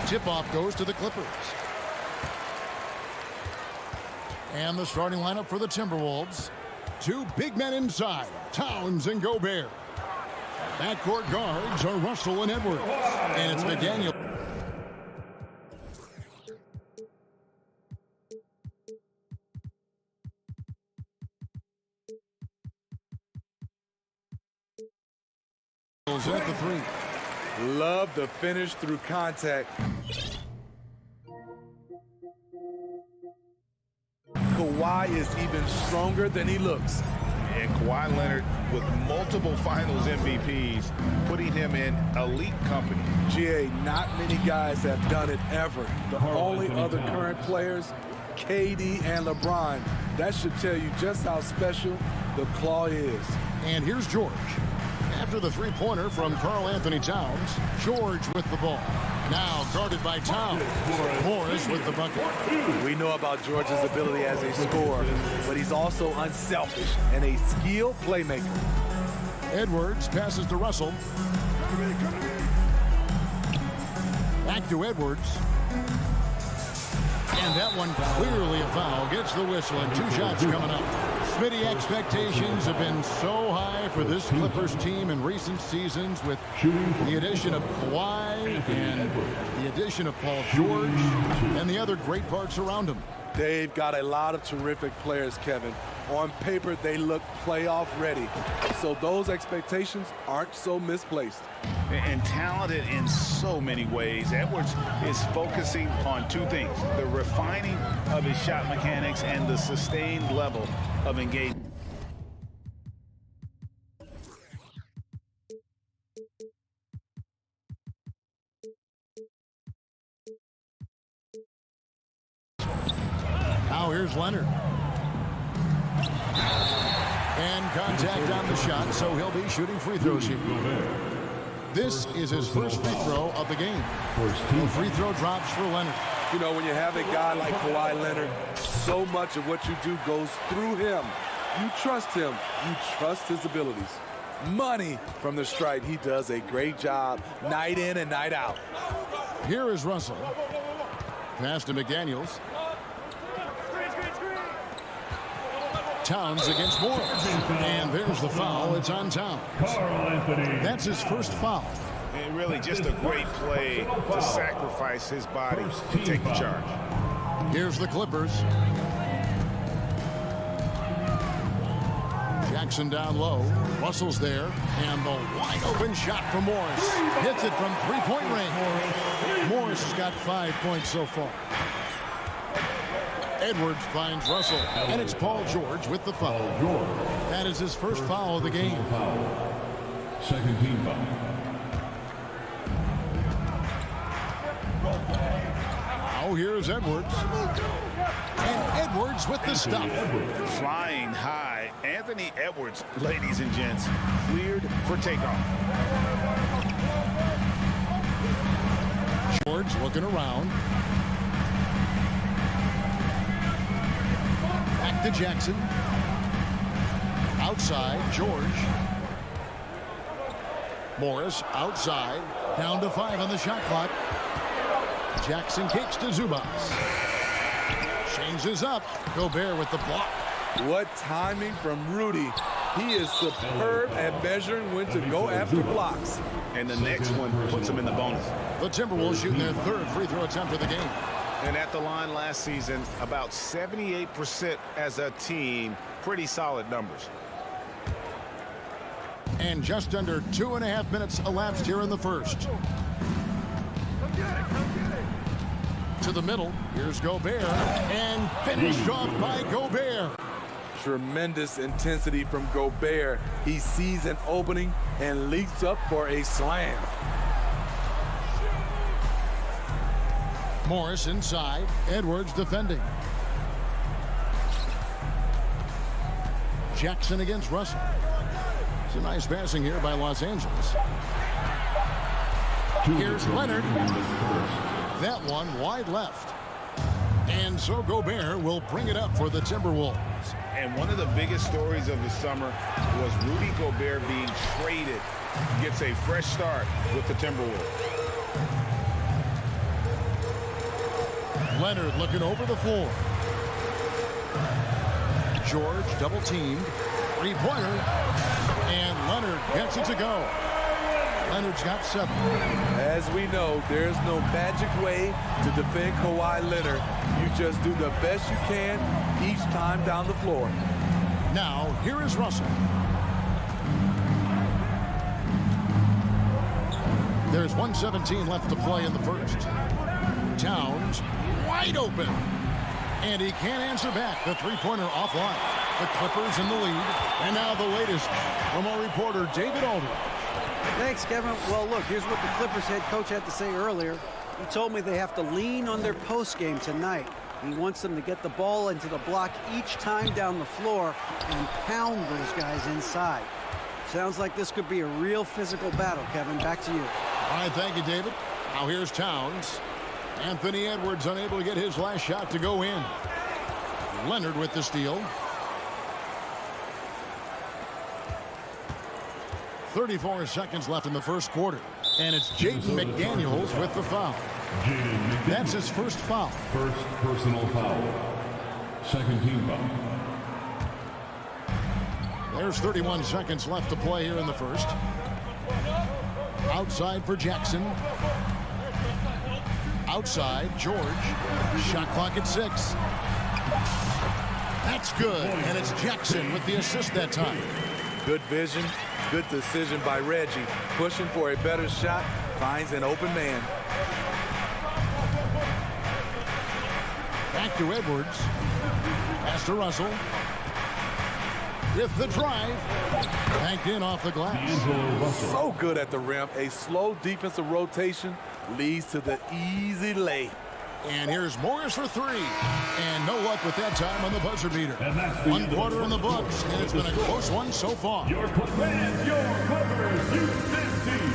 Tip-off goes to the Clippers. And the starting lineup for the Timberwolves. Two big men inside, Towns and Gobert. Backcourt guards are Russell and Edwards. And it's McDaniel. At the three. Love the finish through contact. Kawhi is even stronger than he looks. And Kawhi Leonard with multiple finals MVPs, putting him in elite company. GA, not many guys have done it ever. The only other current players, KD and LeBron. That should tell you just how special the claw is. And here's George. After the three-pointer from Karl Anthony Towns, George with the ball. Now guarded by Towns. Morris with the bucket. We know about George's ability as a scorer, but he's also unselfish and a skilled playmaker. Edwards passes to Russell. Back to Edwards. And that one clearly a foul. Gets the whistle and 2 shots coming up. Smitty, expectations have been so high for this Clippers team in recent seasons with the addition of Kawhi and the addition of Paul George and the other great parts around him. They've got a lot of terrific players, Kevin. On paper, they look playoff ready. So those expectations aren't so misplaced. And talented in so many ways. Edwards is focusing on 2 things: the refining of his shot mechanics and the sustained level of engagement. Now here's Leonard. And contact on the shot, so he'll be shooting free throws here. This is his first free throw of the game. The free throw drops for Leonard. You know, when you have a guy like Kawhi Leonard, so much of what you do goes through him. You trust him. You trust his abilities. Money from the stripe. He does a great job night in and night out. Here is Russell. Pass to McDaniels. Towns against Morris. And there's the foul. It's on Towns. That's his first foul. And really just a great play to sacrifice his body to take the charge. Here's the Clippers. Jackson down low. Russell's there. And the wide open shot from Morris. Hits it from three-point range. Morris has got 5 points so far. Edwards finds Russell, and it's Paul George with the foul. That is his first foul of the game. Second team foul. Now here's Edwards. And Edwards with the stop. Flying high, Anthony Edwards, ladies and gents, cleared for takeoff. George looking around. Back to Jackson. Outside, George. Morris outside. Down to 5 on the shot clock. Jackson kicks to Zubas. Changes up. Gobert with the block. What timing from Rudy. He is superb at measuring when to go after blocks. And the next one puts him in the bonus. The Timberwolves shooting their 3rd free throw attempt of the game. And at the line last season, about 78% as a team. Pretty solid numbers. And just under 2.5 minutes elapsed here in the first. To the middle. Here's Gobert. And finished off by Gobert. Tremendous intensity from Gobert. He sees an opening and leaps up for a slam. Morris inside. Edwards defending. Jackson against Russell. It's a nice passing here by Los Angeles. Here's Leonard. That one wide left. And so Gobert will bring it up for the Timberwolves. And one of the biggest stories of the summer was Rudy Gobert being traded. Gets a fresh start with the Timberwolves. Leonard looking over the floor. George double teamed. Three-pointer. And Leonard gets it to go. Leonard's got 7. As we know, there's no magic way to defend Kawhi Leonard. You just do the best you can each time down the floor. Now, here is Russell. There's 1:17 left to play in the first. Towns wide open. And he can't answer back. The three-pointer offline. The Clippers in the lead. And now the latest from our reporter, David Aldridge. Thanks, Kevin. Well, look, here's what the Clippers head coach had to say earlier. He told me they have to lean on their post game tonight. He wants them to get the ball into the block each time down the floor and pound those guys inside. Sounds like this could be a real physical battle, Kevin. Back to you. All right, thank you, David. Now here's Towns. Anthony Edwards unable to get his last shot to go in. Leonard with the steal. 34 seconds left in the first quarter. And it's Jaden McDaniels with the foul. That's his first foul. First personal foul. Second team foul. There's 31 seconds left to play here in the first. Outside for Jackson. Outside, George. Shot clock at 6. That's good, and it's Jackson with the assist that time. Good vision, good decision by Reggie. Pushing for a better shot, finds an open man. Back to Edwards. Pass to Russell. With the drive. Banked in off the glass. So good at the rim. A slow defensive rotation leads to the easy lay. And here's Morris for 3. And no luck with that time on the buzzer beater. 1 quarter in the books, and it's been a close one so far. Your Clippers, Houston team.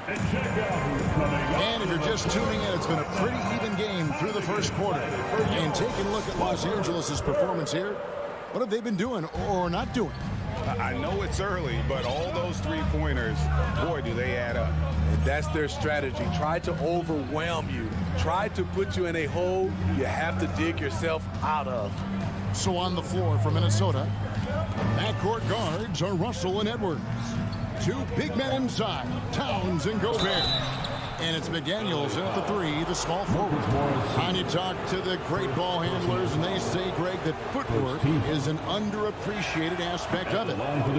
And check out who's coming up. And if you're just tuning in, it's been a pretty even game through the first quarter. And taking a look at Los Angeles' performance here, what have they been doing or not doing? I know it's early, but all those three-pointers, boy, do they add up. And that's their strategy. Try to overwhelm you. Try to put you in a hole you have to dig yourself out of. So on the floor for Minnesota, backcourt guards are Russell and Edwards. 2 big men inside, Towns and Gobert. And it's McDaniels at the 3, the small forward. And you talk to the great ball handlers, and they say, Greg, that footwork is an underappreciated aspect of it.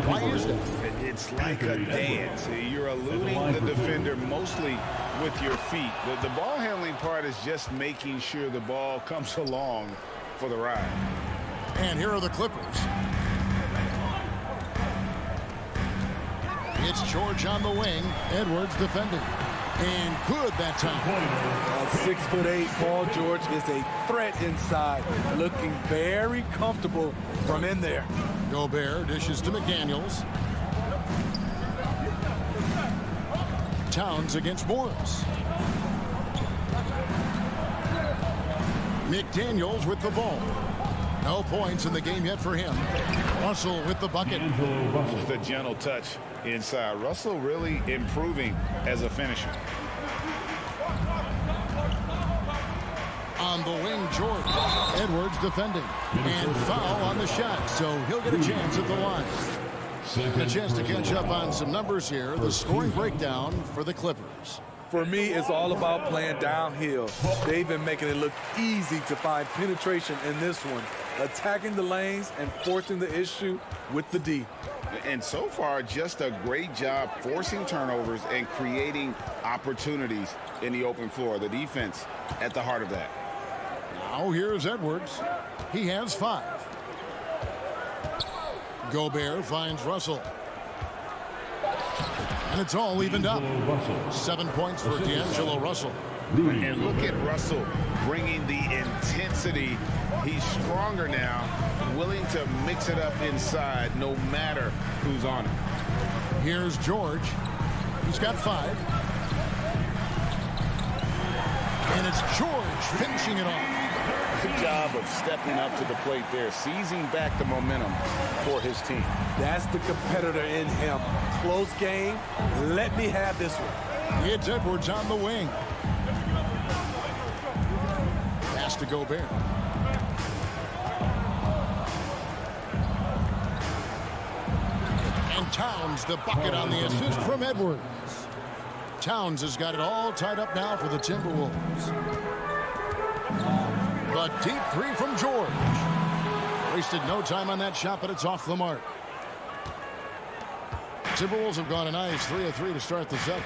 Why is that? It's like a dance. You're eluding the defender mostly with your feet. The ball handling part is just making sure the ball comes along for the ride. And here are the Clippers. It's George on the wing. Edwards defending. And good that time. At 6'8", Paul George is a threat inside, looking very comfortable from in there. Gobert dishes to McDaniels. Towns against Morris. McDaniels with the ball. No points in the game yet for him. Russell with the bucket. Just a gentle touch inside. Russell really improving as a finisher. On the wing, George. Edwards defending. And foul on the shot, so he'll get a chance at the line. A chance to catch up on some numbers here. The scoring breakdown for the Clippers. For me, it's all about playing downhill. They've been making it look easy to find penetration in this one, attacking the lanes and forcing the issue with the D. And so far, just a great job forcing turnovers and creating opportunities in the open floor. The defense at the heart of that. Now here's Edwards. He has 5. Gobert finds Russell. And it's all evened up. 7 points for D'Angelo Russell. And look at Russell bringing the intensity. He's stronger now, willing to mix it up inside no matter who's on it. Here's George. He's got 5. And it's George finishing it off. Good job of stepping up to the plate there, seizing back the momentum for his team. That's the competitor in him. Close game. Let me have this one. It's Edwards on the wing. to Gobert. And Towns the bucket on the assist from Edwards. Towns has got it all tied up now for the Timberwolves. The deep three from George. Wasted no time on that shot, but it's off the mark. Timberwolves have gone a nice 3 of 3 to start the second.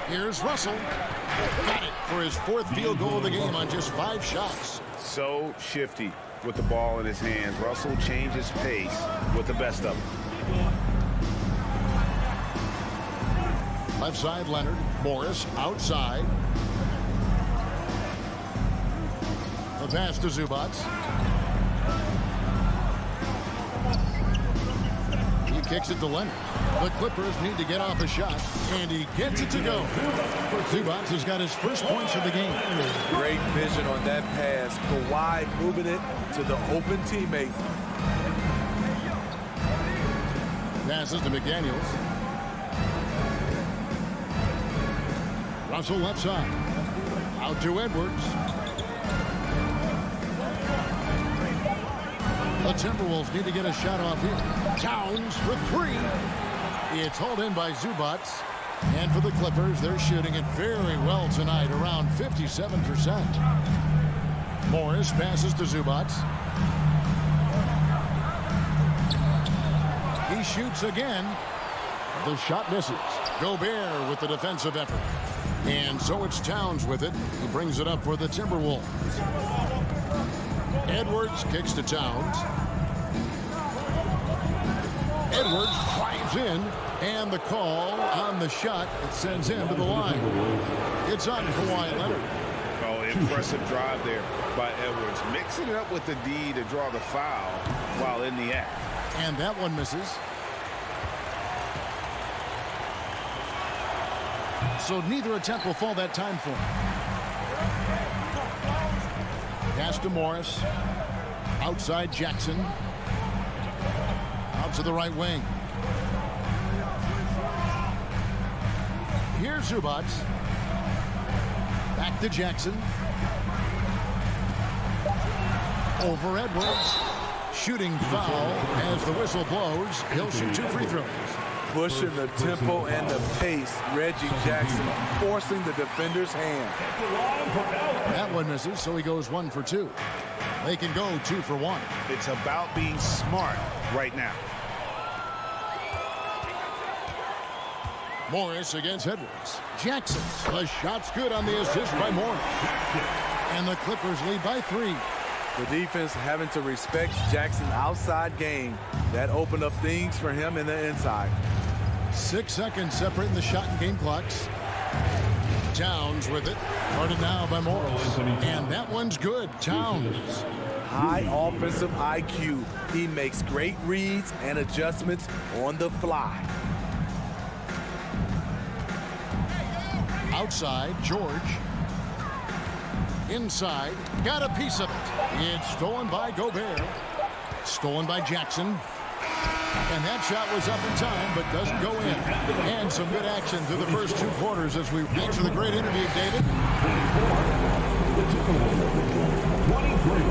Here's Russell. Got it for his 4th field goal of the game on just 5 shots. So shifty with the ball in his hands. Russell changes pace with the best of them. Left side, Leonard. Morris outside. The pass to Zubac. He kicks it to Leonard. The Clippers need to get off a shot, and he gets it to go. Zubac has got his first points of the game. Great vision on that pass. Kawhi moving it to the open teammate. Passes to McDaniels. Russell left side. Out to Edwards. The Timberwolves need to get a shot off here. Towns for 3. It's hauled in by Zubac. And for the Clippers, they're shooting it very well tonight, around 57%. Morris passes to Zubac. He shoots again. The shot misses. Gobert with the defensive effort. And so it's Towns with it. He brings it up for the Timberwolves. Edwards kicks to Towns. Edwards drives in, and the call on the shot that sends him to the line. It's on Kawhi Leonard. Oh, impressive drive there by Edwards. Mixing it up with the D to draw the foul while in the act. And that one misses. So neither attempt will fall that time for him. Pass to Morris. Outside Jackson. Out to the right wing. Here's Zubac. Back to Jackson. Over Edwards. Shooting foul as the whistle blows. He'll shoot 2 free throws. Pushing the tempo and the pace. Reggie Jackson forcing the defender's hand. That one misses, so he goes 1 for 2. They can go 2 for 1. It's about being smart right now. Morris against Edwards. Jackson. The shot's good on the assist by Morris. And the Clippers lead by 3. The defense having to respect Jackson's outside game. That opened up things for him in the inside. 6 seconds separating the shot and game clocks. Towns with it. Guarded now by Morris. And that one's good. Towns. High offensive IQ. He makes great reads and adjustments on the fly. Outside, George. Inside, got a piece of it. It's stolen by Gobert. Stolen by Jackson. And that shot was up in time, but doesn't go in. And some good action through the first 2 quarters as we thanks for the great interview, David. 23.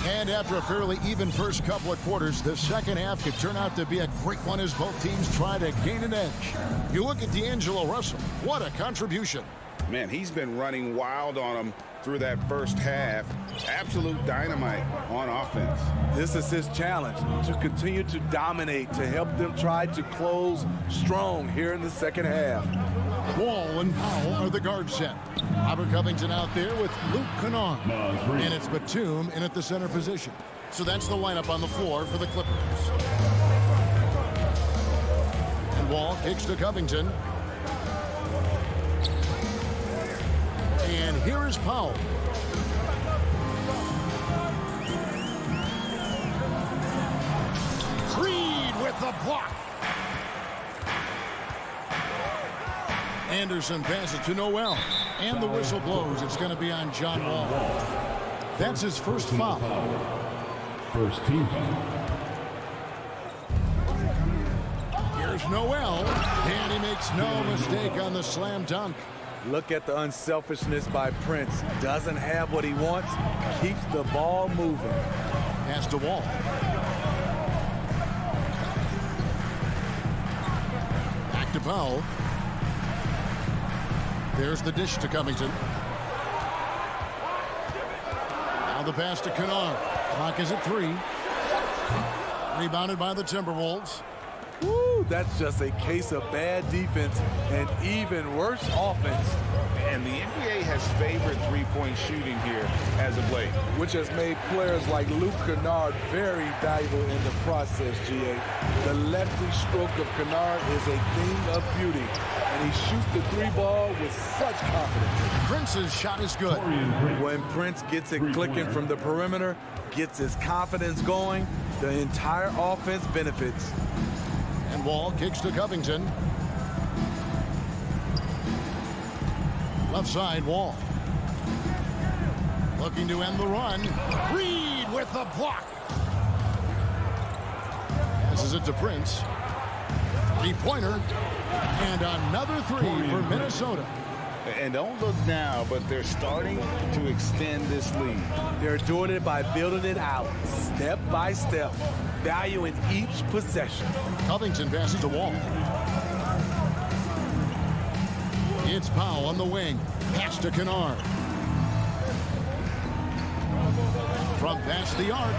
And after a fairly even first couple of quarters, the second half could turn out to be a great one as both teams try to gain an edge. You look at D'Angelo Russell. What a contribution. Man, he's been running wild on them through that first half. Absolute dynamite on offense. This is his challenge, to continue to dominate, to help them try to close strong here in the second half. Wall and Powell are the guard set. Robert Covington out there with Luke Kennard. And it's Batum in at the center position. So that's the lineup on the floor for the Clippers. And Wall kicks to Covington. And here is Powell. Reed with the block. Anderson passes to Noel. And the whistle blows. It's going to be on John Wall. That's his first foul. First team foul. Here's Noel, and he makes no mistake on the slam dunk. Look at the unselfishness by Prince. Doesn't have what he wants, keeps the ball moving. Pass to Wall. Back to Powell. There's the dish to Covington. Now the pass to Kennard. Clock is at 3. Rebounded by the Timberwolves. Woo, that's just a case of bad defense and even worse offense. And the NBA has favored three-point shooting here as of late, which has made players like Luke Kennard very valuable in the process, GA. The lefty stroke of Kennard is a thing of beauty, and he shoots the three ball with such confidence. Prince's shot is good. When Prince gets it clicking from the perimeter, gets his confidence going, the entire offense benefits. And Wall kicks to Covington. Left side, Wall. Looking to end the run. Reed with the block. Passes it to Prince. Three-pointer. And another three for Minnesota. And don't look now, but they're starting to extend this lead. They're doing it by building it out, step by step, valuing each possession. Covington passes to Wall. It's Powell on the wing. Pass to Kennard. From past the arc.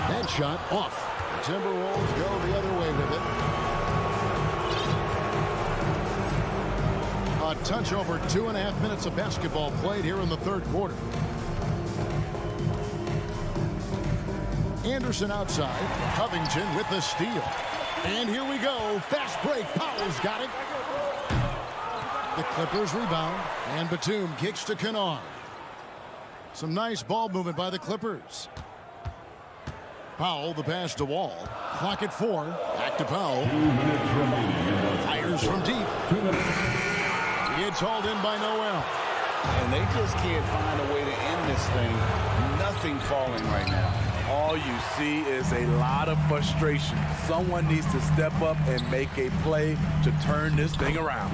That shot off. The Timberwolves go the other way with it. A touch over 2.5 minutes of basketball played here in the third quarter. Anderson outside. Covington with the steal. And here we go. Fast break. Powell's got it. The Clippers rebound, and Batum kicks to Kennard. Some nice ball movement by the Clippers. Powell, the pass to Wall. Clock at 4. Back to Powell. 2 minutes remaining. Fires from deep. 2 minutes. It's hauled in by Noel. And they just can't find a way to end this thing. Nothing falling right now. All you see is a lot of frustration. Someone needs to step up and make a play to turn this thing around.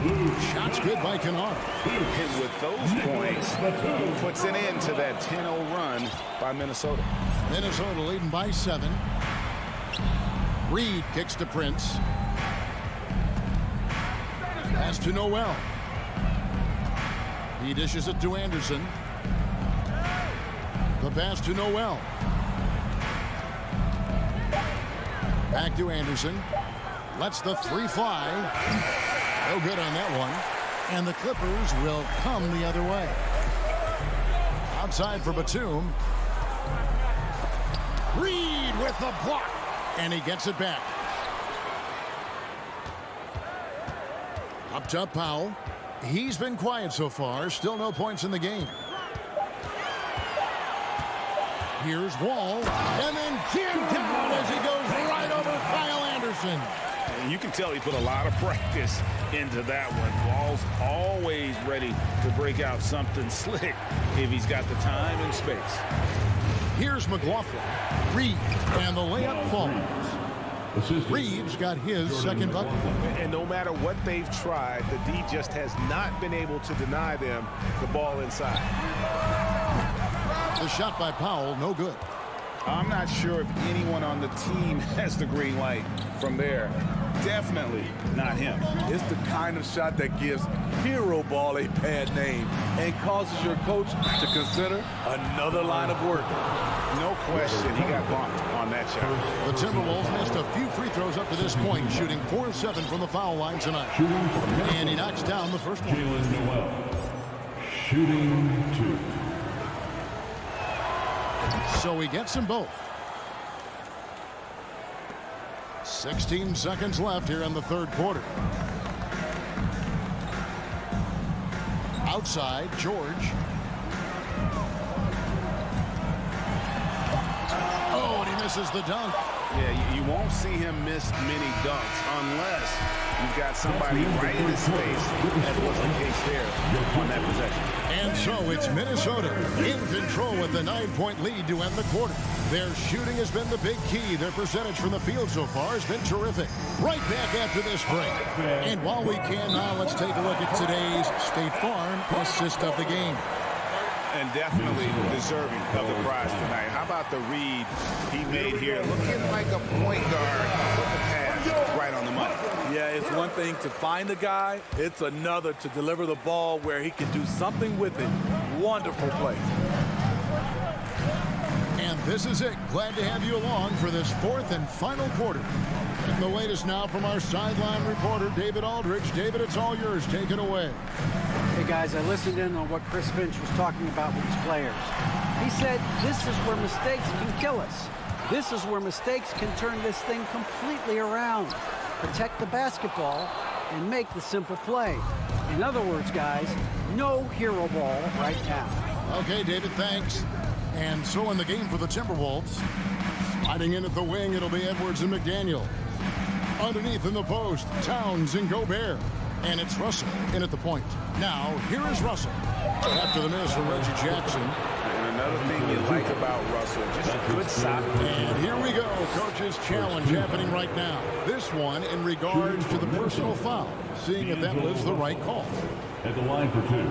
Shots good by Kennard. And with those points, he puts an end to that 10-0 run by Minnesota. Minnesota leading by 7. Reed kicks to Prince. Pass to Noel. He dishes it to Anderson. The pass to Noel. Back to Anderson. Lets the three fly. No good on that one. And the Clippers will come the other way. Outside for Batum. Reed with the block. And he gets it back. Up top, Powell. He's been quiet so far. Still no points in the game. Here's Wall. And then jammed down as he goes right over Kyle Anderson. And you can tell he put a lot of practice into that one. Wall's always ready to break out something slick if he's got the time and space. Here's McLaughlin. Reed. And the layup falls. Reed's got his second bucket. And no matter what they've tried, the D just has not been able to deny them the ball inside. The shot by Powell, no good. I'm not sure if anyone on the team has the green light from there. Definitely not him. It's the kind of shot that gives hero ball a bad name and causes your coach to consider another line of work. No question, he got bumped on that shot. The Timberwolves missed a few free throws up to this point, shooting 4 of 7 from the foul line tonight. And he knocks down the first one. Jalen Noel. Shooting 2. So he gets them both. 16 seconds left here in the third quarter. Outside, George. Oh, and he misses the dunk. Yeah, you won't don't see him miss many dunks unless you've got somebody right in his face, as was the case there on that possession. And so it's Minnesota in control with the 9-point lead to end the quarter. Their shooting has been the big key. Their percentage from the field so far has been terrific. Right back after this break. And while we can now, let's take a look at today's State Farm assist of the game. And definitely deserving of the prize tonight. How about the read he made here? Looking like a point guard with the pass right on the money. Yeah, it's one thing to find the guy. It's another to deliver the ball where he can do something with it. Wonderful play. And this is it. Glad to have you along for this fourth and final quarter. And the latest now from our sideline reporter, David Aldridge. David, it's all yours. Take it away. Hey, guys, I listened in on what Chris Finch was talking about with his players. He said, this is where mistakes can kill us. This is where mistakes can turn this thing completely around. Protect the basketball and make the simple play. In other words, guys, no hero ball right now. Okay, David, thanks. And so in the game for the Timberwolves, sliding in at the wing, it'll be Edwards and McDaniel. Underneath in the post, Towns and Gobert. And it's Russell in at the point. Now, here is Russell. After the miss from Reggie Jackson. And another thing you like about Russell, just a good shot. And here we go. Coach's challenge happening right now. This one in regards to the personal foul. Seeing if that was the right call. At the line for two.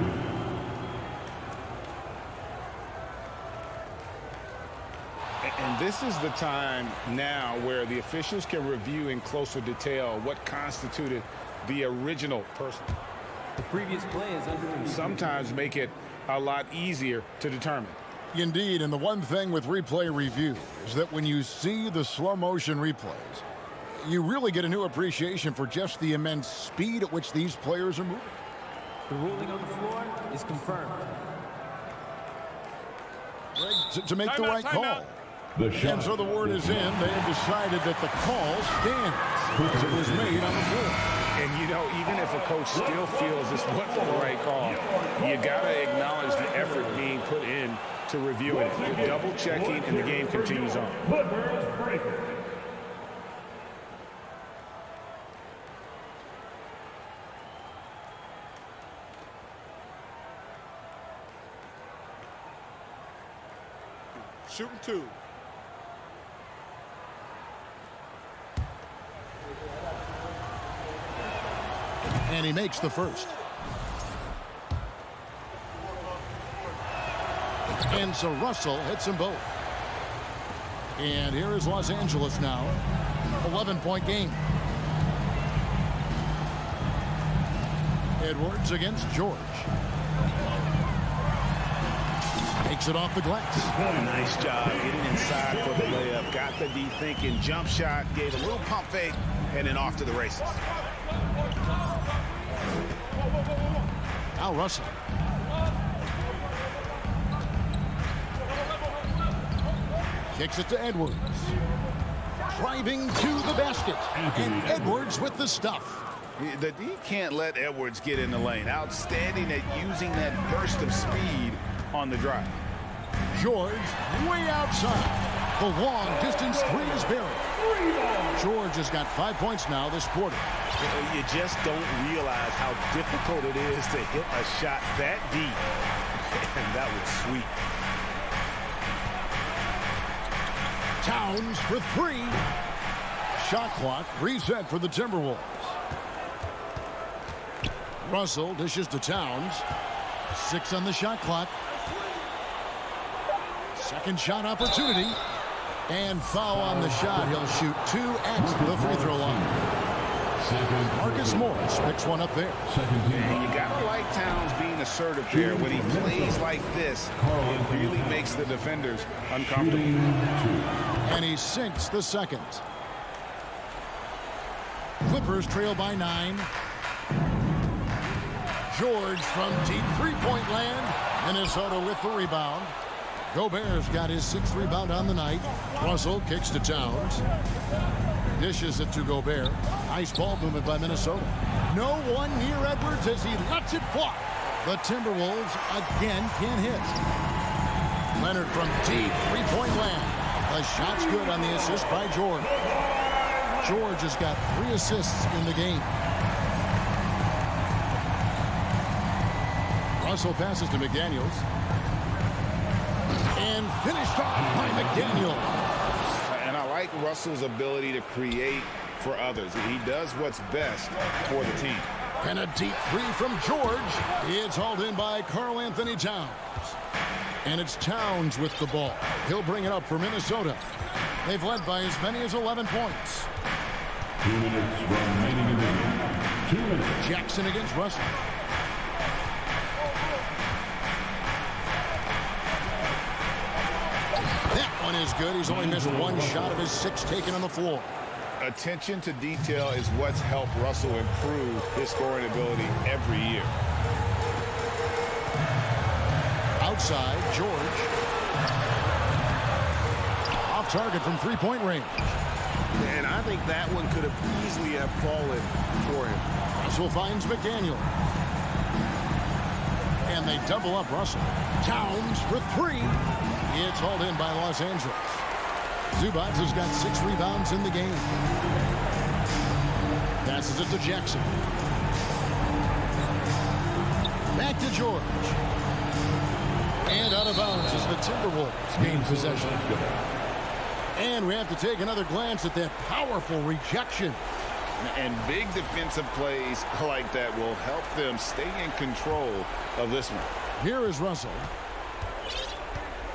And this is the time now where the officials can review in closer detail what constituted the original person. The previous play is under review. Sometimes make it a lot easier to determine. Indeed, and the one thing with replay review is that when you see the slow motion replays, you really get a new appreciation for just the immense speed at which these players are moving. The ruling on the floor is confirmed. To make the right call. And so the word is in. They have decided that the call stands because it was made on the floor. And, you know, even if a coach still feels this wasn't the right call, you got to acknowledge the effort being put in to review it. You're double-checking, and the game continues on. Shooting two. And he makes the first. And so Russell hits them both. And here is Los Angeles now. 11-point game. Edwards against George. Takes it off the glass. Nice job getting inside for the layup. Got the D thinking. Jump shot. Gave a little pump fake. And then off to the races. Now Russell. Kicks it to Edwards. Driving to the basket. And Edwards with the stuff. The D can't let Edwards get in the lane. Outstanding at using that burst of speed on the drive. George way outside. The long distance three is buried. George has got 5 points now this quarter. You just don't realize how difficult it is to hit a shot that deep. And that was sweet. Towns for three. Shot clock reset for the Timberwolves. Russell dishes to Towns. 6 on the shot clock. Second shot opportunity. And foul on the shot. He'll shoot 2 at the free throw line. Marcus Morris picks one up there. And you got to like Towns being assertive there. When he plays like this, it really makes the defenders uncomfortable. And he sinks the second. Clippers trail by 9. George from deep three-point land. Minnesota with the rebound. Gobert's got his 6th rebound on the night. Russell kicks to Towns. Dishes it to Gobert. Nice ball movement by Minnesota. No one near Edwards as he lets it fly. The Timberwolves again can't hit. Leonard from deep three-point land. The shot's good on the assist by Jordan. George has got 3 assists in the game. Russell passes to McDaniels. And finished off by McDaniels. And I like Russell's ability to create for others. He does what's best for the team. And a deep 3 from George. It's hauled in by Karl Anthony Towns. And it's Towns with the ball. He'll bring it up for Minnesota. They've led by as many as 11 points. 2 minutes remaining in the game. 2 minutes. Jackson against Russell. That one is good. He's only missed 1 shot of his 6 taken on the floor. Attention to detail is what's helped Russell improve his scoring ability every year. Outside, George. Off target from 3-point range. And I think that one could have easily have fallen for him. Russell finds McDaniel. And they double up Russell. Towns for 3. It's hauled in by Los Angeles. Zubac has got 6 rebounds in the game. Passes it to Jackson. Back to George. And out of bounds as the Timberwolves gain possession. And we have to take another glance at that powerful rejection. And big defensive plays like that will help them stay in control of this one. Here is Russell.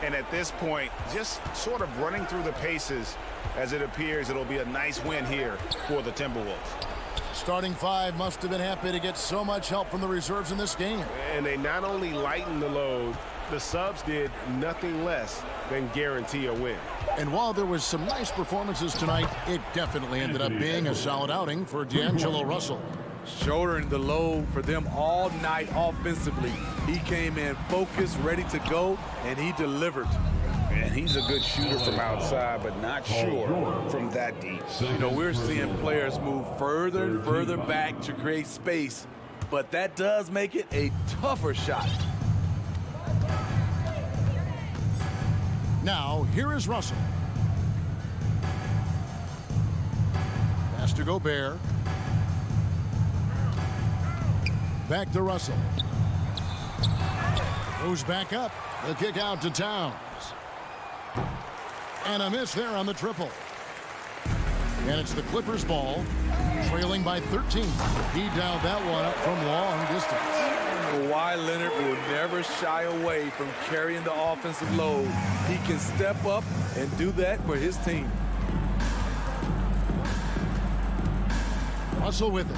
And at this point, just sort of running through the paces as it appears it'll be a nice win here for the Timberwolves. Starting 5 must have been happy to get so much help from the reserves in this game. And they not only lightened the load, the subs did nothing less than guarantee a win. And while there was some nice performances tonight, it definitely ended up being a solid outing for D'Angelo Russell. Shouldering the load for them all night offensively. He came in focused, ready to go, and he delivered. And he's a good shooter from outside, but not sure from that deep. You know, we're seeing players move further and further back to create space, but that does make it a tougher shot. Now, here is Russell. Pass to Gobert. Back to Russell. Goes back up. The kick out to Towns. And a miss there on the triple. And it's the Clippers ball, trailing by 13. He dialed that one up from long distance. Kawhi Leonard will never shy away from carrying the offensive load. He can step up and do that for his team. Russell with it.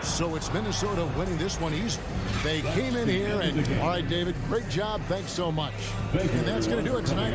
So it's Minnesota winning this one easily. They came in here and, all right, David, great job. Thanks so much. And that's going to do it tonight.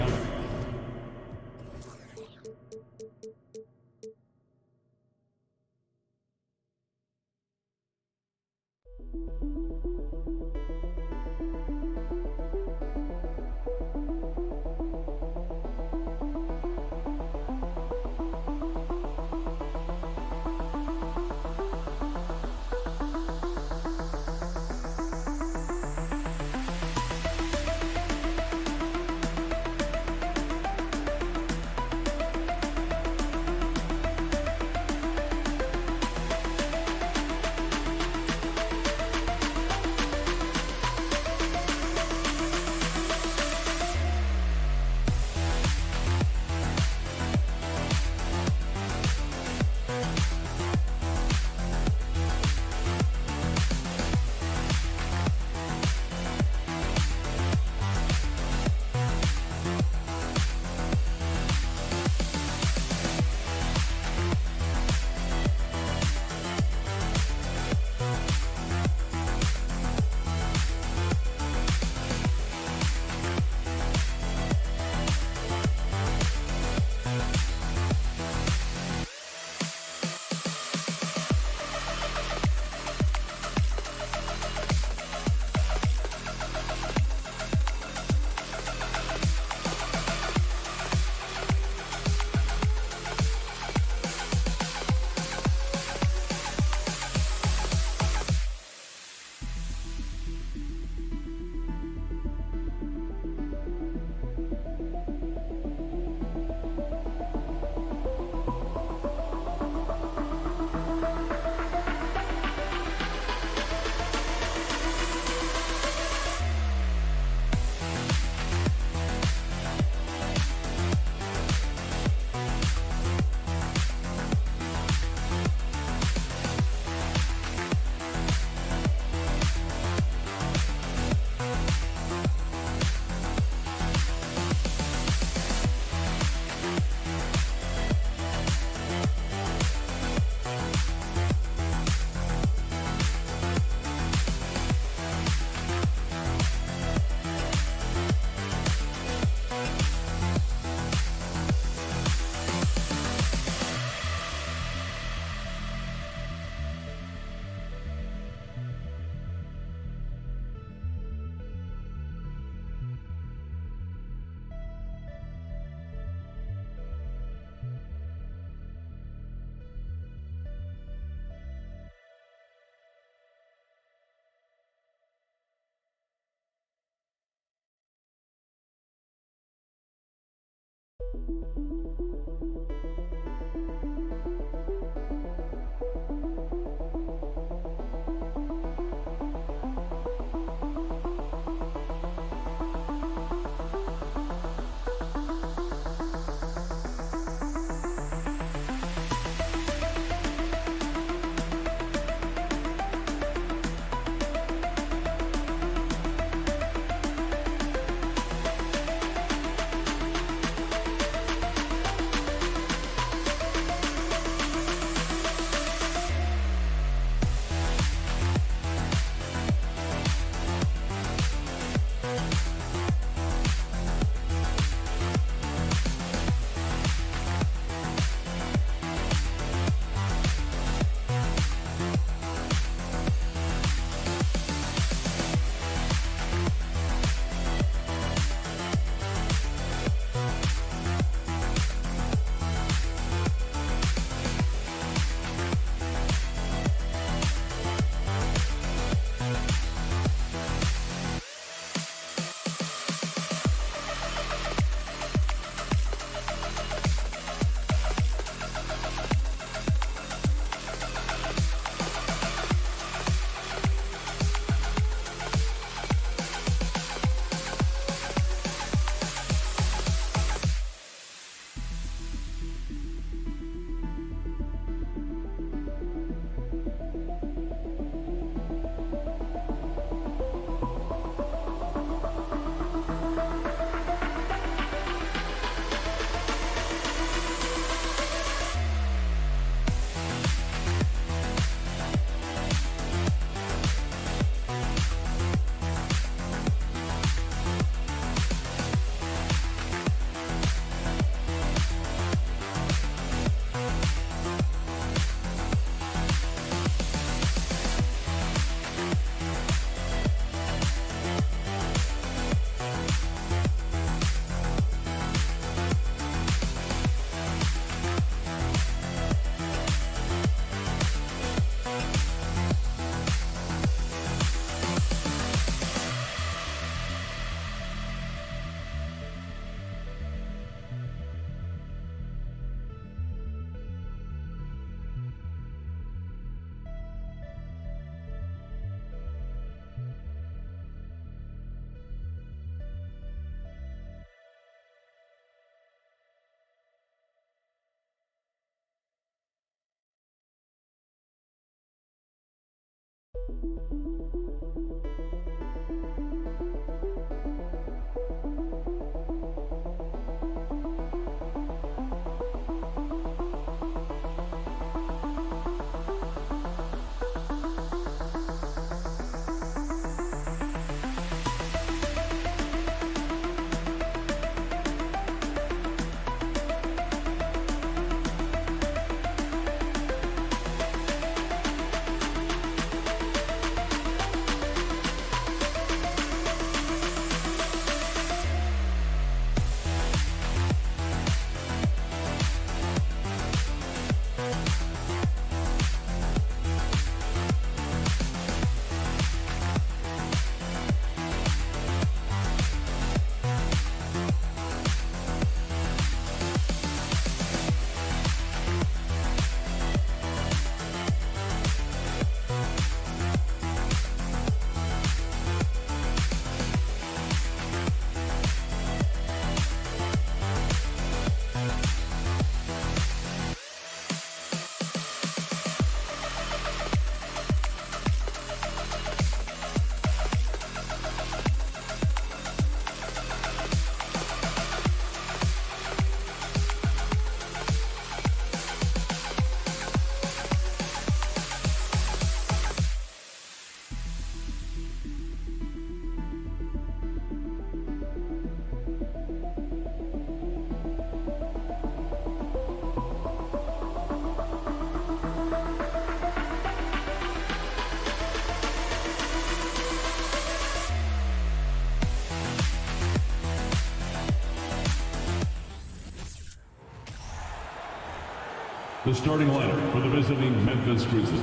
The starting lineup for the visiting Memphis Grizzlies.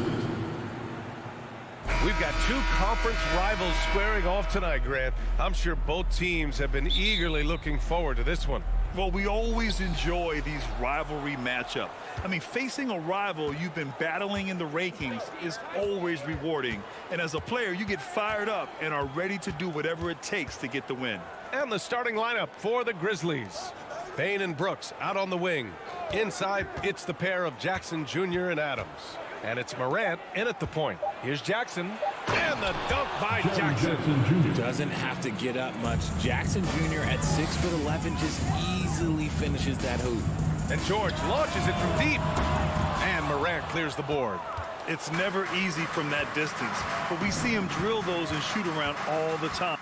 We've got two conference rivals squaring off tonight, Grant. I'm sure both teams have been eagerly looking forward to this one. Well, we always enjoy these rivalry matchups. I mean, facing a rival you've been battling in the rankings is always rewarding. And as a player, you get fired up and are ready to do whatever it takes to get the win. And the starting lineup for the Grizzlies. Bain and Brooks out on the wing. Inside, it's the pair of Jackson Jr. and Adams. And it's Morant in at the point. Here's Jackson. And the dunk by Jackson. Doesn't have to get up much. Jackson Jr. at 6'11" just easily finishes that hoop. And George launches it from deep. And Morant clears the board. It's never easy from that distance, but we see him drill those and shoot around all the time.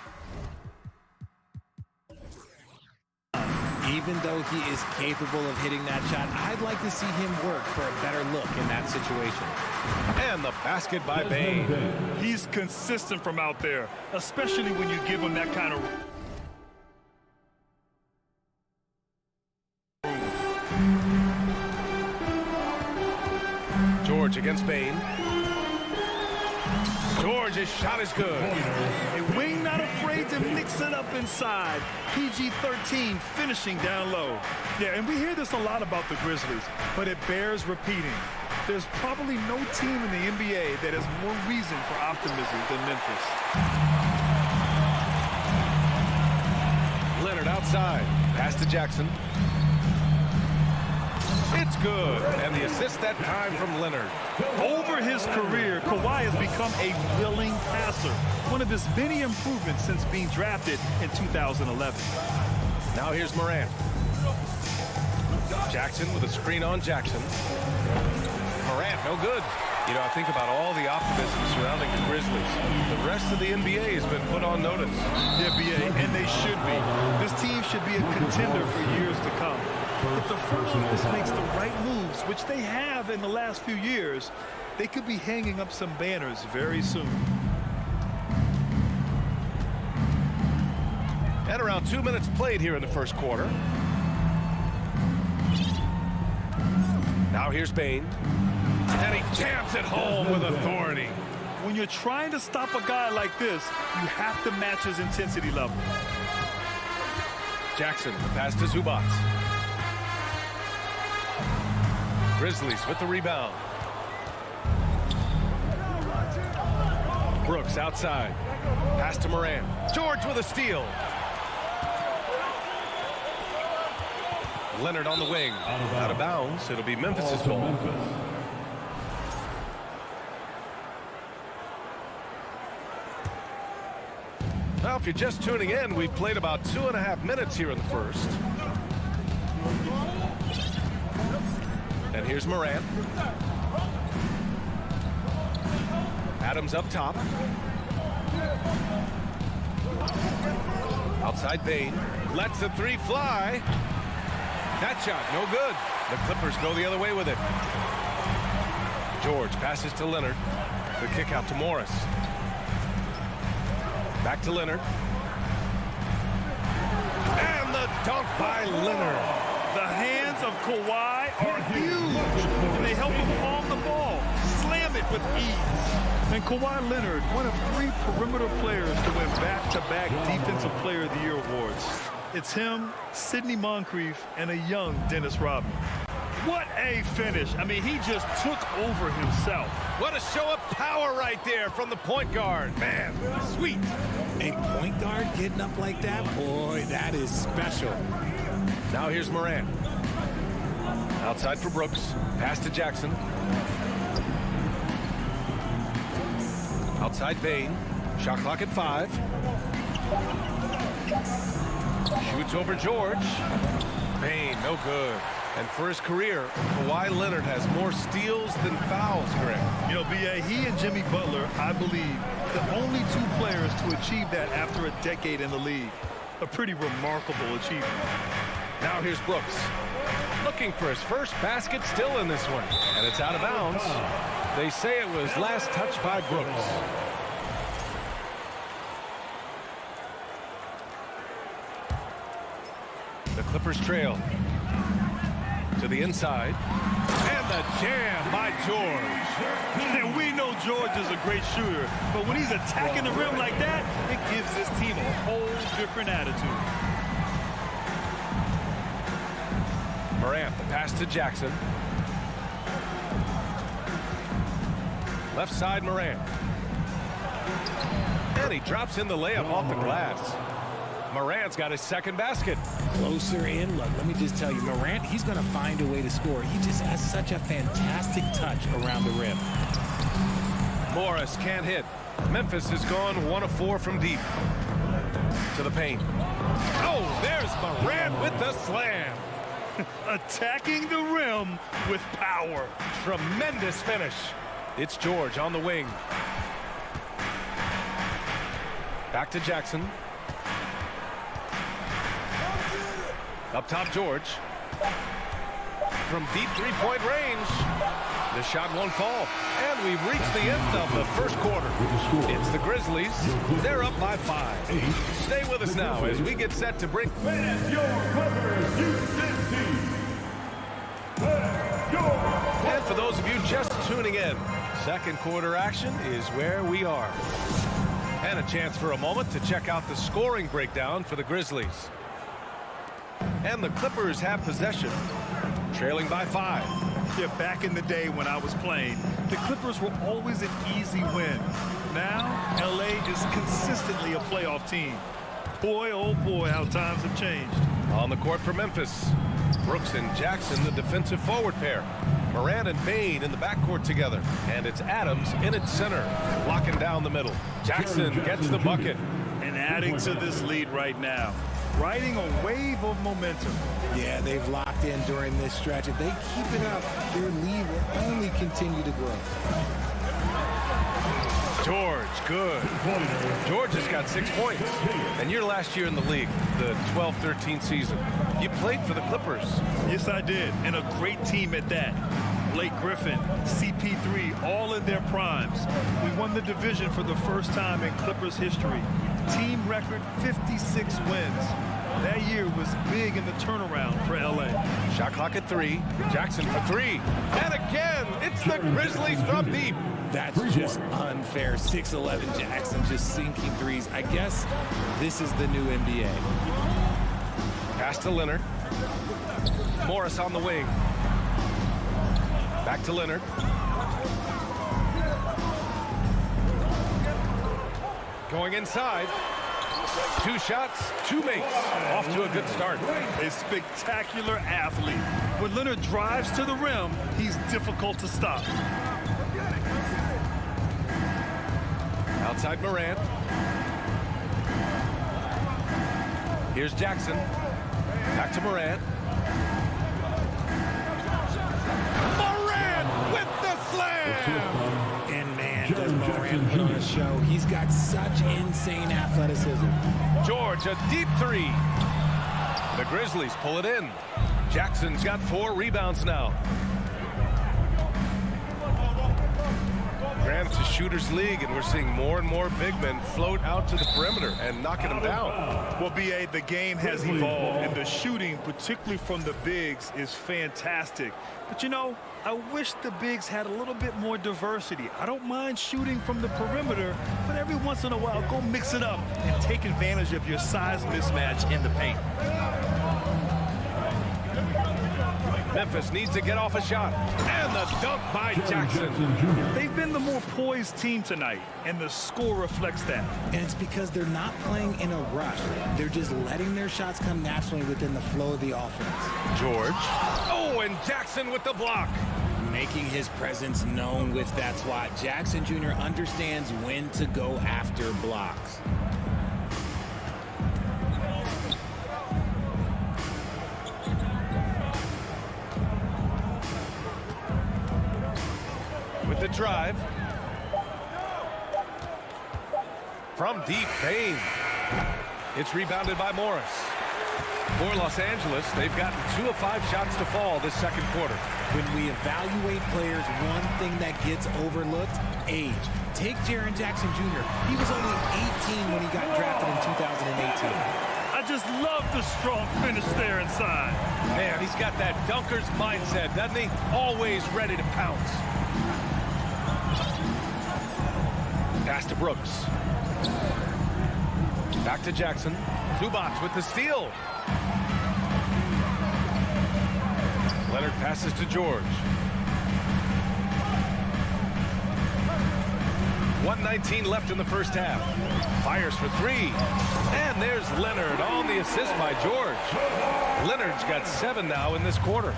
Even though he is capable of hitting that shot, I'd like to see him work for a better look in that situation. And the basket by Bain. He's consistent from out there, especially when you give him that kind of... George against Bain. George's shot is good. A wing not afraid to mix it up inside. PG-13 finishing down low. Yeah, and we hear this a lot about the Grizzlies, but it bears repeating. There's probably no team in the NBA that has more reason for optimism than Memphis. Leonard outside. Pass to Jackson. It's good. And the assist that time from Leonard. Over his career, Kawhi has become a willing passer. One of his many improvements since being drafted in 2011. Now here's Morant. Jackson with a screen on Jackson. Morant, no good. You know, I think about all the optimism surrounding the Grizzlies. The rest of the NBA has been put on notice. The NBA, and they should be. This team should be a contender for years to come. If the front office makes the right moves, which they have in the last few years, they could be hanging up some banners very soon. And around 2 minutes played here in the first quarter. Now here's Bain. And he jams it home with authority. When you're trying to stop a guy like this, you have to match his intensity level. Jackson, the pass to Zubac. Grizzlies with the rebound. Brooks outside. Pass to Morant. George with a steal. Leonard on the wing. Out of bounds. It'll be Memphis's ball. Now, if you're just tuning in, we've played about 2.5 minutes here in the first. And here's Morant. Adams up top. Outside Bain. Lets the three fly. That shot, no good. The Clippers go the other way with it. George passes to Leonard. The kick out to Morris. Back to Leonard. And the dunk by Leonard. The hands of Kawhi are huge, and they help him palm the ball, slam it with ease. And Kawhi Leonard, one of 3 perimeter players to win back-to-back Defensive Player of the Year awards. It's him, Sidney Moncrief, and a young Dennis Rodman. What a finish. I mean, he just took over himself. What a show of power right there from the point guard. Man, sweet. A point guard getting up like that? Boy, that is special. Now here's Morant. Outside for Brooks. Pass to Jackson. Outside Bain. Shot clock at 5. Shoots over George. Bain, no good. And for his career, Kawhi Leonard has more steals than fouls, Greg. You know, B.A., he and Jimmy Butler, I believe, the only 2 players to achieve that after a decade in the league. A pretty remarkable achievement. Now here's Brooks. Looking for his first basket, still in this one. And it's out of bounds. They say it was last touched by Brooks. The Clippers trail. To the inside. And the jam by George. And we know George is a great shooter, but when he's attacking the rim like that, it gives this team a whole different attitude. Morant, the pass to Jackson. Left side, Morant. And he drops in the layup off the glass. Morant's got his second basket. Closer in. Look, let me just tell you, Morant, he's going to find a way to score. He just has such a fantastic touch around the rim. Morris can't hit. Memphis has gone 1 of 4 from deep. To the paint. Oh, there's Morant with the slam. Attacking the rim with power. Tremendous finish. It's George on the wing. Back to Jackson. Up top, George. From deep three-point range. The shot won't fall. And we've reached the end of the first quarter. It's the Grizzlies. They're up by 5. Stay with us now as we get set to bring... And your Clippers Houston team. And for those of you just tuning in, second quarter action is where we are. And a chance for a moment to check out the scoring breakdown for the Grizzlies. And the Clippers have possession, trailing by 5. Yeah, back in the day when I was playing, the Clippers were always an easy win. Now, LA is consistently a playoff team. Boy, oh boy, how times have changed. On the court for Memphis, Brooks and Jackson, the defensive forward pair. Morant and Bain in the backcourt together. And it's Adams in its center, locking down the middle. Jackson gets the bucket. And adding to this lead right now, riding a wave of momentum. Yeah, they've locked in during this stretch. If they keep it up, their lead will only continue to grow. George, good. George has got 6 points. And your last year in the league, the 12-13 season, you played for the Clippers. Yes, I did, and a great team at that. Blake Griffin, CP3, all in their primes. We won the division for the first time in Clippers history. Team record 56 wins. That year was big in the turnaround for LA. Shot clock at 3. Jackson for 3. And again, it's the Grizzlies from deep. That's just unfair. 6'11" Jackson just sinking threes. I guess this is the new NBA. Pass to Leonard. Morris on the wing. Back to Leonard. Going inside. 2 shots, 2 makes. Off to a good start. A spectacular athlete. When Leonard drives to the rim, he's difficult to stop. Outside Morant. Here's Jackson. Back to Morant. Morant with the slam! And man, does Morant put on a show. He's got such insane athleticism. George, a deep 3. The Grizzlies pull it in. Jackson's got 4 rebounds now. Grant's a shooter's league, and we're seeing more and more big men float out to the perimeter and knocking them down. Well, B.A., the game has evolved, and the shooting, particularly from the bigs, is fantastic. But, you know, I wish the bigs had a little bit more diversity. I don't mind shooting from the perimeter, but every once in a while, go mix it up and take advantage of your size mismatch in the paint. Memphis needs to get off a shot. And the dunk by Jackson. They've been the more poised team tonight, and the score reflects that. And it's because they're not playing in a rush. They're just letting their shots come naturally within the flow of the offense. George. Oh, and Jackson with the block. Making his presence known with that swat. Jackson Jr. understands when to go after blocks. With the drive. From deep, Bain. It's rebounded by Morris. For Los Angeles, they've gotten 2 of 5 shots to fall this second quarter. When we evaluate players, one thing that gets overlooked, age. Take Jaren Jackson Jr. He was only 18 when he got drafted in 2018. I just love the strong finish there inside. Man, he's got that dunker's mindset, doesn't he? Always ready to pounce. Pass to Brooks. Back to Jackson. Zubac with the steal. Leonard passes to George. 1:19 left in the first half. Fires for three. And there's Leonard on the assist by George. Leonard's got 7 now in this quarter.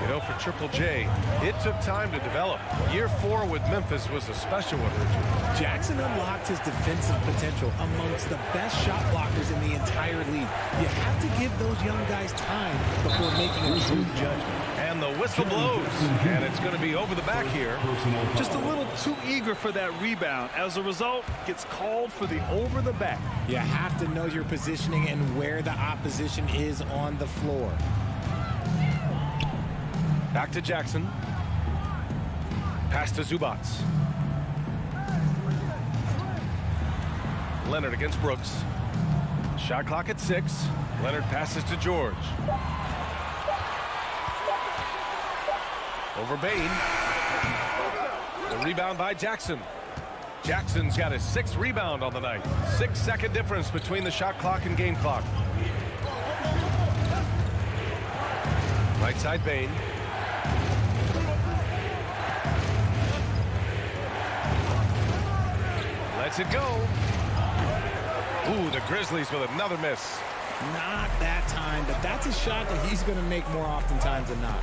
You know, for Triple J, it took time to develop. Year 4 with Memphis was a special one, Richard. Jackson unlocked his defensive potential amongst the best shot blockers in the entire league. You have to give those young guys time before making a true judgment. And the whistle blows, and it's going to be over the back here. Just a little too eager for that rebound. As a result, gets called for the over the back. You have to know your positioning and where the opposition is on the floor. Back to Jackson. Pass to Zubac. Leonard against Brooks. Shot clock at 6. Leonard passes to George. Over Bain. The rebound by Jackson. Jackson's got his 6th rebound on the night. 6-second difference between the shot clock and game clock. Right side Bain. Lets it go. Ooh, the Grizzlies with another miss. Not that time, but that's a shot that he's going to make more oftentimes than not.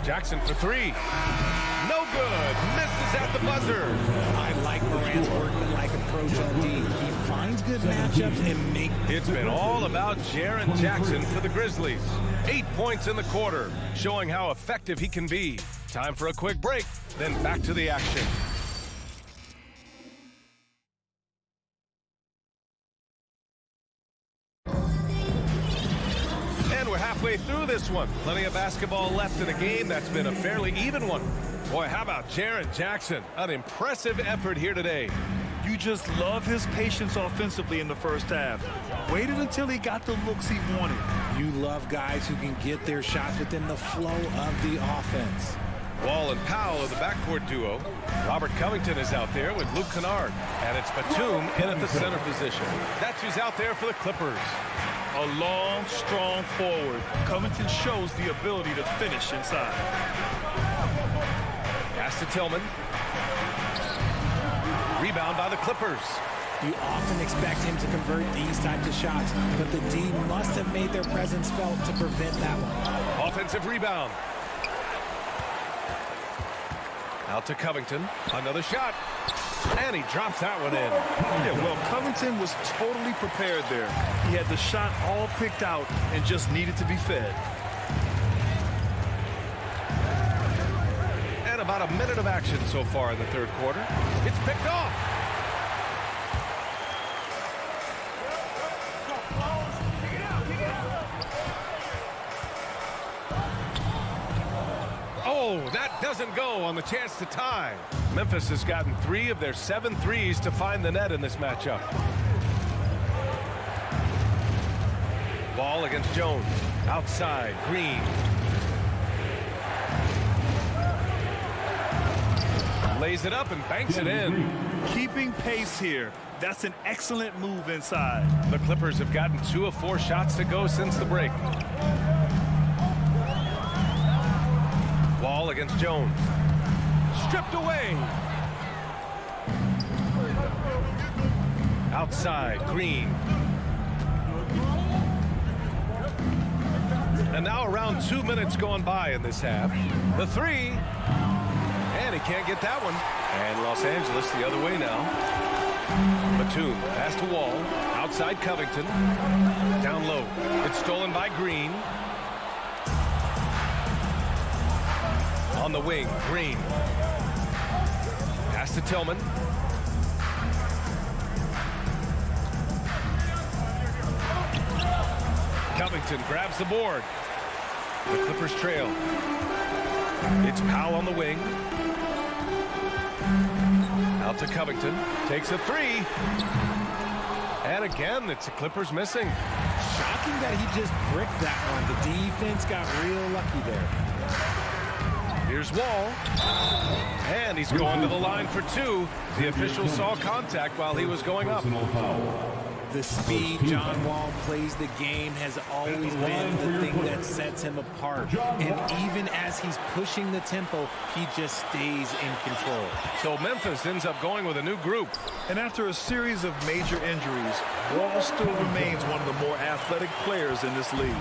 Jackson for 3. No good. Misses at the buzzer. I like Morant's workman-like approach on D. He finds good matchups and makes... It's been all about Jaren Jackson for the Grizzlies. 8 points in the quarter, showing how effective he can be. Time for a quick break, then back to the action. And we're halfway through this one. Plenty of basketball left in a game that's been a fairly even one. Boy, how about Jaren Jackson? An impressive effort here today. You just love his patience offensively in the first half. Waited until he got the looks he wanted. You love guys who can get their shots within the flow of the offense. Wall and Powell are the backcourt duo. Robert Covington is out there with Luke Kennard. And it's Batum in at the center position. That's who's out there for the Clippers. A long, strong forward. Covington shows the ability to finish inside. Pass to Tillman. Rebound by the Clippers. You often expect him to convert these types of shots, but the D must have made their presence felt to prevent that one. Offensive rebound. Out to Covington. Another shot. And he drops that one in. Yeah, well, Covington was totally prepared there. He had the shot all picked out and just needed to be fed. And about a minute of action so far in the third quarter. It's picked off. Oh, that doesn't go on the chance to tie. Memphis has gotten 3 of their 7 threes to find the net in this matchup. Ball against Jones. Outside, Green. Lays it up and banks it in. Keeping pace here. That's an excellent move inside. The Clippers have gotten 2 of 4 shots to go since the break. Wall against Jones. Stripped away. Outside, Green. And now around 2 minutes going by in this half. The 3. And he can't get that one. And Los Angeles the other way now. Batum, pass to Wall. Outside Covington. Down low. It's stolen by Green. On the wing, Green. Pass to Tillman. Covington grabs the board. The Clippers trail. It's Powell on the wing. Out to Covington. Takes a 3. And again, it's the Clippers missing. Shocking that he just bricked that one. The defense got real lucky there. Here's Wall. And he's going to the line for 2. The official saw contact while he was going up. The speed John Wall plays the game has always been the thing that sets him apart. And even as he's pushing the tempo, he just stays in control. So Memphis ends up going with a new group. And after a series of major injuries, Wall still remains one of the more athletic players in this league.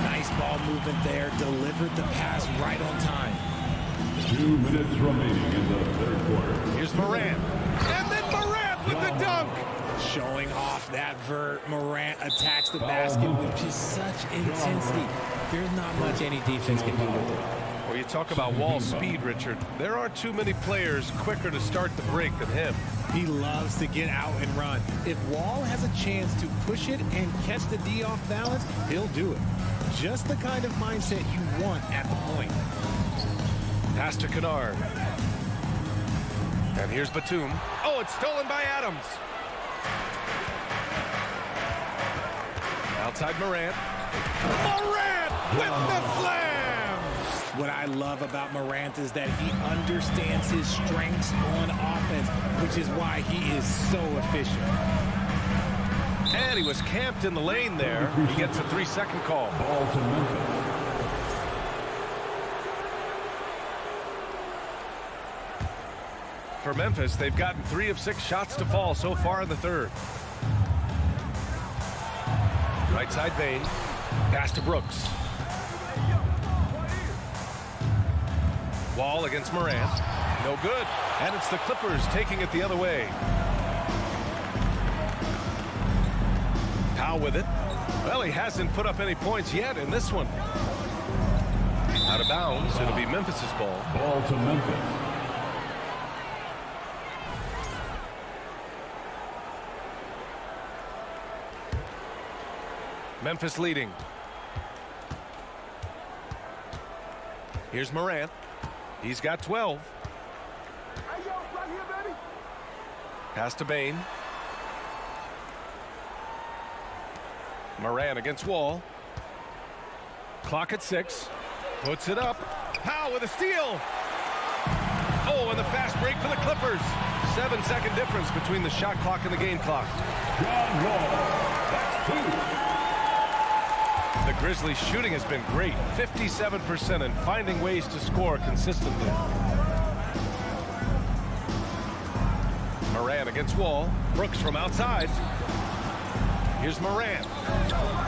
Nice ball movement there, delivered the pass right on time. 2 minutes remaining in the third quarter. Here's Morant. And then Morant with the dunk. Showing off that vert, Morant attacks the basket with just such intensity. There's not much any defense can do with it. Well, you talk about Wall's speed, Richard. There aren't too many players quicker to start the break than him. He loves to get out and run. If Wall has a chance to push it and catch the D off balance, he'll do it. Just the kind of mindset you want at the point. Pass to Kennard. And here's Batum. Oh, it's stolen by Adams. Outside Morant. Morant with the slam! What I love about Morant is that he understands his strengths on offense, which is why he is so efficient. And he was camped in the lane there. He gets a 3-second call. Ball to Memphis. For Memphis, they've gotten 3 of 6 shots to fall so far in the third. Right side Bain. Pass to Brooks. Wall against Morant. No good. And it's the Clippers taking it the other way. Powell with it. Well, he hasn't put up any points yet in this one. Out of bounds. It'll be Memphis's ball. Ball to Memphis. Memphis leading. Here's Morant. He's got 12. Pass to Bain. Morant against Wall. Clock at 6. Puts it up. Powell with a steal. Oh, and the fast break for the Clippers. 7-second difference between the shot clock and the game clock. John Wall. That's 2. The Grizzlies' shooting has been great, 57%, and finding ways to score consistently. Morant against Wall. Brooks from outside. Here's Morant.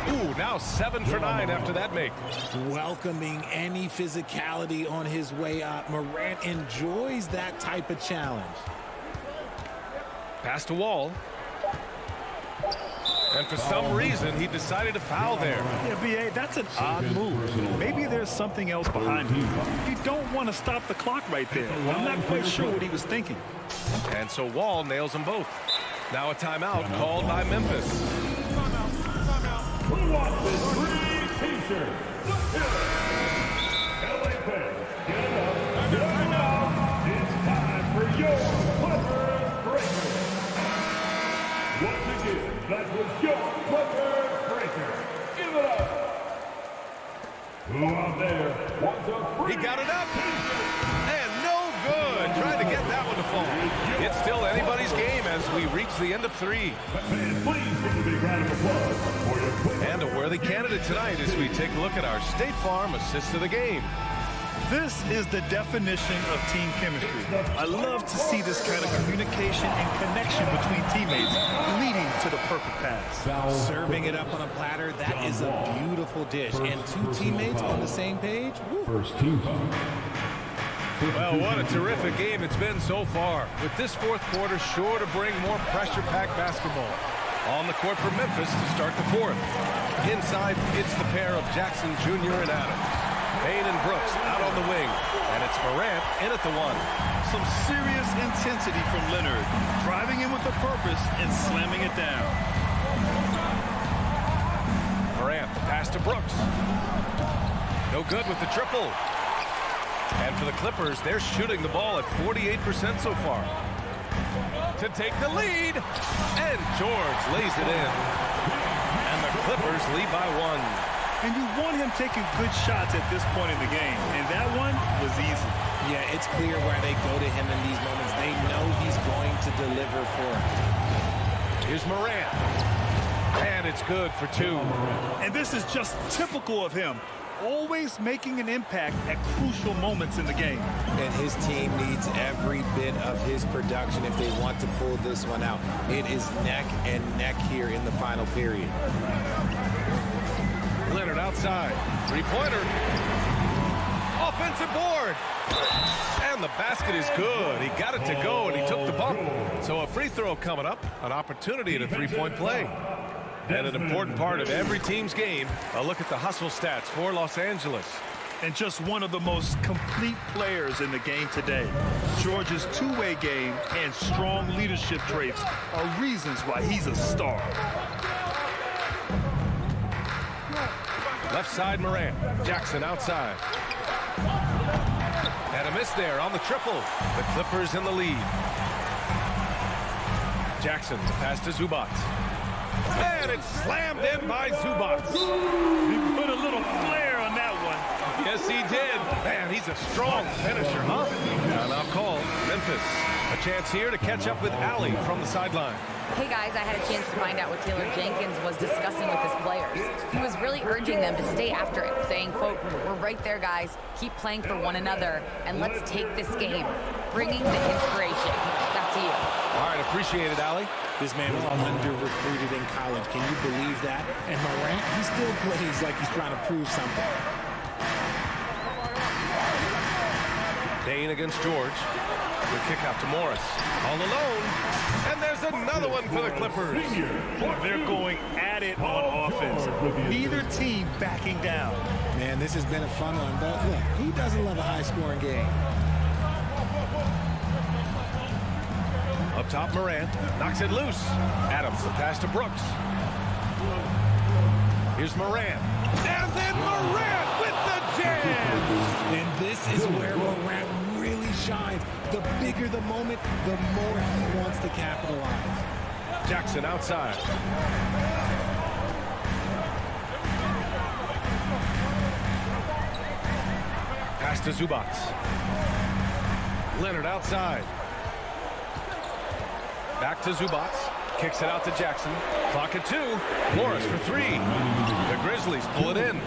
Ooh, now 7 for 9 after that make. Welcoming any physicality on his way up. Morant enjoys that type of challenge. Pass to Wall. And for some reason, he decided to foul there. Yeah, B.A., that's an odd move. Maybe there's something else behind him. You don't want to stop the clock right there. I'm not quite sure what he was thinking. And so Wall nails them both. Now a timeout called by Memphis. Who wants this free t-shirt? LA fans, get up, get out. It's time for your Clippers Breaker. Once again, that was your Clippers Breaker. Give it up. Who out there wants a free He got it up. And no good. Trying to get that one to fall. It's still anybody's game as we reach the end of 3. Man, please give a big round of applause for your Clippers. And a worthy candidate tonight as we take a look at our State Farm assist of the game. This is the definition of team chemistry. I love to see this kind of communication and connection between teammates leading to the perfect pass. Serving it up on a platter, that is a beautiful dish. And 2 teammates on the same page. Woo. First team foul. Well, what a terrific game it's been so far. With this fourth quarter sure to bring more pressure-packed basketball. On the court for Memphis to start the fourth. Inside, it's the pair of Jackson Jr. and Adams. Bain and Brooks out on the wing. And it's Morant in at the 1. Some serious intensity from Leonard, driving in with a purpose and slamming it down. Morant, the pass to Brooks. No good with the triple. And for the Clippers, they're shooting the ball at 48% so far. To take the lead. And George lays it in. And the Clippers lead by 1. And you want him taking good shots at this point in the game. And that one was easy. Yeah, it's clear where they go to him in these moments. They know he's going to deliver for them. Here's Morant. And it's good for 2. And this is just typical of him. Always making an impact at crucial moments in the game. And his team needs every bit of his production if they want to pull this one out. It is neck and neck here in the final period. Leonard outside. 3-pointer. Offensive board. And the basket is good. He got it to go, and he took the bump. So a free throw coming up. An opportunity at a 3-point play. And an important part of every team's game, a look at the hustle stats for Los Angeles. And just one of the most complete players in the game today. George's two-way game and strong leadership traits are reasons why he's a star. Left side, Morant. Jackson outside. And a miss there on the triple. The Clippers in the lead. Jackson pass to Zubac. And it's slammed in by Zubac. He put a little flair on that one. Yes, he did. Man, he's a strong finisher, huh? Timeout call. Memphis. A chance here to catch up with Allie from the sideline. Hey guys, I had a chance to find out what Taylor Jenkins was discussing with his players. He was really urging them to stay after it, saying, quote, "We're right there, guys. Keep playing for one another, and let's take this game." Bringing the inspiration. Back to you. All right, appreciate it, Allie. This man was under-recruited in college. Can you believe that? And Morant, he still plays like he's trying to prove something. Dane against George. Good kick out to Morris. All alone. And there's another one for the Clippers. They're going at it on offense. Neither team backing down. Man, this has been a fun one, but look, who doesn't love a high-scoring game? Up top, Morant knocks it loose. Adams, the pass to Brooks. Here's Morant. And then Morant with the jam. And this is where Morant really shines. The bigger the moment, the more he wants to capitalize. Jackson outside. Pass to Zubac. Leonard outside. Back to Zubac. Kicks it out to Jackson. Clock at 2. Morris for 3. The Grizzlies pull it in.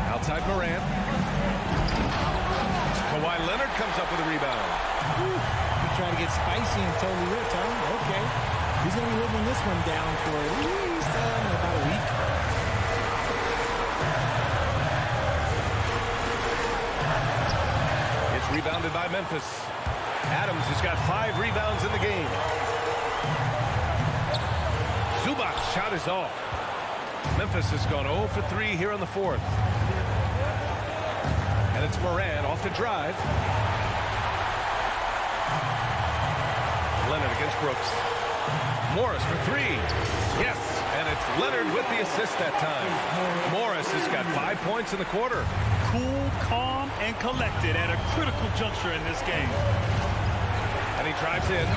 Outside Morant. Kawhi Leonard comes up with a rebound. He tried to get spicy and totally ripped, huh? Okay. He's going to be living this one down for at least about a week. It's rebounded by Memphis. Adams has got 5 rebounds in the game. Zubac shot is off. Memphis has gone 0 for 3 here in the 4th. And it's Morant off the drive. Leonard against Brooks. Morris for 3. Yes, and it's Leonard with the assist that time. Morris has got 5 points in the quarter. Cool, calm, and collected at a critical juncture in this game. And he drives in.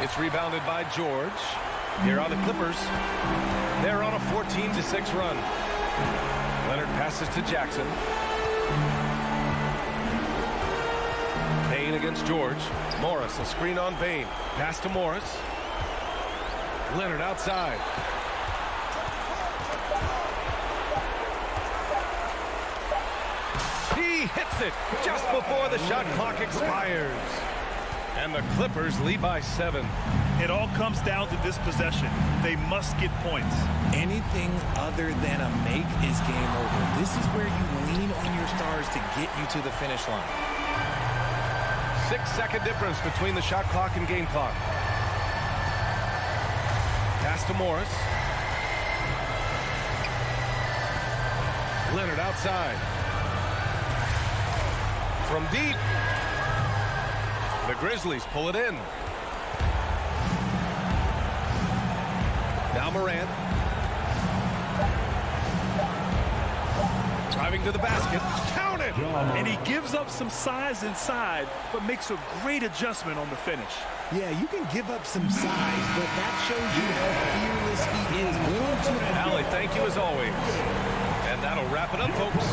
It's rebounded by George. Here are the Clippers. They're on a 14-6 run. Leonard passes to Jackson. Bain against George. Morris, a screen on Bain. Pass to Morris. Leonard outside. He hits it just before the shot clock expires. And the Clippers lead by 7. It all comes down to this possession. They must get points. Anything other than a make is game over. This is where you lean on your stars to get you to the finish line. 6-second difference between the shot clock and game clock. Pass to Morris. Leonard outside. From deep. The Grizzlies pull it in. Now Morant. Driving to the basket. Count it! And he gives up some size inside, but makes a great adjustment on the finish. Yeah, you can give up some size, but that shows you how fearless he is. Willing to... Allie, thank you as always. And that'll wrap it up, folks.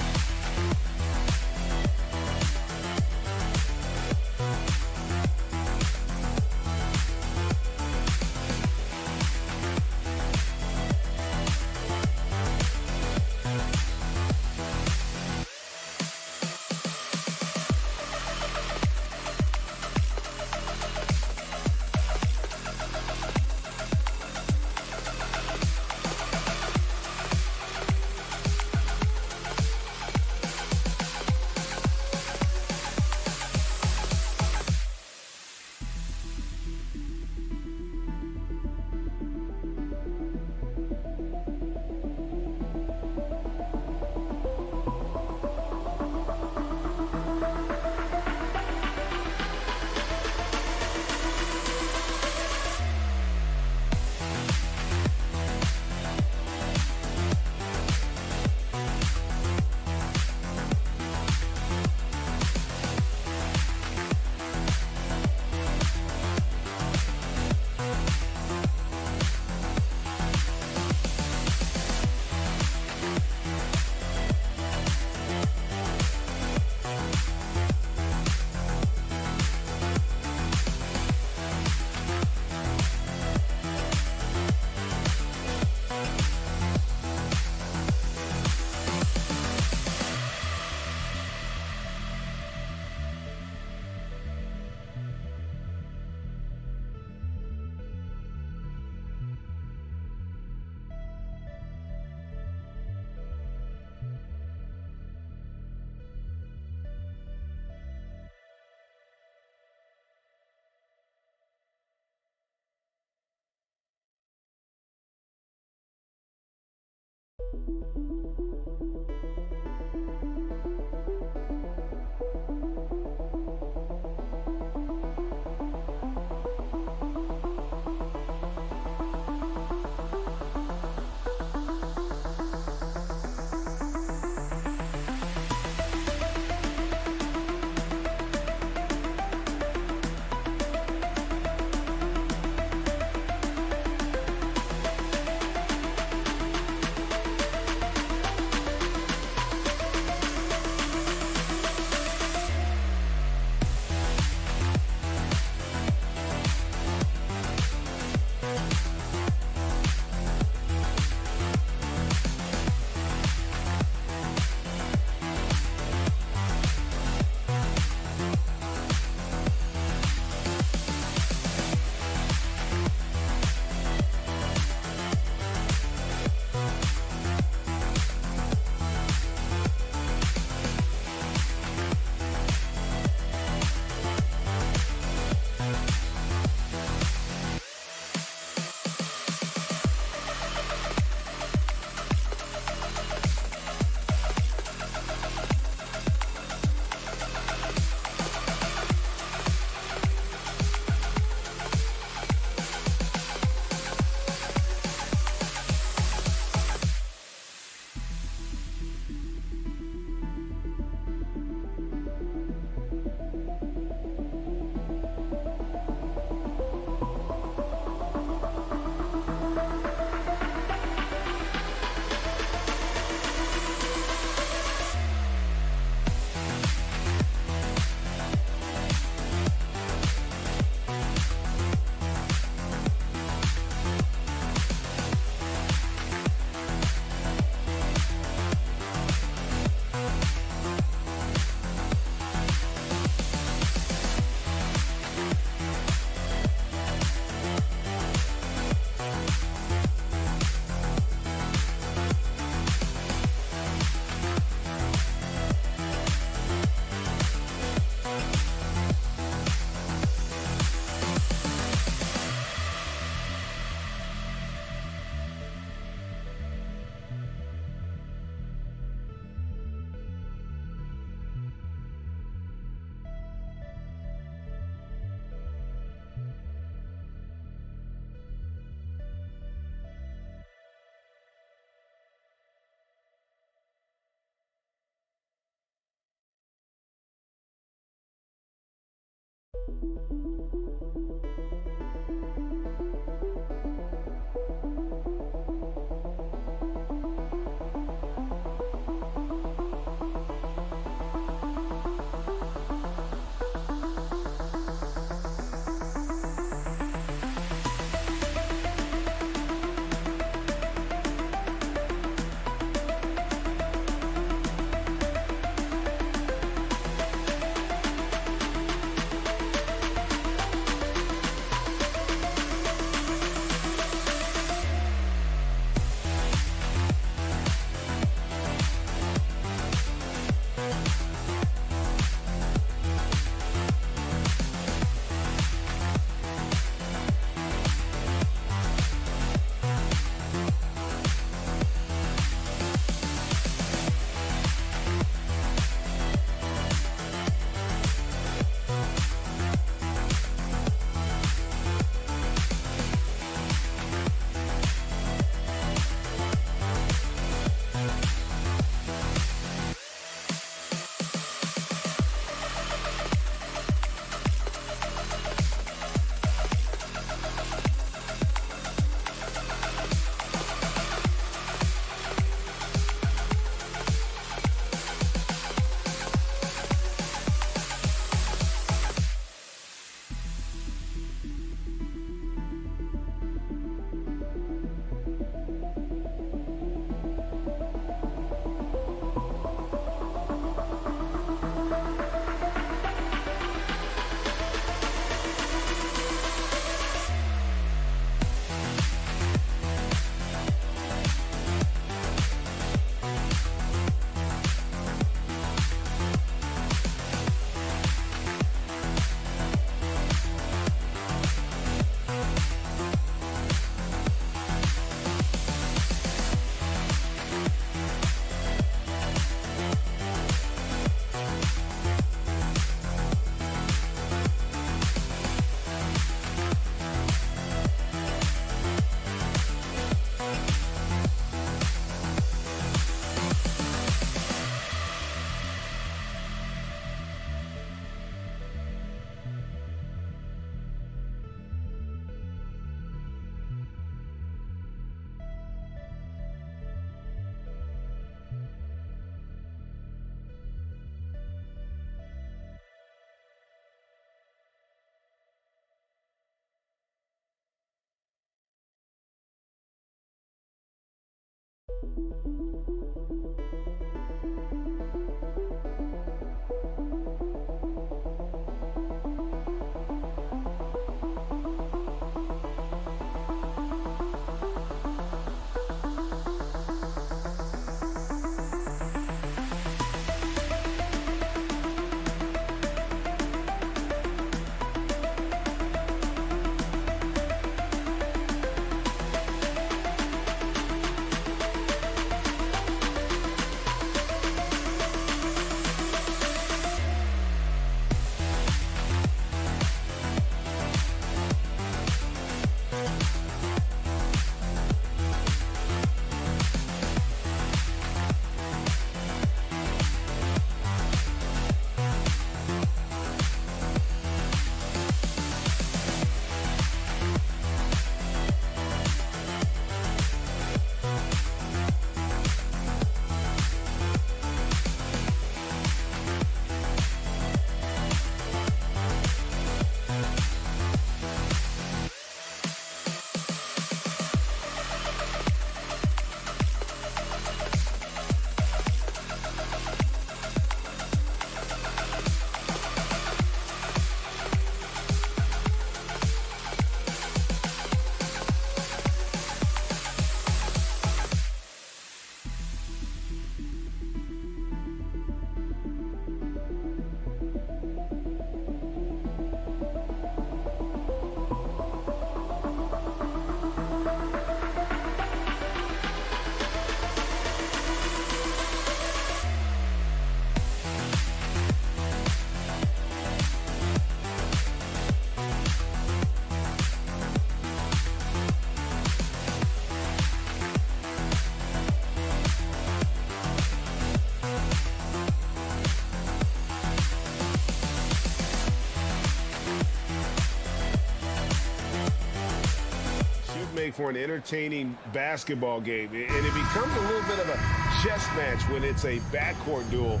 for an entertaining basketball game. And it becomes a little bit of a chess match when it's a backcourt duel.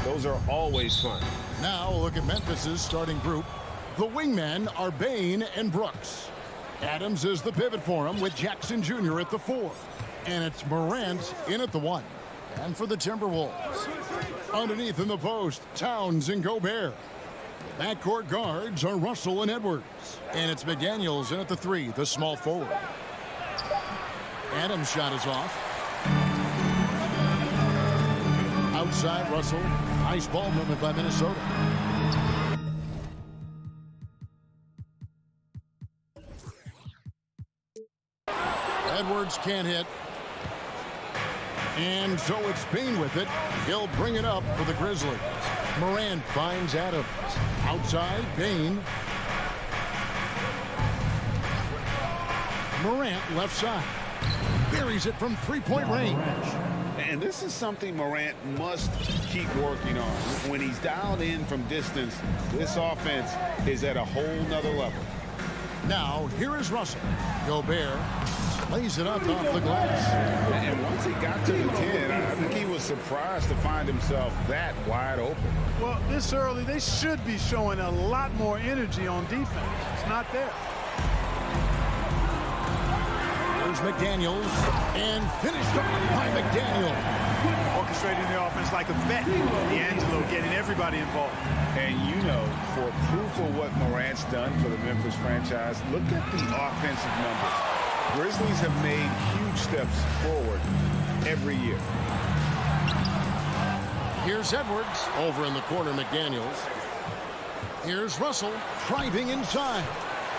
Those are always fun. Now we'll look at Memphis's starting group. The wingmen are Bain and Brooks. Adams is the pivot for him with Jackson Jr. at the 4. And it's Morant in at the 1. And for the Timberwolves, underneath in the post, Towns and Gobert. Backcourt guards are Russell and Edwards. And it's McDaniels in at the 3, the small forward. Adams' shot is off. Outside Russell. Nice ball movement by Minnesota. Edwards can't hit. And so it's Bain with it. He'll bring it up for the Grizzlies. Morant finds Adams. Outside, Bain. Morant left side. Buries it from three-point range. And this is something Morant must keep working on. When he's dialed in from distance, this offense is at a whole nother level. Now, here is Russell. Gobert lays it up off the glass. And once he got to the 10, I think he was surprised to find himself that wide open. Well, this early, they should be showing a lot more energy on defense. It's not there. There's McDaniels, and finished off by McDaniels. Orchestrating the offense like a vet. D'Angelo getting everybody involved. And you know, for proof of what Morant's done for the Memphis franchise, look at the offensive numbers. Grizzlies have made huge steps forward every year. Here's Edwards. Over in the corner, McDaniels. Here's Russell driving inside.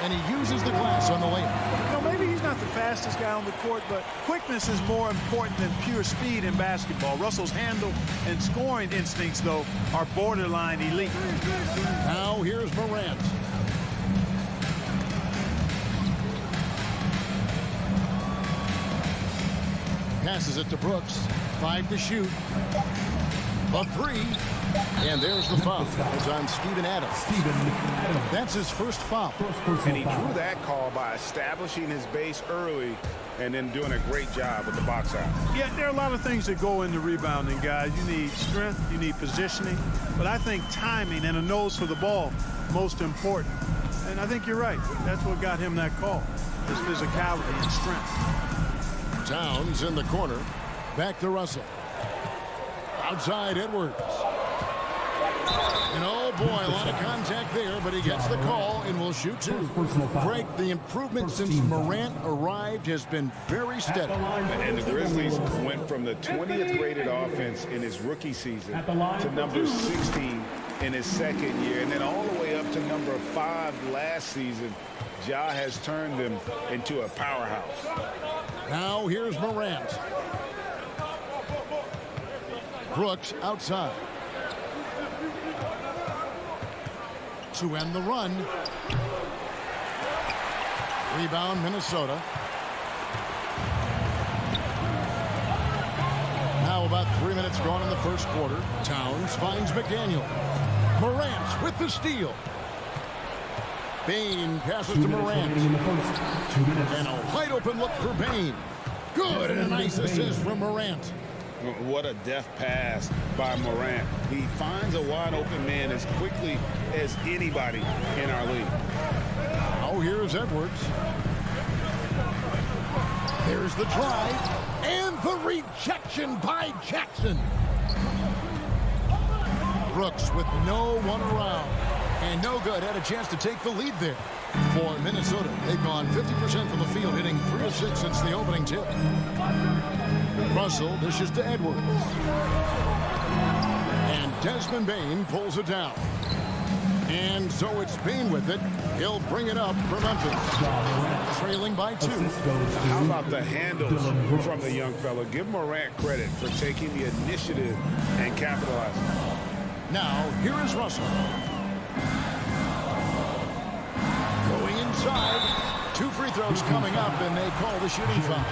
And he uses the glass on the layup. You know, maybe he's not the fastest guy on the court, but quickness is more important than pure speed in basketball. Russell's handle and scoring instincts, though, are borderline elite. Now here's Morant. Passes it to Brooks. 5 to shoot. A 3. And there's the foul. It's on Steven Adams. That's his first foul. And he drew that call by establishing his base early and then doing a great job with the box out. Yeah, there are a lot of things that go into rebounding, guys. You need strength, you need positioning, but I think timing and a nose for the ball, most important. And I think you're right. That's what got him that call, his physicality and strength. Towns in the corner. Back to Russell. Outside Edwards. And oh boy, a lot of contact there, but he gets the call and will shoot 2. Greg, the improvement since Morant arrived has been very steady. And the Grizzlies went from the 20th rated offense in his rookie season to number 16 in his second year, and then all the way up to number 5 last season. Ja has turned them into a powerhouse. Now here's Morant. Brooks outside. To end the run. Rebound Minnesota. Now about 3 minutes gone in the first quarter. Towns finds McDaniel. Morant with the steal. Bain passes to Morant. And a wide open look for Bain. Good, and a nice assist from Morant. What a deft pass by Morant. He finds a wide open man as quickly as anybody in our league. Oh, here's Edwards. There's the drive and the rejection by Jackson. Brooks with no one around and no good. Had a chance to take the lead there for Minnesota. They've gone 50% from the field, hitting 3 of 6 since the opening tip. Russell dishes to Edwards. And Desmond Bain pulls it down. And so it's Bain with it. He'll bring it up for Memphis. Trailing by 2. How about the handles from the young fella? Give Morant credit for taking the initiative and capitalizing. Now, here is Russell. Going inside. 2 free throws coming up, and they call the shooting foul.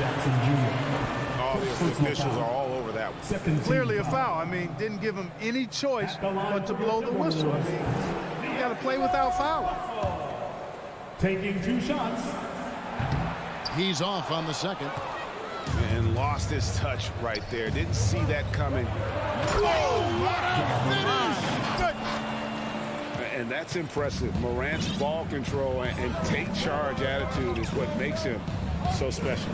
All the officials are all over that one. Clearly a foul. I mean, didn't give him any choice but to blow the whistle. I mean, you got to play without fouling. Taking 2 shots. He's off on the second. And lost his touch right there. Didn't see that coming. Oh, what a finish! And that's impressive. Morant's ball control and take charge attitude is what makes him so special.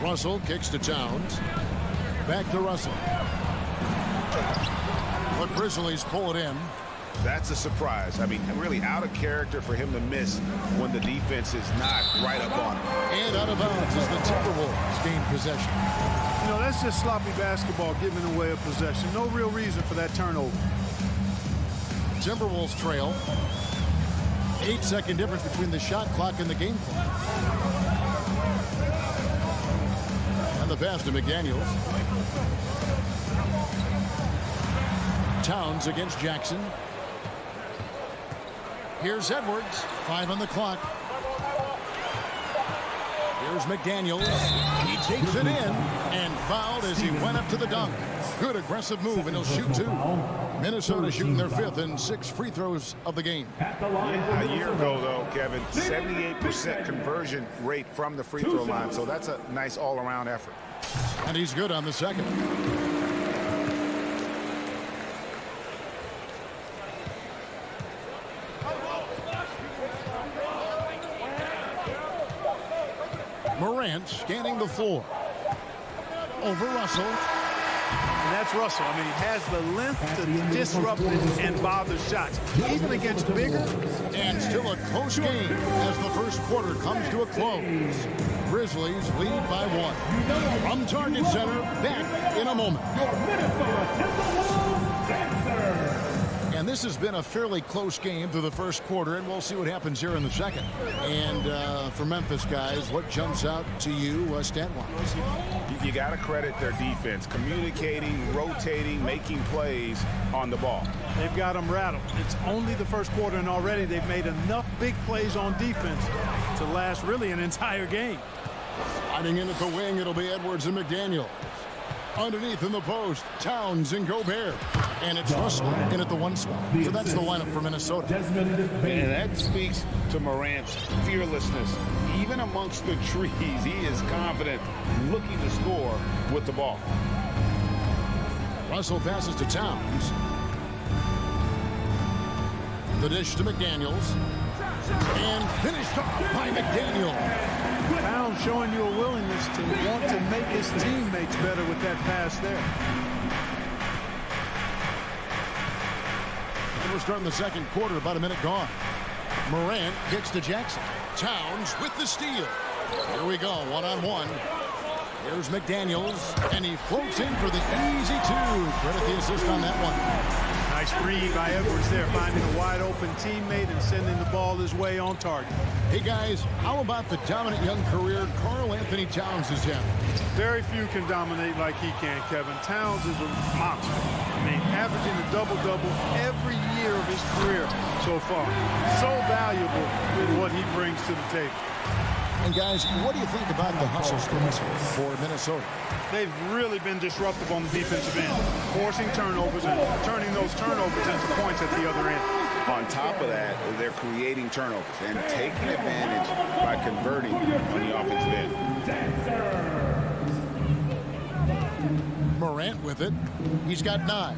Russell kicks to Towns. Back to Russell. The Grizzlies pull it in. That's a surprise. I mean, really out of character for him to miss when the defense is not right up on him. And out of bounds as the Timberwolves gain possession. You know, that's just sloppy basketball, giving away a possession. No real reason for that turnover. Timberwolves trail. 8-second difference between the shot clock and the game clock. And the pass to McDaniels. Towns against Jackson. Here's Edwards. 5 on the clock. Here's McDaniels. He takes it in and fouled as he went up to the dunk. Good aggressive move, and he'll shoot 2. Minnesota shooting their 5th and 6 free throws of the game. A year ago, though, Kevin, 78% conversion rate from the free throw line. So that's a nice all-around effort. And he's good on the second. Morant scanning the floor. Over Russell. And that's Russell. I mean, he has the length to disrupt and bother shots, even against bigger. And still a close game as the first quarter comes to a close. Grizzlies lead by 1. From Target Center, back in a moment. And this has been a fairly close game through the first quarter, and we'll see what happens here in the second. And for Memphis, guys, what jumps out to you stat-wise? You got to credit their defense, communicating, rotating, making plays on the ball. They've got them rattled. It's only the first quarter, and already they've made enough big plays on defense to last really an entire game. Sliding in at the wing, it'll be Edwards and McDaniel. Underneath in the post, Towns and Gobert. And it's Russell in at the 1 spot. So that's the lineup for Minnesota. And that speaks to Morant's fearlessness. Even amongst the trees, he is confident, looking to score with the ball. Russell passes to Towns. The dish to McDaniels. And finished off by McDaniel. Towns showing you a willingness to want to make his teammates better with that pass there. And we're starting the second quarter, about a minute gone. Morant kicks to Jackson. Towns with the steal. Here we go, 1-on-1. Here's McDaniels, and he floats in for the easy 2. Credit the assist on that one. Nice read by Edwards there, finding a wide-open teammate and sending the ball his way on target. Hey, guys, how about the dominant young career Karl Anthony Towns has had? Very few can dominate like he can, Kevin. Towns is a monster. I mean, averaging a double-double every year of his career so far. So valuable in what he brings to the table. And, guys, what do you think about the hustle squads for Minnesota? They've really been disruptive on the defensive end, forcing turnovers and turning those turnovers into points at the other end. On top of that, they're creating turnovers and taking advantage by converting on the offensive end. Morant with it. He's got 9.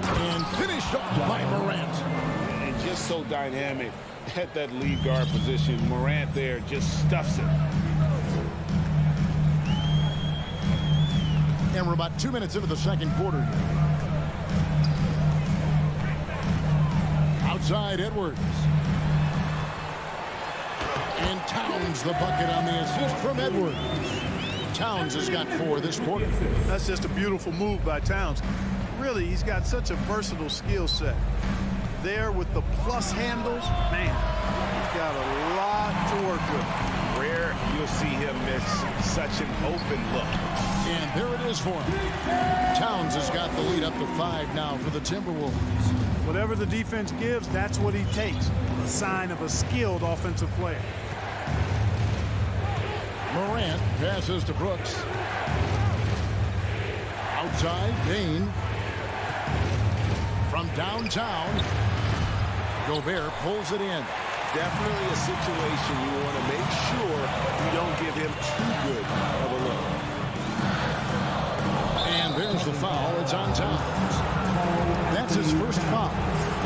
And finished off by Morant. And just so dynamic at that lead guard position. Morant there just stuffs it. And we're about 2 minutes into the second quarter here. Outside Edwards. And Towns the bucket on the assist from Edwards. Towns has got 4 this quarter. That's just a beautiful move by Towns. Really, he's got such a versatile skill set. There with the plus handles, man, he's got a lot to work with. Rare you'll see him miss such an open look. And there it is for him. Towns has got the lead up to 5 now for the Timberwolves. Whatever the defense gives, that's what he takes. A sign of a skilled offensive player. Morant passes to Brooks. Outside, Dane. From downtown. Gobert pulls it in. Definitely a situation you want to make sure you don't give him too good of a look. And there's the foul. It's on Towns. That's his first foul.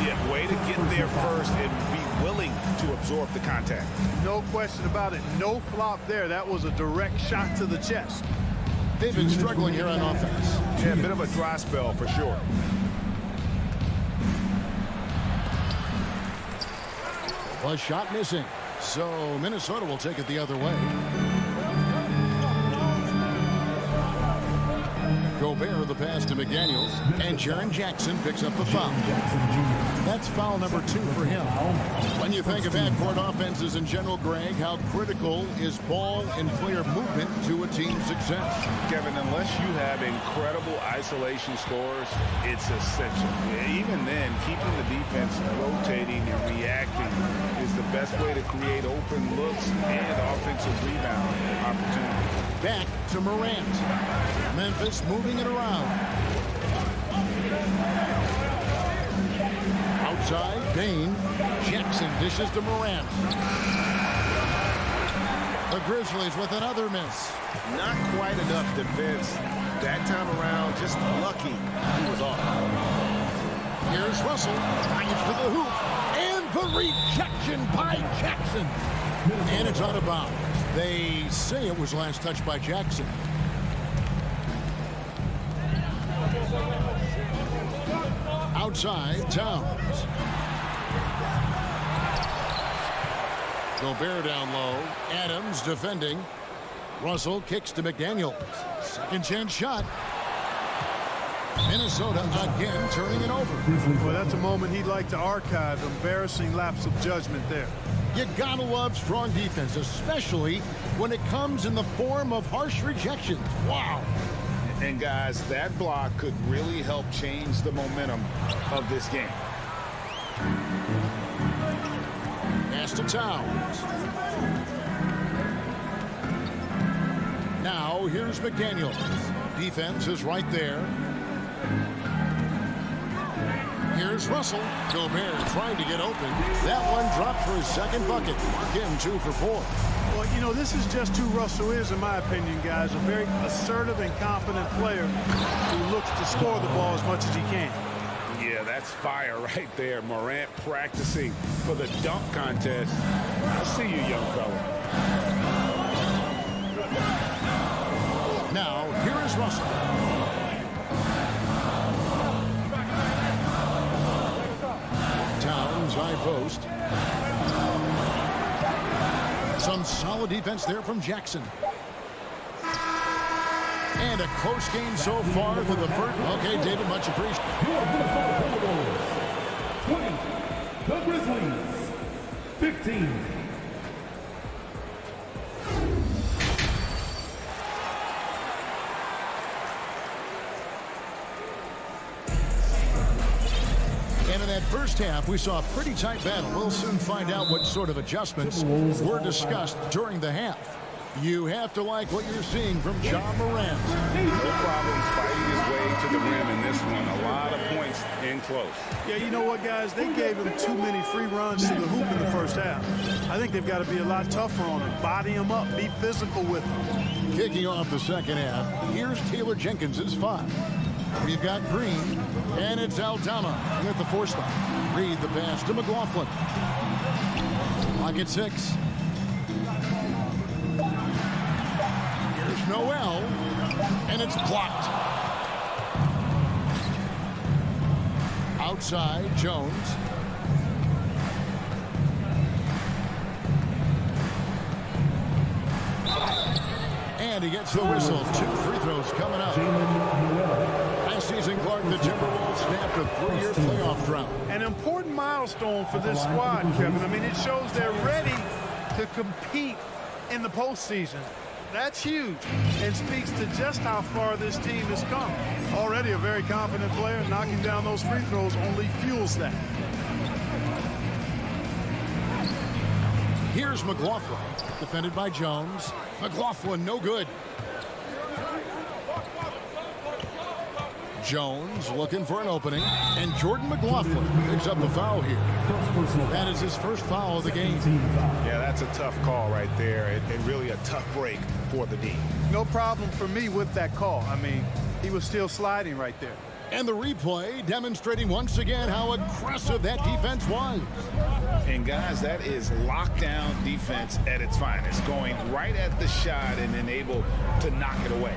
Yeah, way to get there first and be willing to absorb the contact. No question about it. No flop there. That was a direct shot to the chest. They've been struggling here on offense. Yeah, a bit of a dry spell for sure. A shot missing. So Minnesota will take it the other way. Gobert the pass to McDaniels, and Jaren Jackson picks up the foul. That's foul number 2 for him. When you think of backcourt offenses in general, Greg, how critical is ball and player movement to a team's success? Kevin, unless you have incredible isolation scores, it's essential. Even then, keeping the defense rotating and reacting is the best way to create open looks and offensive rebound opportunities. Back to Morant. Memphis moving it around. Outside, Bain. Jackson dishes to Morant. The Grizzlies with another miss. Not quite enough defense. That time around, just lucky he was off. Here's Russell. Drives to the hoop. And the rejection by Jackson. And it's out of bounds. They say it was last touched by Jackson. Outside, Towns. Gobert down low. Adams defending. Russell kicks to McDaniels. Second chance shot. Minnesota again turning it over. Well, that's a moment he'd like to archive. Embarrassing lapse of judgment there. You gotta love strong defense, especially when it comes in the form of harsh rejections. Wow. And guys, that block could really help change the momentum of this game. Pass to Towns. Now here's McDaniels. Defense is right there. Here's Russell. Gobert trying to get open. That one dropped for his second bucket. Mark him 2 for 4. Well, you know, this is just who Russell is, in my opinion, guys. A very assertive and confident player who looks to score the ball as much as he can. Yeah, that's fire right there. Morant practicing for the dunk contest. I see you, young fella. Now, here is Russell. Towns, high post. Some solid defense there from Jackson. And a close game so far for the first. Okay, David, much appreciated. 20, the Grizzlies, 15. And in that first half, we saw a pretty tight battle. We'll soon find out what sort of adjustments were discussed during the half. You have to like what you're seeing from Ja Morant. No problems fighting his way to the rim in this one. A lot of points in close. Yeah, you know what, guys? They gave him too many free runs to the hoop in the first half. I think they've got to be a lot tougher on him. Body him up. Be physical with him. Kicking off the second half, here's Taylor Jenkins' 5. We've got Green, and it's Aldama at the 4 spot. Reed the pass to McLaughlin. Pocket 6. Here's Noel, and it's blocked. Outside, Jones. And he gets the whistle. 2 free throws coming up. Last season, Clark, the Timberwolves snapped a 3-year playoff drought. An important milestone for this squad, Kevin. I mean, it shows they're ready to compete in the postseason. That's huge and speaks to just how far this team has come. Already a very confident player. Knocking down those free throws only fuels that. Here's McLaughlin, defended by Jones. McLaughlin, no good. Jones looking for an opening, and Jordan McLaughlin picks up the foul here. That is his first foul of the game. Yeah, that's a tough call right there, and really a tough break for the D. No problem for me with that call. I mean, he was still sliding right there. And the replay demonstrating once again how aggressive that defense was. And guys, that is lockdown defense at its finest, going right at the shot and then able to knock it away.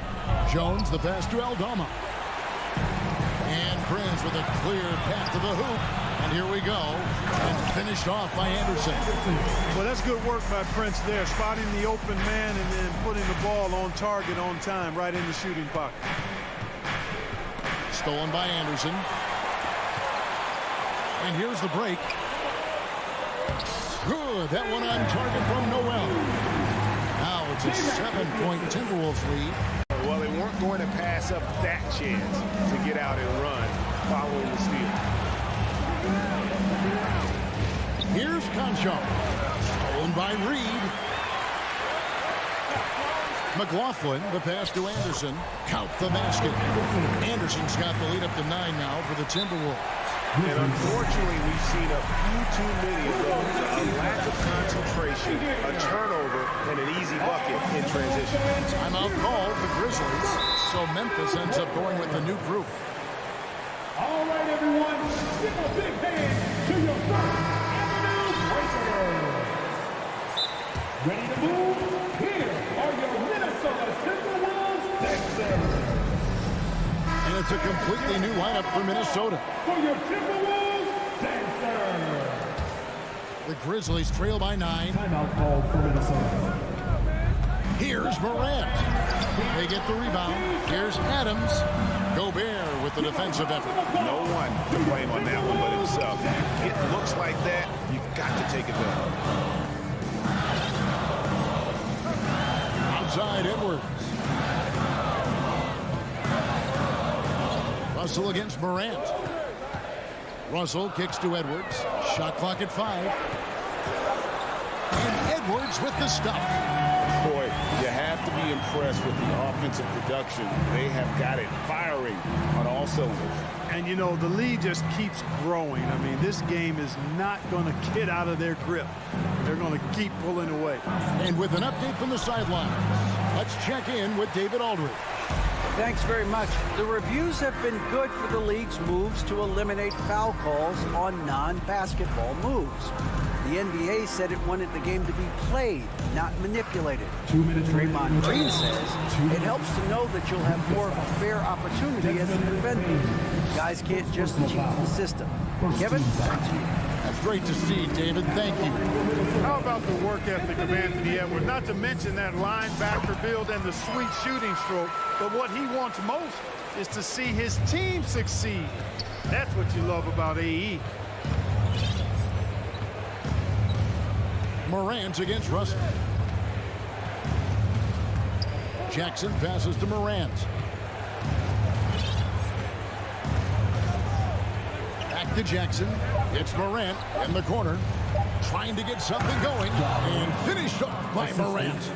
Jones, the pass to Aldama. And Prince with a clear path to the hoop. And here we go. And finished off by Anderson. Well, that's good work by Prince there, spotting the open man and then putting the ball on target on time right in the shooting pocket. Stolen by Anderson. And here's the break. Good. That one on target from Noel. Now it's a 7-point Timberwolves lead. Well, they weren't going to pass up that chance to get out and run following the steal. Here's Concho. Stolen by Reed. McLaughlin, the pass to Anderson. Count the basket. Anderson's got the lead up to 9 now for the Timberwolves. And unfortunately, we've seen a few too many of those. A lack of concentration, a turnover, and an easy bucket in transition. Timeout called the Grizzlies. So Memphis ends up going with the new group. All right, everyone, give a big hand to your First Avenue Breakers. Ready to move? Here are your Minnesota Timberwolves dancers. And it's a completely new lineup for Minnesota. For your Timberwolves dancers. The Grizzlies trail by 9. Timeout called for Minnesota. Here's Morant. They get the rebound. Here's Adams. Gobert with the defensive effort. No one to blame on that one but himself. It looks like that. You've got to take it down. Outside Edwards. Russell against Morant. Russell kicks to Edwards. Shot clock at 5. And Edwards with the stop. Boy, you have to be impressed with the offensive production. They have got it firing on all cylinders. And, you know, the lead just keeps growing. I mean, this game is not going to get out of their grip. They're going to keep pulling away. And with an update from the sidelines, let's check in with David Aldridge. Thanks very much. The reviews have been good for the league's moves to eliminate foul calls on non-basketball moves. The NBA said it wanted the game to be played, not manipulated. Draymond Green says it helps to know that you'll have more of a fair opportunity as a defender. Guys can't just cheat the system. Kevin, back to you. That's great to see, David. Thank you. How about the work ethic of Anthony Edwards? Not to mention that linebacker build and the sweet shooting stroke. But what he wants most is to see his team succeed. That's what you love about AE. Morant against Russell. Jackson passes to Morant. Back to Jackson. It's Morant in the corner. Trying to get something going. And finished off by Morant.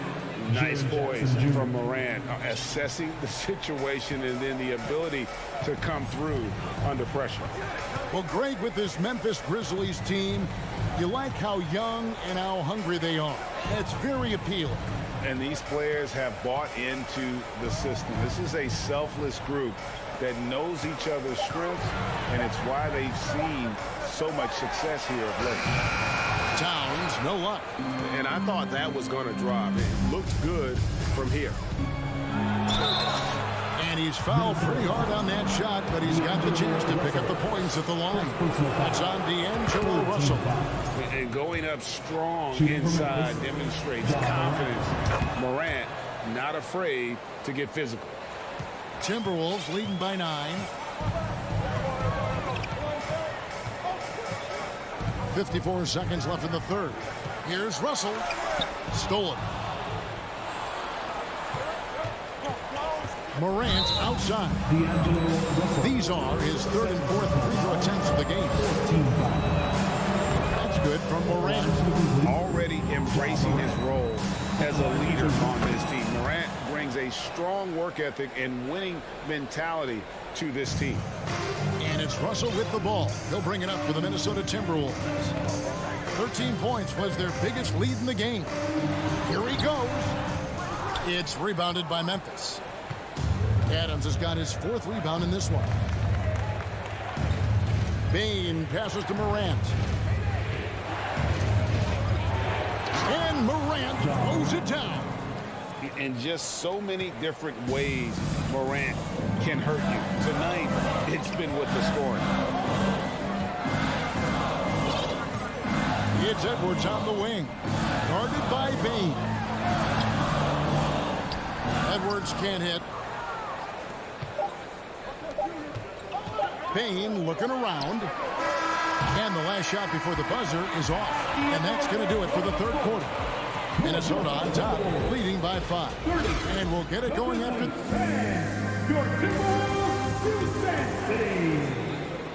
Nice poise from Morant, assessing the situation and then the ability to come through under pressure. Well, Greg, with this Memphis Grizzlies team, you like how young and how hungry they are. That's very appealing. And these players have bought into the system. This is a selfless group that knows each other's strengths, and it's why they've seen so much success here of late. Towns, no luck. And I thought that was going to drop. It looked good from here. And he's fouled pretty hard on that shot, but he's got the chance to pick up the points at the line. That's on D'Angelo Russell. And going up strong inside demonstrates confidence. Morant not afraid to get physical. Timberwolves leading by 9. 54 seconds left in the third. Here's Russell. Stolen. Morant outside. These are his third and fourth free throw attempts of the game. That's good from Morant. Already embracing his role as a leader on this team. Morant brings a strong work ethic and winning mentality to this team. And it's Russell with the ball. He'll bring it up for the Minnesota Timberwolves. 13 points was their biggest lead in the game. Here he goes. It's rebounded by Memphis. Adams has got his 4th rebound in this one. Bane passes to Morant. And Morant throws it down. In just so many different ways, Morant can hurt you. Tonight, it's been with the scoring. It's Edwards on the wing. Guarded by Bane. Edwards can't hit. Bane looking around. And the last shot before the buzzer is off. And that's going to do it for the 3rd quarter. Minnesota on top, leading by 5. And we'll get it going after.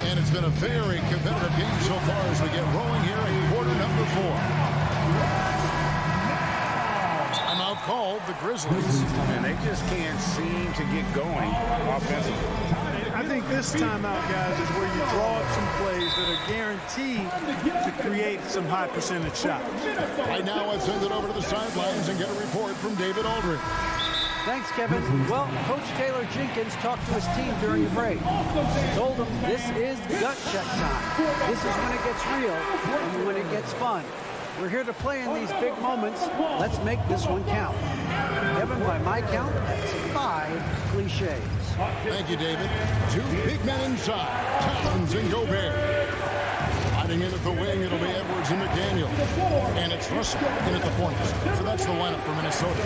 And it's been a very competitive game so far as we get rolling here in quarter number 4. Timeout called the Grizzlies. And they just can't seem to get going offensively. I think this timeout, guys, is where you draw up some plays that are guaranteed to create some high percentage shots. Right now, let's send it over to the sidelines and get a report from David Aldridge. Thanks, Kevin. Well, Coach Taylor Jenkins talked to his team during the break. He told them this is gut check time. This is when it gets real and when it gets fun. We're here to play in these big moments. Let's make this one count. Kevin, by my count, that's 5 cliches. Thank you, David. 2 big men inside, Towns and Gobert. Hiding in at the wing, it'll be Edwards and McDaniel. And it's Russell in at the point. So that's the lineup for Minnesota.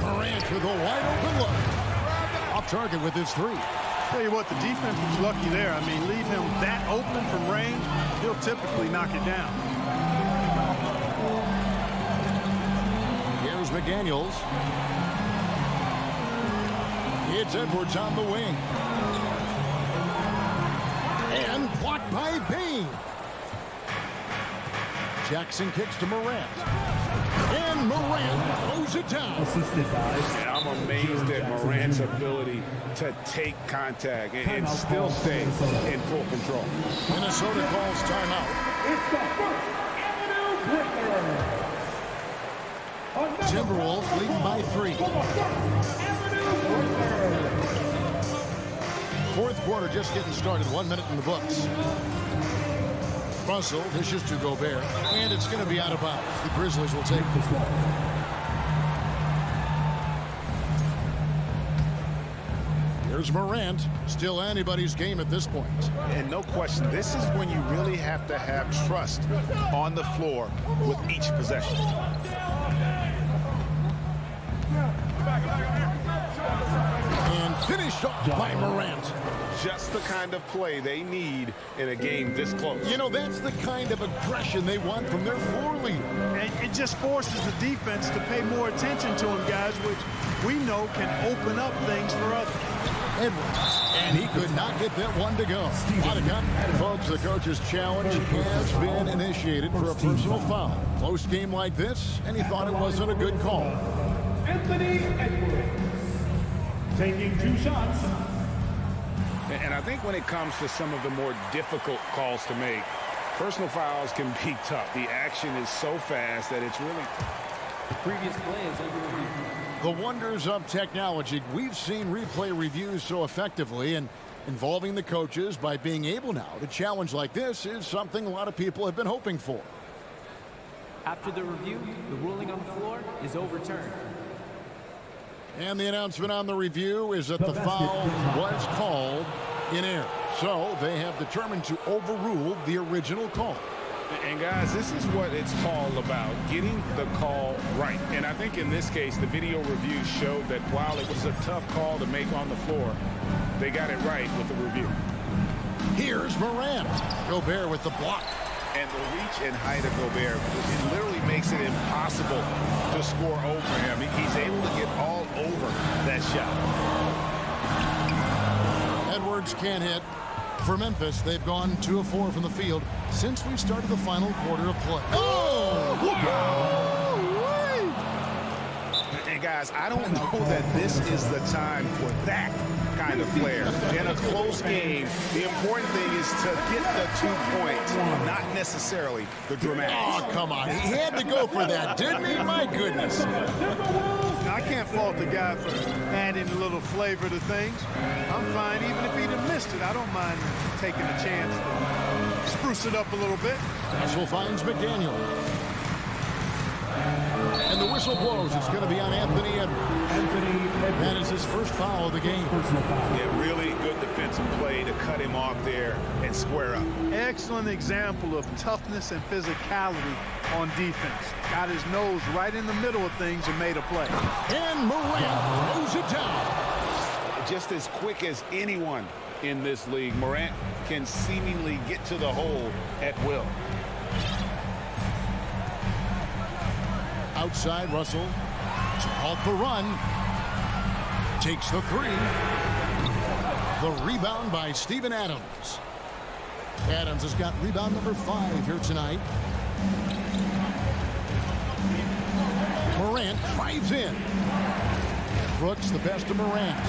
Morant with a wide-open look. Off target with his 3. Tell you what, the defense was lucky there. I mean, leave him that open from range, he'll typically knock it down. Here's McDaniels. It's Edwards on the wing. And blocked by Bane. Jackson kicks to Morant. And Morant throws it down. And I'm amazed at Morant's ability to take contact and still stay in full control. Minnesota calls timeout. It's the first Avenue breaker. Timberwolves leading by 3. 4th quarter just getting started. 1 minute in the books. Russell dishes to Gobert, and it's going to be out of bounds. The Grizzlies will take this one. Here's Morant. Still anybody's game at this point. And no question, this is when you really have to have trust on the floor with each possession. And finished up by Morant. Just the kind of play they need in a game this close. You know, that's the kind of aggression they want from their floor leader. And it just forces the defense to pay more attention to him, guys, which we know can open up things for others. Edwards, and he could not get that one to go. What a gun. Folks, the coach's challenge has been initiated for a personal foul. Close game like this, and he thought it wasn't a good call. Anthony Edwards taking 2 shots. And I think when it comes to some of the more difficult calls to make, personal fouls can be tough. The action is so fast that it's really... The previous play is under review. The wonders of technology. We've seen replay reviews so effectively, and involving the coaches by being able now to challenge like this is something a lot of people have been hoping for. After the review, the ruling on the floor is overturned. And the announcement on the review is that the foul was called in error. So they have determined to overrule the original call. And guys, this is what it's all about, getting the call right. And I think in this case, the video review showed that while it was a tough call to make on the floor, they got it right with the review. Here's Morant. Gobert with the block. And the reach and height of Gobert, it literally makes it impossible to score over him. He's able to get all over that shot. Edwards can't hit. For Memphis, they've gone 2 of 4 from the field since we started the final quarter of play. Oh! Guys, I don't know that this is the time for that kind of flair. In a close game, the important thing is to get the 2 points, not necessarily the dramatics. Oh, come on. He had to go for that, didn't he? My goodness. I can't fault the guy for adding a little flavor to things. I'm fine. Even if he'd have missed it, I don't mind taking a chance to spruce it up a little bit. Russell finds McDaniel. And the whistle blows. It's going to be on Anthony Edwards. That is his first foul of the game. Yeah, really good defensive play to cut him off there and square up. Excellent example of toughness and physicality on defense. Got his nose right in the middle of things and made a play. And Morant throws it down. Just as quick as anyone in this league, Morant can seemingly get to the hole at will. Outside, Russell. Off the run. Takes the three. The rebound by Steven Adams. Adams has got rebound number 5 here tonight. Morant drives in. Brooks the pass to Morant.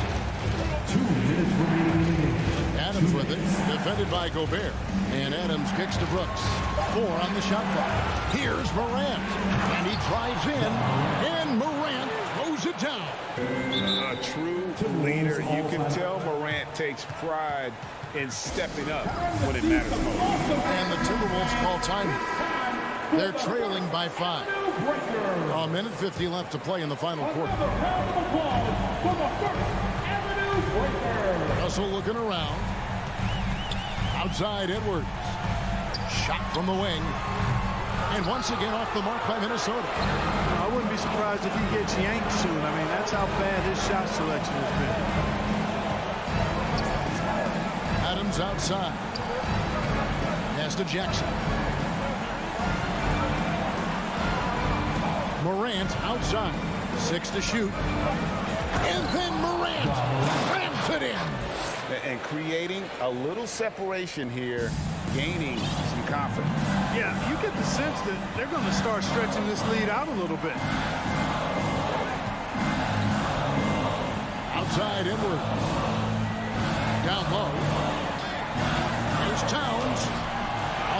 2 minutes remaining. Adams with it, defended by Gobert. And Adams kicks to Brooks. 4 on the shot clock. Here's Morant. And he drives in. And Morant throws it down. A true leader. You can tell Morant takes pride in stepping up when it matters most. And the Timberwolves call time. They're trailing by 5. A minute 50 left to play in the final quarter. Russell looking around. Outside Edwards. Shot from the wing. And once again off the mark by Minnesota. I wouldn't be surprised if he gets yanked soon. I mean, that's how bad his shot selection has been. Adams outside. Pass to Jackson. Morant outside. 6 to shoot. And then Morant ramps it in. And creating a little separation here, gaining some confidence. Yeah, you get the sense that they're going to start stretching this lead out a little bit. Outside Edwards. Down low. Here's Towns.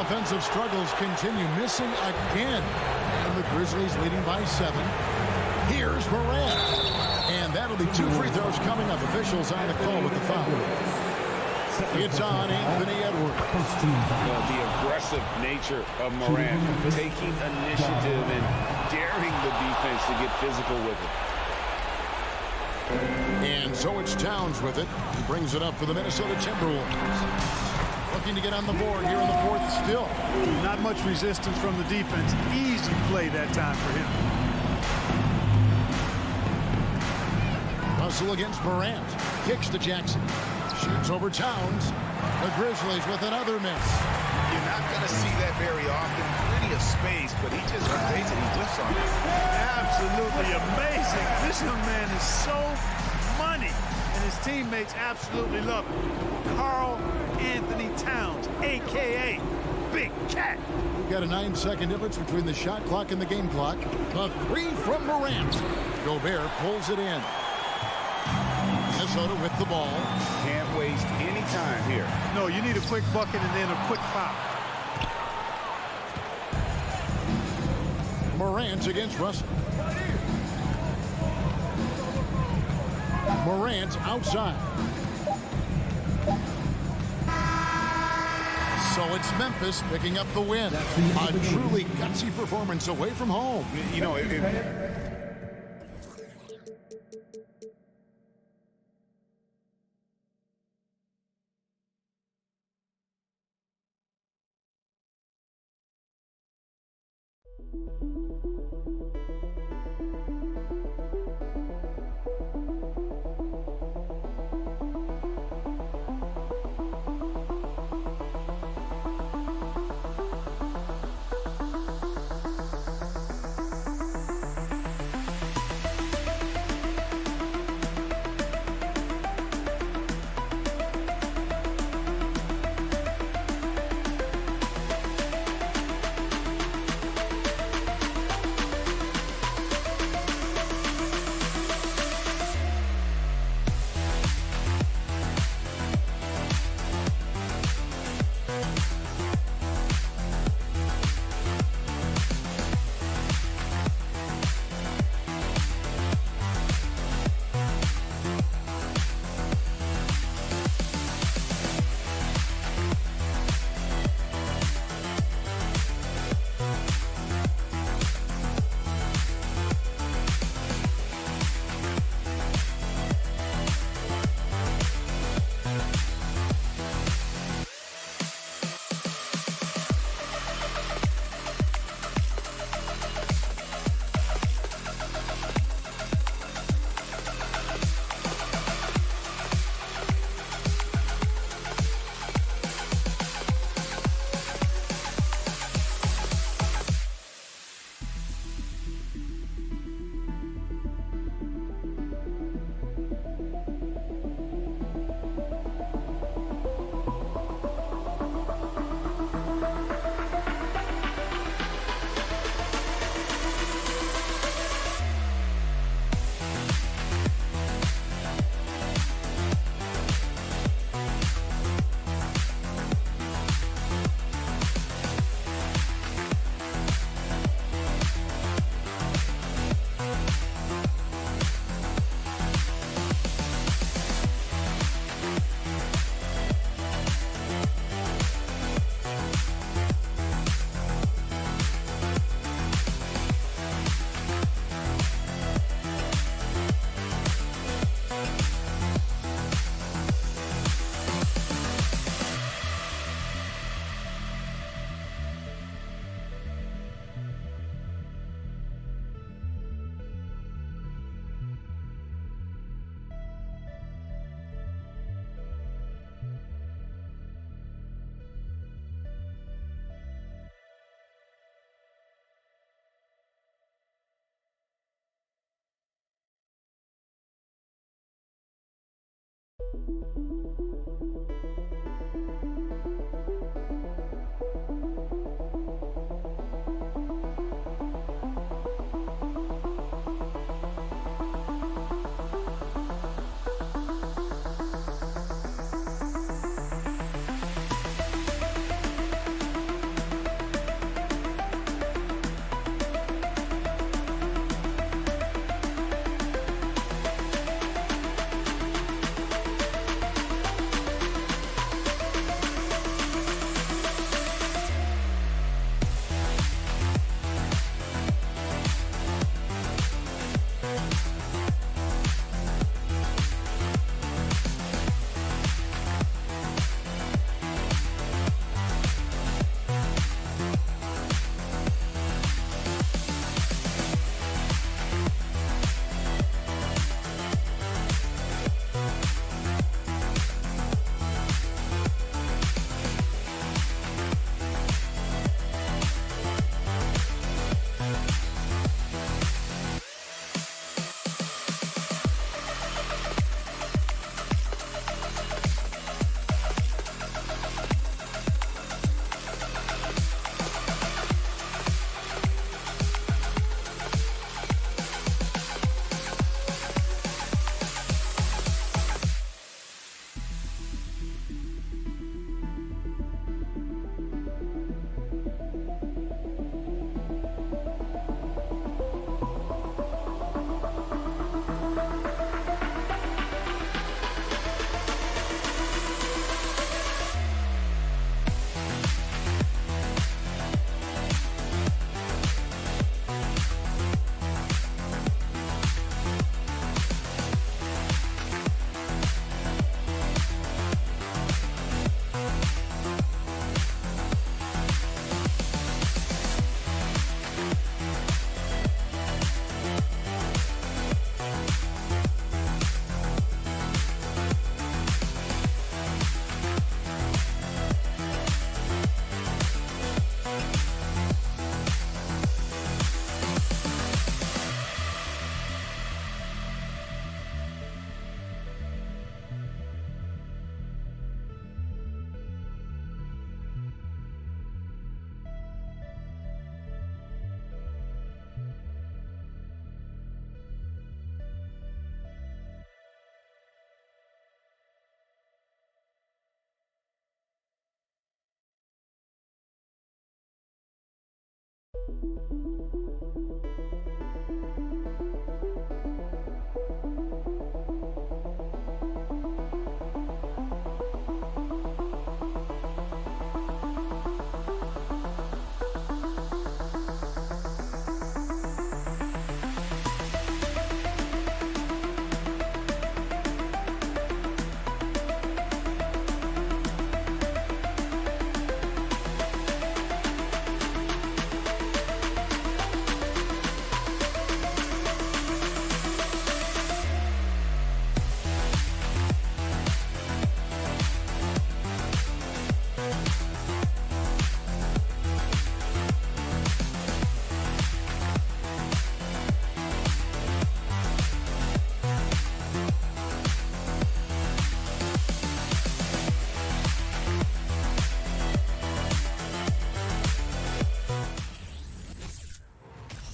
Offensive struggles continue, missing again. And the Grizzlies leading by 7. Here's Morant. And that'll be 2 free throws coming up. Officials on the call with the foul. It's on Anthony Edwards. The aggressive nature of Morant, taking initiative and daring the defense to get physical with it. And so it's Towns with it. He brings it up for the Minnesota Timberwolves. Looking to get on the board here in the 4th still. Not much resistance from the defense. Easy play that time for him. Russell against Morant. Kicks to Jackson. Shoots over Towns. The Grizzlies with another miss. You're not going to see that very often. Plenty of space, but he just rotates and he whips on it. Absolutely amazing. This young man is so money, and his teammates absolutely love him. Karl Anthony Towns, a.k.a. Big Cat. We've got a 9-second difference between the shot clock and the game clock. A 3 from Morant. Gobert pulls it in. Minnesota with the ball. Can't waste any time here. No, you need a quick bucket and then a quick foul. Morant against Russell. Morant outside. So it's Memphis picking up the win. A truly gutsy performance away from home. You know,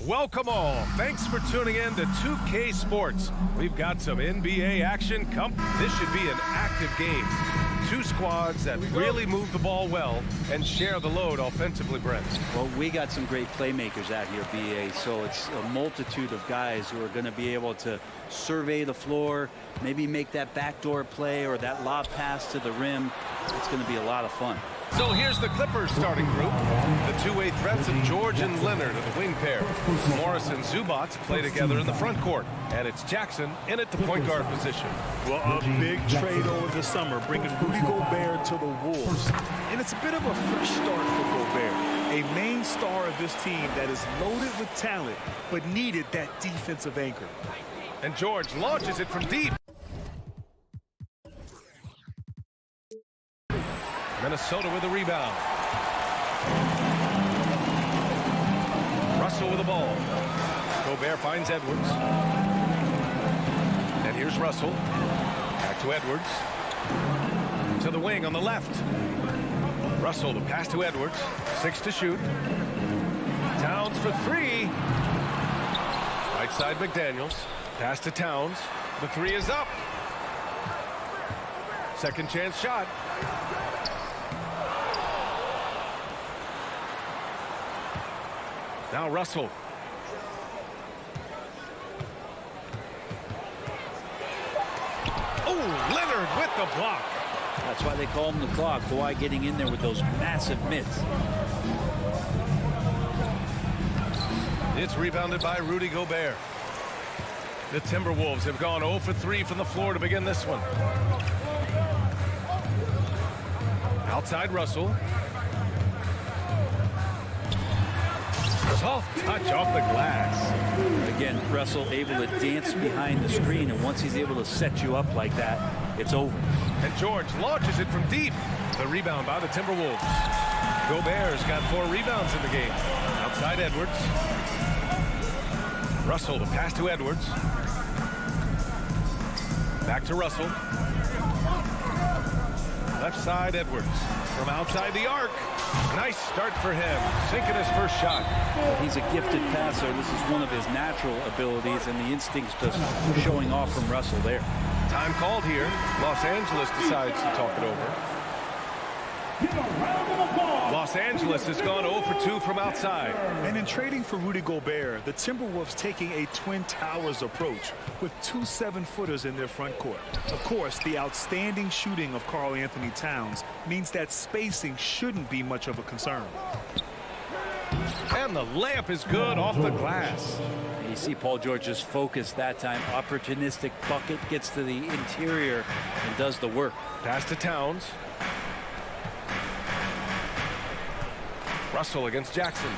Welcome all. Thanks for tuning in to 2K Sports. We've got some NBA action. This should be an active game. Two squads that really move the ball well and share the load offensively, Brent. Well, we got some great playmakers out here, BA, so it's a multitude of guys who are going to be able to survey the floor, maybe make that backdoor play or that lob pass to the rim. It's going to be a lot of fun. So here's the Clippers starting group. The two-way threats of George and Leonard are the wing pair. Morris and Zubac play together in the front court. And it's Jackson in at the point guard position. Well, a big trade over the summer, bringing Rudy Gobert to the Wolves. And it's a bit of a fresh start for Gobert, a main star of this team that is loaded with talent, but needed that defensive anchor. And George launches it from deep. Minnesota with a rebound. Russell with the ball. Gobert finds Edwards. And here's Russell. Back to Edwards. To the wing on the left. Russell to pass to Edwards. 6 to shoot. Towns for 3. Right side McDaniels. Pass to Towns. The 3 is up. Second chance shot. Now Russell. Oh, Leonard with the block. That's why they call him the clock. Kawhi getting in there with those massive mitts. It's rebounded by Rudy Gobert. The Timberwolves have gone 0 for 3 from the floor to begin this one. Outside Russell. Soft touch off the glass. Again, Russell able to dance behind the screen, and once he's able to set you up like that, it's over. And George launches it from deep. The rebound by the Timberwolves. Gobert's got 4 rebounds in the game. Outside Edwards. Russell to pass to Edwards. Back to Russell. Left side Edwards. From outside the arc. Nice start for him. Sinking his first shot. He's a gifted passer. This is one of his natural abilities, and the instincts just showing off from Russell there. Time called here. Los Angeles decides to talk it over. Los Angeles has gone 0 for 2 from outside. And in trading for Rudy Gobert, the Timberwolves taking a Twin Towers approach with 2 7-footers in their front court. Of course, the outstanding shooting of Karl Anthony Towns means that spacing shouldn't be much of a concern. And the layup is good off the glass. You see Paul George's focus that time. Opportunistic bucket, gets to the interior and does the work. Pass to Towns. Russell against Jackson.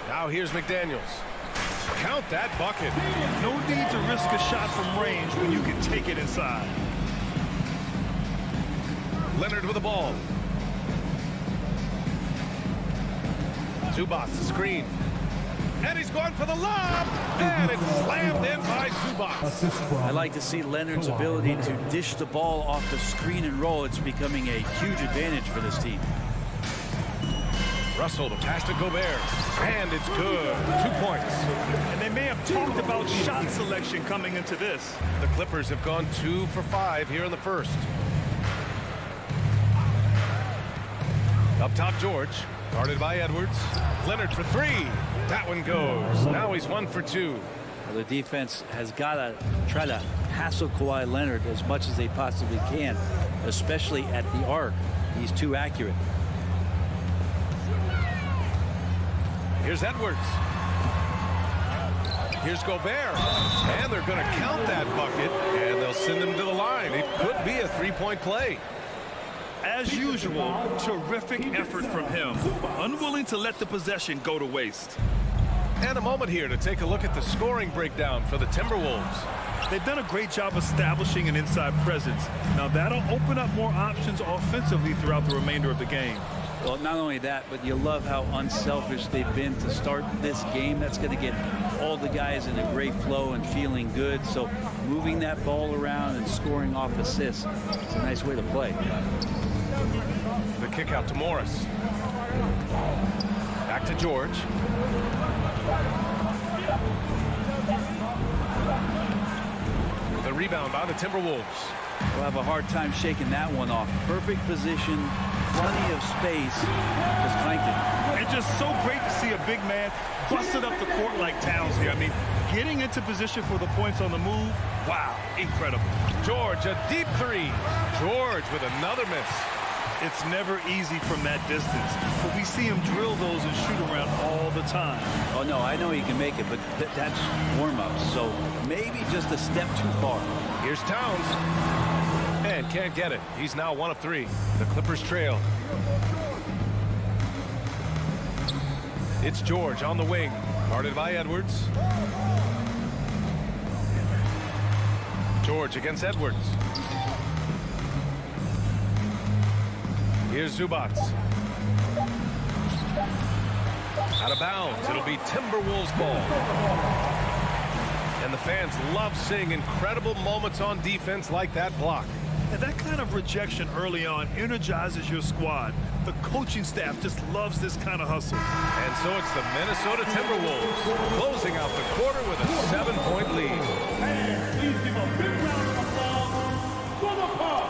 Now here's McDaniels. Count that bucket. No need to risk a shot from range when you can take it inside. Leonard with the ball. Zubac screen. And he's going for the lob. And it's slammed in by Zubac. I like to see Leonard's ability to dish the ball off the screen and roll. It's becoming a huge advantage for this team. Russell to pass to Gobert. And it's good. 2 points. And they may have talked about shot selection coming into this. The Clippers have gone 2 for 5 here in the first. Up top, George. Guarded by Edwards. Leonard for 3. That one goes. Now he's 1 for 2. Well, the defense has got to try to hassle Kawhi Leonard as much as they possibly can, especially at the arc. He's too accurate. Here's Edwards. Here's Gobert. And they're going to count that bucket, and they'll send him to the line. It could be a 3-point play. As usual, terrific effort from him. Unwilling to let the possession go to waste. And a moment here to take a look at the scoring breakdown for the Timberwolves. They've done a great job establishing an inside presence. Now that'll open up more options offensively throughout the remainder of the game. Well, not only that, but you love how unselfish they've been to start this game. That's going to get all the guys in a great flow and feeling good. So moving that ball around and scoring off assists, it's a nice way to play. The kick out to Morris. Back to George. The rebound by the Timberwolves. We'll have a hard time shaking that one off. Perfect position, plenty of space. Just clanked it. And just so great to see a big man busted up the court like Towns here. I mean, getting into position for the points on the move. Wow, incredible. George, a deep 3. George with another miss. It's never easy from that distance, but we see him drill those and shoot around all the time. Oh, no, I know he can make it, but that's warm-ups, so maybe just a step too far. Here's Towns. And can't get it. He's now 1 of 3. The Clippers trail. It's George on the wing. Guarded by Edwards. George against Edwards. Here's Zubac. Out of bounds. It'll be Timberwolves ball. And the fans love seeing incredible moments on defense like that block. And that kind of rejection early on energizes your squad. The coaching staff just loves this kind of hustle. And so it's the Minnesota Timberwolves closing out the quarter with a 7-point lead. Please give a big round of applause for the Pop.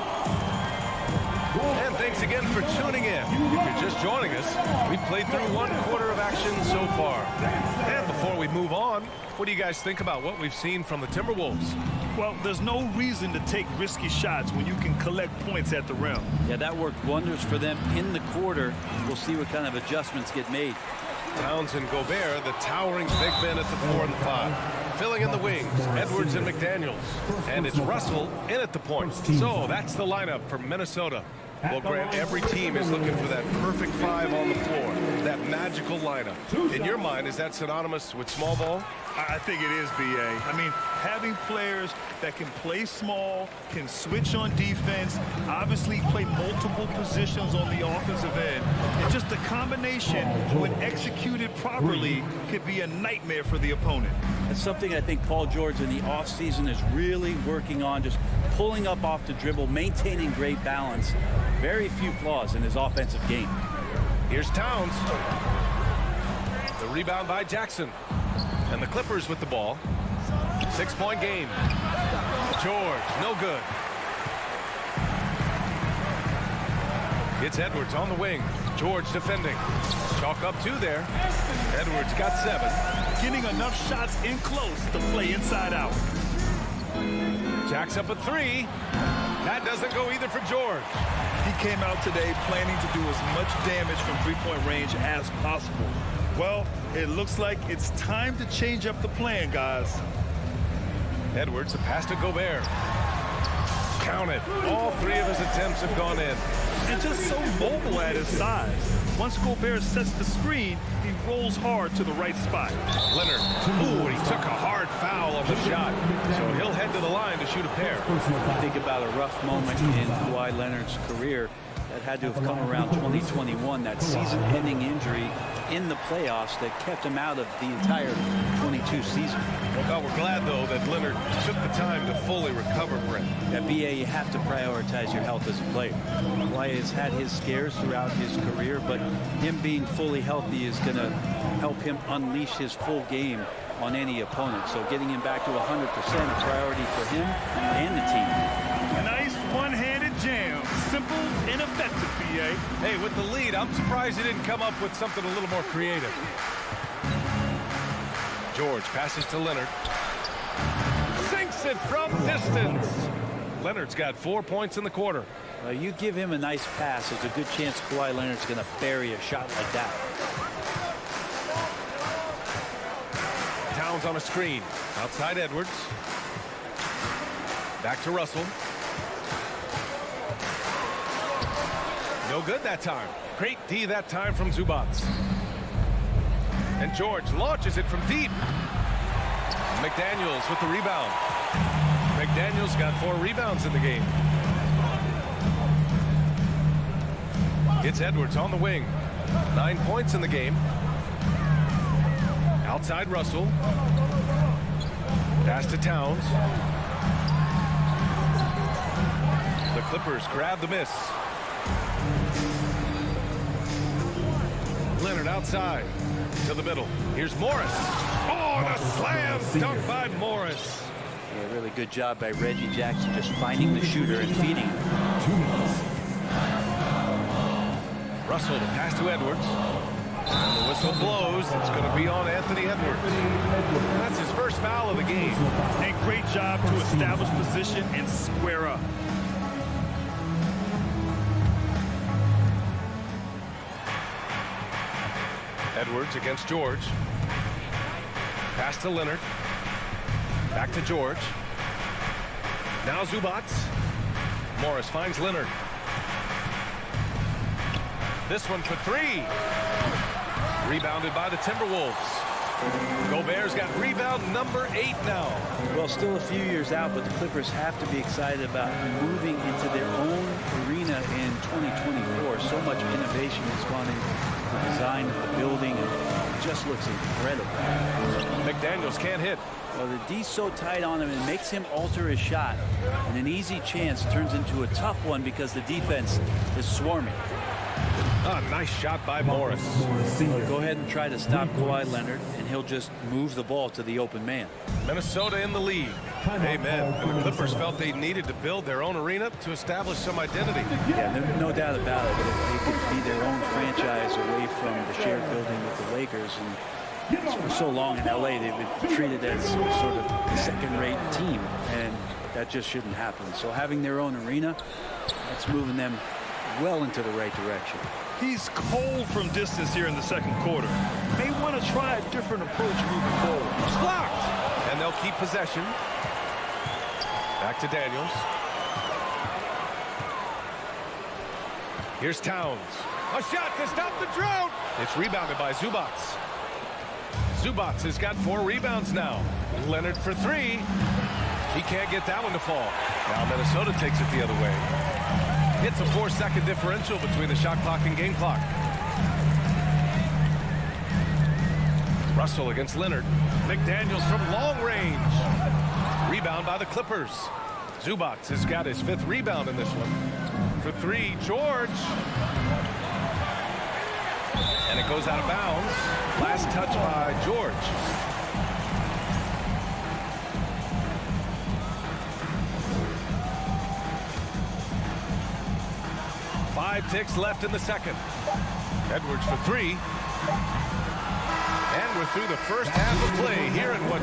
And thanks again for tuning in. If you're just joining us, we played through one quarter of action so far. And before we move on, what do you guys think about what we've seen from the Timberwolves? Well, there's no reason to take risky shots when you can collect points at the rim. Yeah, that worked wonders for them in the quarter. We'll see what kind of adjustments get made. Towns and Gobert, the towering big men at the 4 and the 5. Filling in the wings, Edwards and McDaniels. And it's Russell in at the point. So that's the lineup for Minnesota. Well, Grant, every team is looking for that perfect 5 on the floor, that magical lineup. In your mind, is that synonymous with small ball? I think it is, B.A. I mean, having players that can play small, can switch on defense, obviously play multiple positions on the offensive end, and just a combination, when executed properly, could be a nightmare for the opponent. That's something I think Paul George in the offseason is really working on, just pulling up off the dribble, maintaining great balance. Very few flaws in his offensive game. Here's Towns. The rebound by Jackson. And the Clippers with the ball. 6-point game. George, no good. It's Edwards on the wing. George defending. Chalk up 2 there. Edwards got 7. Getting enough shots in close to play inside out. Jack's up a 3. That doesn't go either for George. He came out today planning to do as much damage from three-point range as possible. Well, it looks like it's time to change up the plan, guys. Edwards, a pass to Gobert. Count it. All 3 of his attempts have gone in. And just so mobile at his size. Once Gobert sets the screen, he rolls hard to the right spot. Leonard, ooh, he took a hard foul on the shot. So he'll head to the line to shoot a pair. Think about a rough moment in Kawhi Leonard's career that had to have come around 2021, that season-ending injury in the playoffs that kept him out of the entire 22 season. Well, we're glad, though, that Leonard took the time to fully recover, Brent. At BA, you have to prioritize your health as a player. Kawhi has had his scares throughout his career, but him being fully healthy is going to help him unleash his full game on any opponent. So getting him back to 100% a priority for him and the team. A nice one-handed jam. Simple and effective, BA. Hey, with the lead, I'm surprised he didn't come up with something a little more creative. George passes to Leonard. Sinks it from distance. Leonard's got 4 points in the quarter. You give him a nice pass, there's a good chance Kawhi Leonard's going to bury a shot like that. Towns on a screen. Outside Edwards. Back to Russell. No good that time. Great D that time from Zubac. And George launches it from deep. McDaniels with the rebound. McDaniels got 4 rebounds in the game. It's Edwards on the wing. 9 points in the game. Outside Russell. Pass to Towns. The Clippers grab the miss. Leonard outside to the middle. Here's Morris. Oh, the slam dunk by Morris. Yeah, really good job by Reggie Jackson just finding the shooter and feeding him. Russell to pass to Edwards. And the whistle blows. It's going to be on Anthony Edwards. That's his first foul of the game. And great job to establish position and square up. Edwards against George. Pass to Leonard. Back to George. Now Zubac. Morris finds Leonard. This one for 3. Rebounded by the Timberwolves. Gobert's got rebound number 8 now. Well, still a few years out, but the Clippers have to be excited about moving into their own arena in 2024. So much innovation has gone into the design of the building and just looks incredible. McDaniels can't hit. Well, the D's so tight on him, it makes him alter his shot. And an easy chance turns into a tough one because the defense is swarming. Nice shot by Morris. Well, go ahead and try to stop Kawhi Leonard, and he'll just move the ball to the open man. Minnesota in the lead. Amen. And the Clippers felt they needed to build their own arena to establish some identity. Yeah, no doubt about it. They could be their own franchise away from the shared building with the Lakers. And for so long in LA, they've been treated as sort of a second-rate team, and that just shouldn't happen. So having their own arena, that's moving them well into the right direction. He's cold from distance here in the second quarter. May want to try a different approach moving forward. Blocked! And they'll keep possession. Back to Daniels. Here's Towns. A shot to stop the drought. It's rebounded by Zubac. Zubac has got 4 rebounds now. Leonard for 3. He can't get that one to fall. Now Minnesota takes it the other way. It's a 4-second differential between the shot clock and game clock. Russell against Leonard. McDaniels from long range. Rebound by the Clippers. Zubac has got his 5th rebound in this one. For 3, George. And it goes out of bounds. Last touch by George. Five ticks left in the second. Edwards for 3. And we're through the first half of play here in what?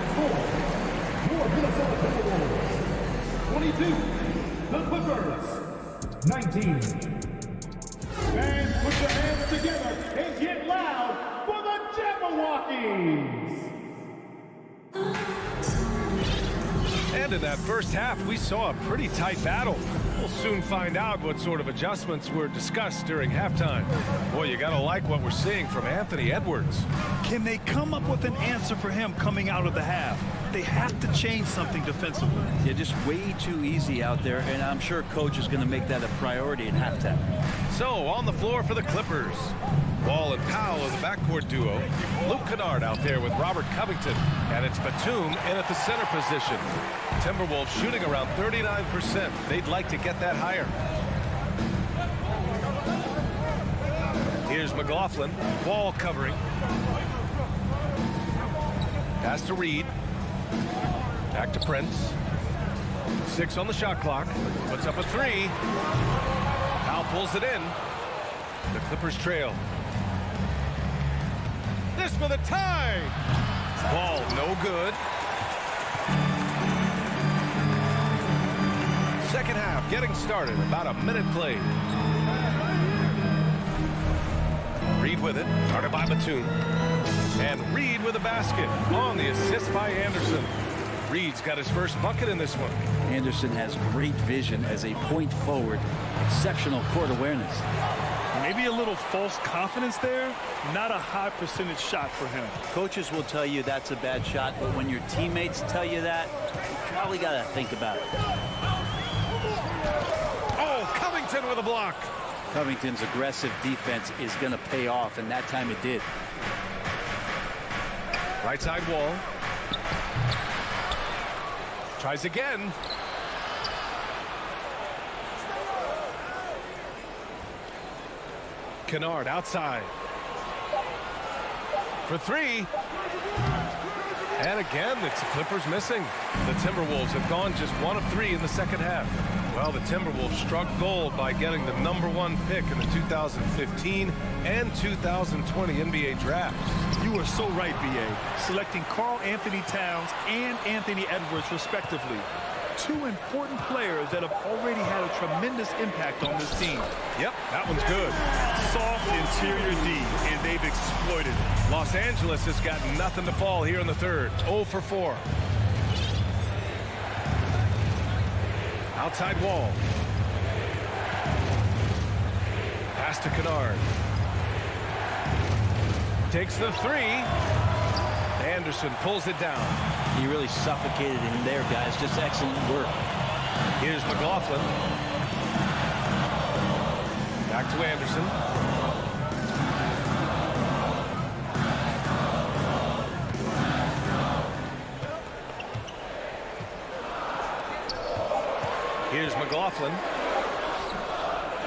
22, the Clippers. 19. Fans, put your hands together and get loud for the Jabberwockies. And in that first half, we saw a pretty tight battle. We'll soon find out what sort of adjustments were discussed during halftime. Boy, you gotta like what we're seeing from Anthony Edwards. Can they come up with an answer for him coming out of the half? They have to change something defensively. They're just way too easy out there, and I'm sure coach is going to make that a priority in halftime. So, on the floor for the Clippers. Wall and Powell in the backcourt duo. Luke Kennard out there with Robert Covington. And it's Batum in at the center position. Timberwolves shooting around 39%. They'd like to get that higher. Here's McLaughlin. Wall covering. Pass to Reed. Back to Prince. 6 on the shot clock. Puts up a 3. Powell pulls it in. The Clippers trail. This for the tie. Ball no good. Second half getting started. About a minute played. Reed with it. Started by Batum. And Reed with a basket on the assist by Anderson. Reed's got his first bucket in this one. Anderson has great vision as a point forward. Exceptional court awareness. Maybe a little false confidence there. Not a high percentage shot for him. Coaches will tell you that's a bad shot, but when your teammates tell you that, you probably got to think about it. Oh, Covington with a block. Covington's aggressive defense is going to pay off, and that time it did. Right side Wall. Tries again. Kennard outside. For 3. And again, it's the Clippers missing. The Timberwolves have gone just 1 of 3 in the second half. Well, the Timberwolves struck gold by getting the #1 pick in the 2015 and 2020 NBA draft. You are so right, B.A. Selecting Karl Anthony Towns and Anthony Edwards, respectively. 2 important players that have already had a tremendous impact on this team. Yep, that one's good. Soft interior D, and they've exploited it. Los Angeles has got nothing to fall here in the third. 0 for 4. Outside Wall. Pass to Kennard. Takes the 3. Anderson pulls it down. He really suffocated him there, guys. Just excellent work. Here's McLaughlin. Back to Anderson. McLaughlin.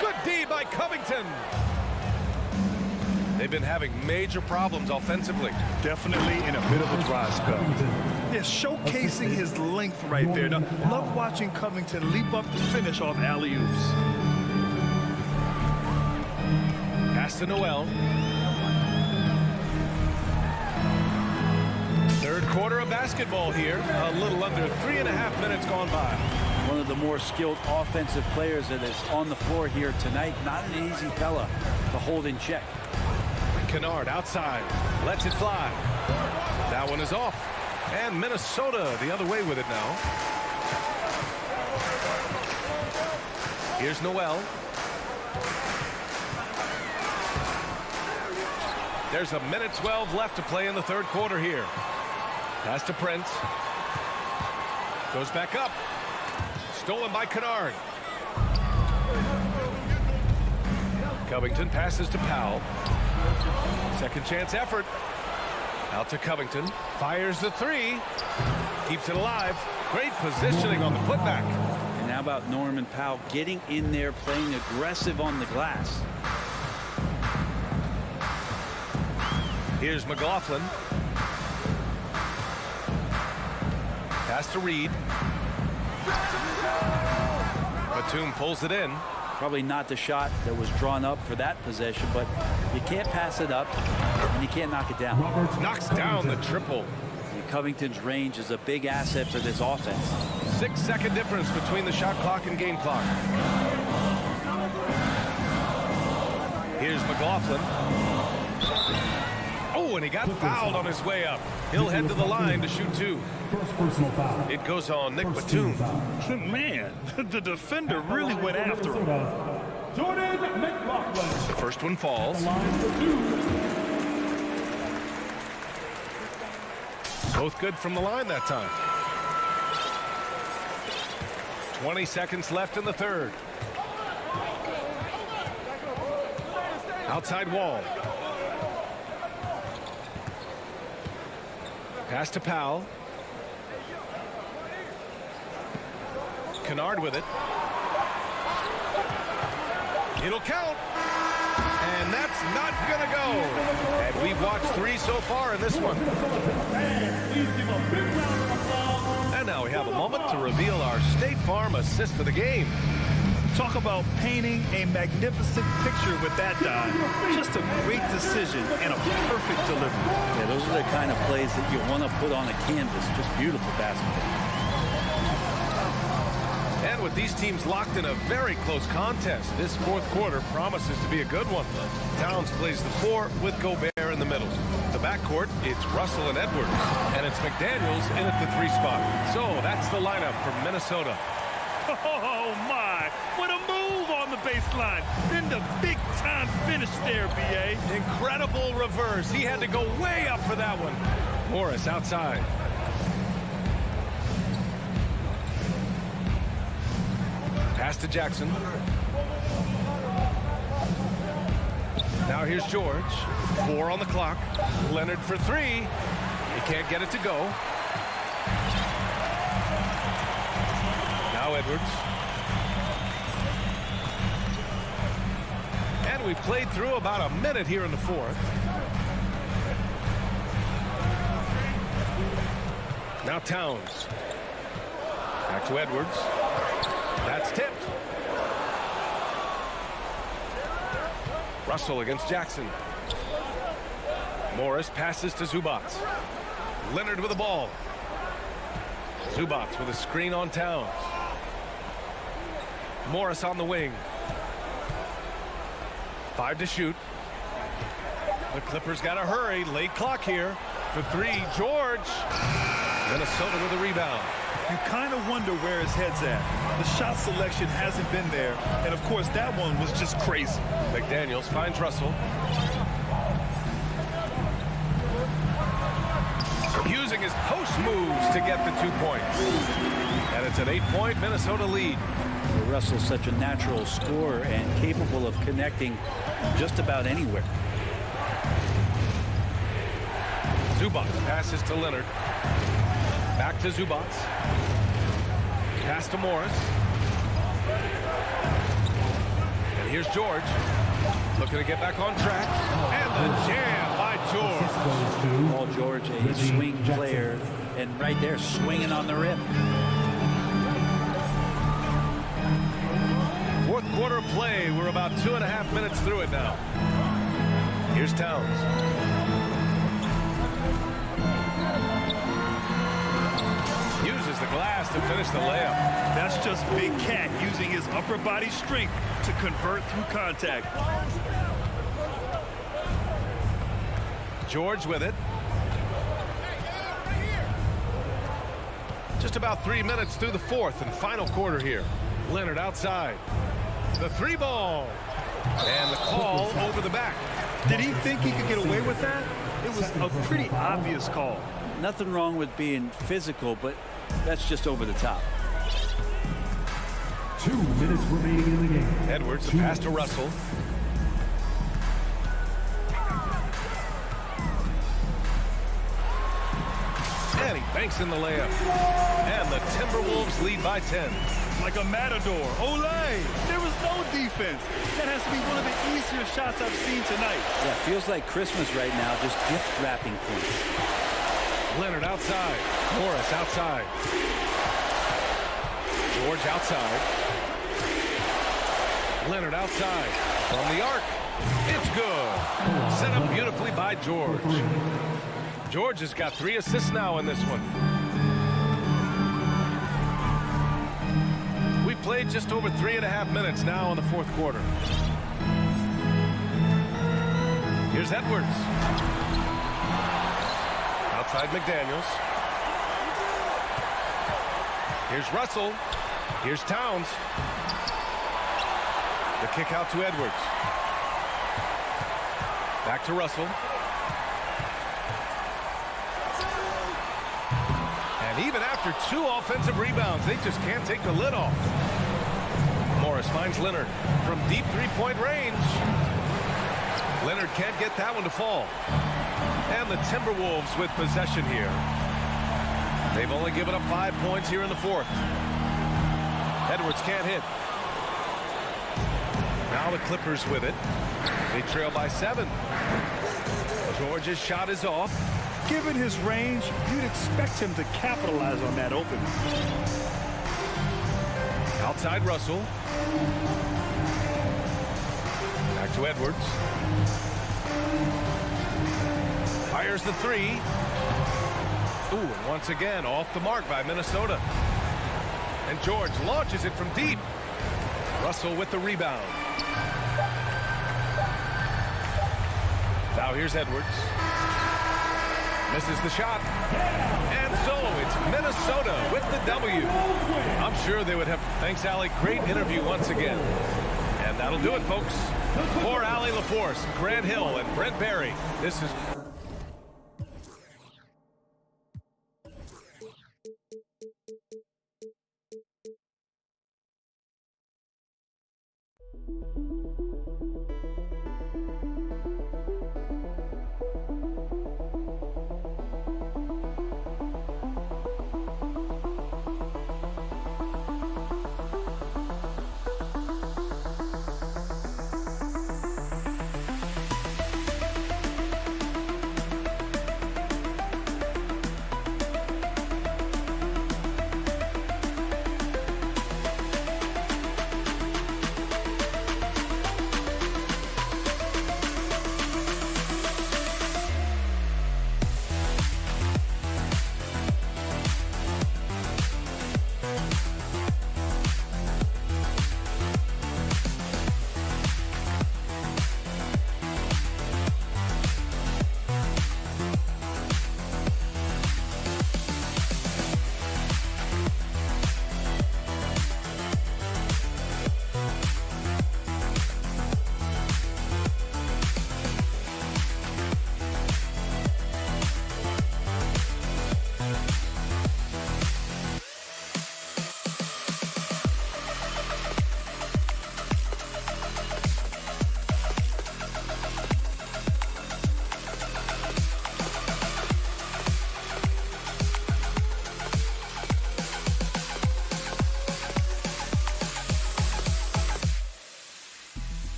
Good D by Covington. They've been having major problems offensively. Definitely in a bit of a dry spell. Yeah, showcasing his length right there. Now, love watching Covington leap up to finish off alley-oops. Pass to Noel. Third quarter of basketball here. A little under 3.5 minutes gone by. One of the more skilled offensive players that is on the floor here tonight. Not an easy fella to hold in check. Kennard outside, lets it fly. That one is off. And Minnesota the other way with it now. Here's Noel. There's a minute 12 left to play in the third quarter here. Pass to Prince. Goes back up. Stolen by Kennard. Covington passes to Powell. Second chance effort. Out to Covington. Fires the three. Keeps it alive. Great positioning on the putback. And how about Norman Powell getting in there, playing aggressive on the glass. Here's McLaughlin. Pass to Reed. Batum pulls it in. Probably not the shot that was drawn up for that possession, but you can't pass it up and you can't knock it down. Knocks down the triple. And Covington's range is a big asset for this offense. 6-second difference between the shot clock and game clock. Here's McLaughlin. Oh, and he got fouled on his way up. He'll head to the line to shoot two. It goes on Nick Batum. Man, the defender really went after him. The first one falls. Both good from the line that time. 20 seconds left in the third. Outside wall. Pass to Powell. Kennard with it. It'll count. And that's not going to go. And we've watched three so far in this one. And now we have a moment to reveal our State Farm assist of the game. Talk about painting a magnificent picture with that dive. Just a great decision and a perfect delivery. Yeah, those are the kind of plays that you want to put on a canvas. Just beautiful basketball. And with these teams locked in a very close contest, this fourth quarter promises to be a good one. Towns plays the four with Gobert in the middle. The backcourt, it's Russell and Edwards. And it's McDaniels in at the three spot. So that's the lineup for Minnesota. Oh, my. What a move on the baseline. Then the big-time finish there, B.A. Incredible reverse. He had to go way up for that one. Morris outside. Pass to Jackson. Now here's George. 4 on the clock. Leonard for 3. He can't get it to go. Now Edwards. And we've played through about a minute here in the fourth. Now Towns. Back to Edwards. That's tipped. Russell against Jackson. Morris passes to Zubac. Leonard with the ball. Zubac with a screen on Towns. Morris on the wing. 5 to shoot. The Clippers got to hurry. Late clock here. For 3, George. Minnesota with a rebound. You kind of wonder where his head's at. The shot selection hasn't been there. And, of course, that one was just crazy. McDaniels finds Russell. Using his post moves to get the 2 points. And it's an 8-point Minnesota lead. Russell's such a natural scorer and capable of connecting just about anywhere. Zubac passes to Leonard. Back to Zubac. Pass to Morris. And here's George. Looking to get back on track. And the jam by George. Paul George, a swing player, and right there swinging on the rim. Fourth quarter of play. We're about 2.5 minutes through it now. Here's Towns. Uses the glass to finish the layup. That's just Big Cat using his upper body strength to convert through contact. George with it. Just about 3 minutes through the fourth and final quarter here. Leonard outside. The three ball. And the call over the back. Did he think he could get away with that? It was a pretty obvious call. Nothing wrong with being physical, but that's just over the top. 2 minutes remaining in the game. Edwards, the pass to Russell. And he banks in the layup. And the Timberwolves lead by 10. Like a matador. Olay! There was no defense. That has to be one of the easier shots I've seen tonight. Yeah, feels like Christmas right now, just gift wrapping points. Leonard outside. Morris outside. George outside. Leonard outside. From the arc. It's good. Set up beautifully by George. George has got 3 assists now in this one. We played just over 3.5 minutes now in the fourth quarter. Here's Edwards. Outside McDaniels. Here's Russell. Here's Towns. The kick out to Edwards. Back to Russell. And even after 2 offensive rebounds, they just can't take the lid off. Morris finds Leonard from deep three-point range. Leonard can't get that one to fall. And the Timberwolves with possession here. They've only given up 5 points here in the fourth. Edwards can't hit. Now the Clippers with it. They trail by 7. George's shot is off. Given his range, you'd expect him to capitalize on that opening. Outside Russell. Back to Edwards. Fires the 3. Ooh, and once again off the mark by Minnesota. And George launches it from deep. Russell with the rebound. Now here's Edwards. Misses the shot. And so it's Minnesota with the W. I'm sure they would have. Thanks, Allie. Great interview once again. And that'll do it, folks. For Allie LaForce, Grant Hill, and Brent Barry, this is...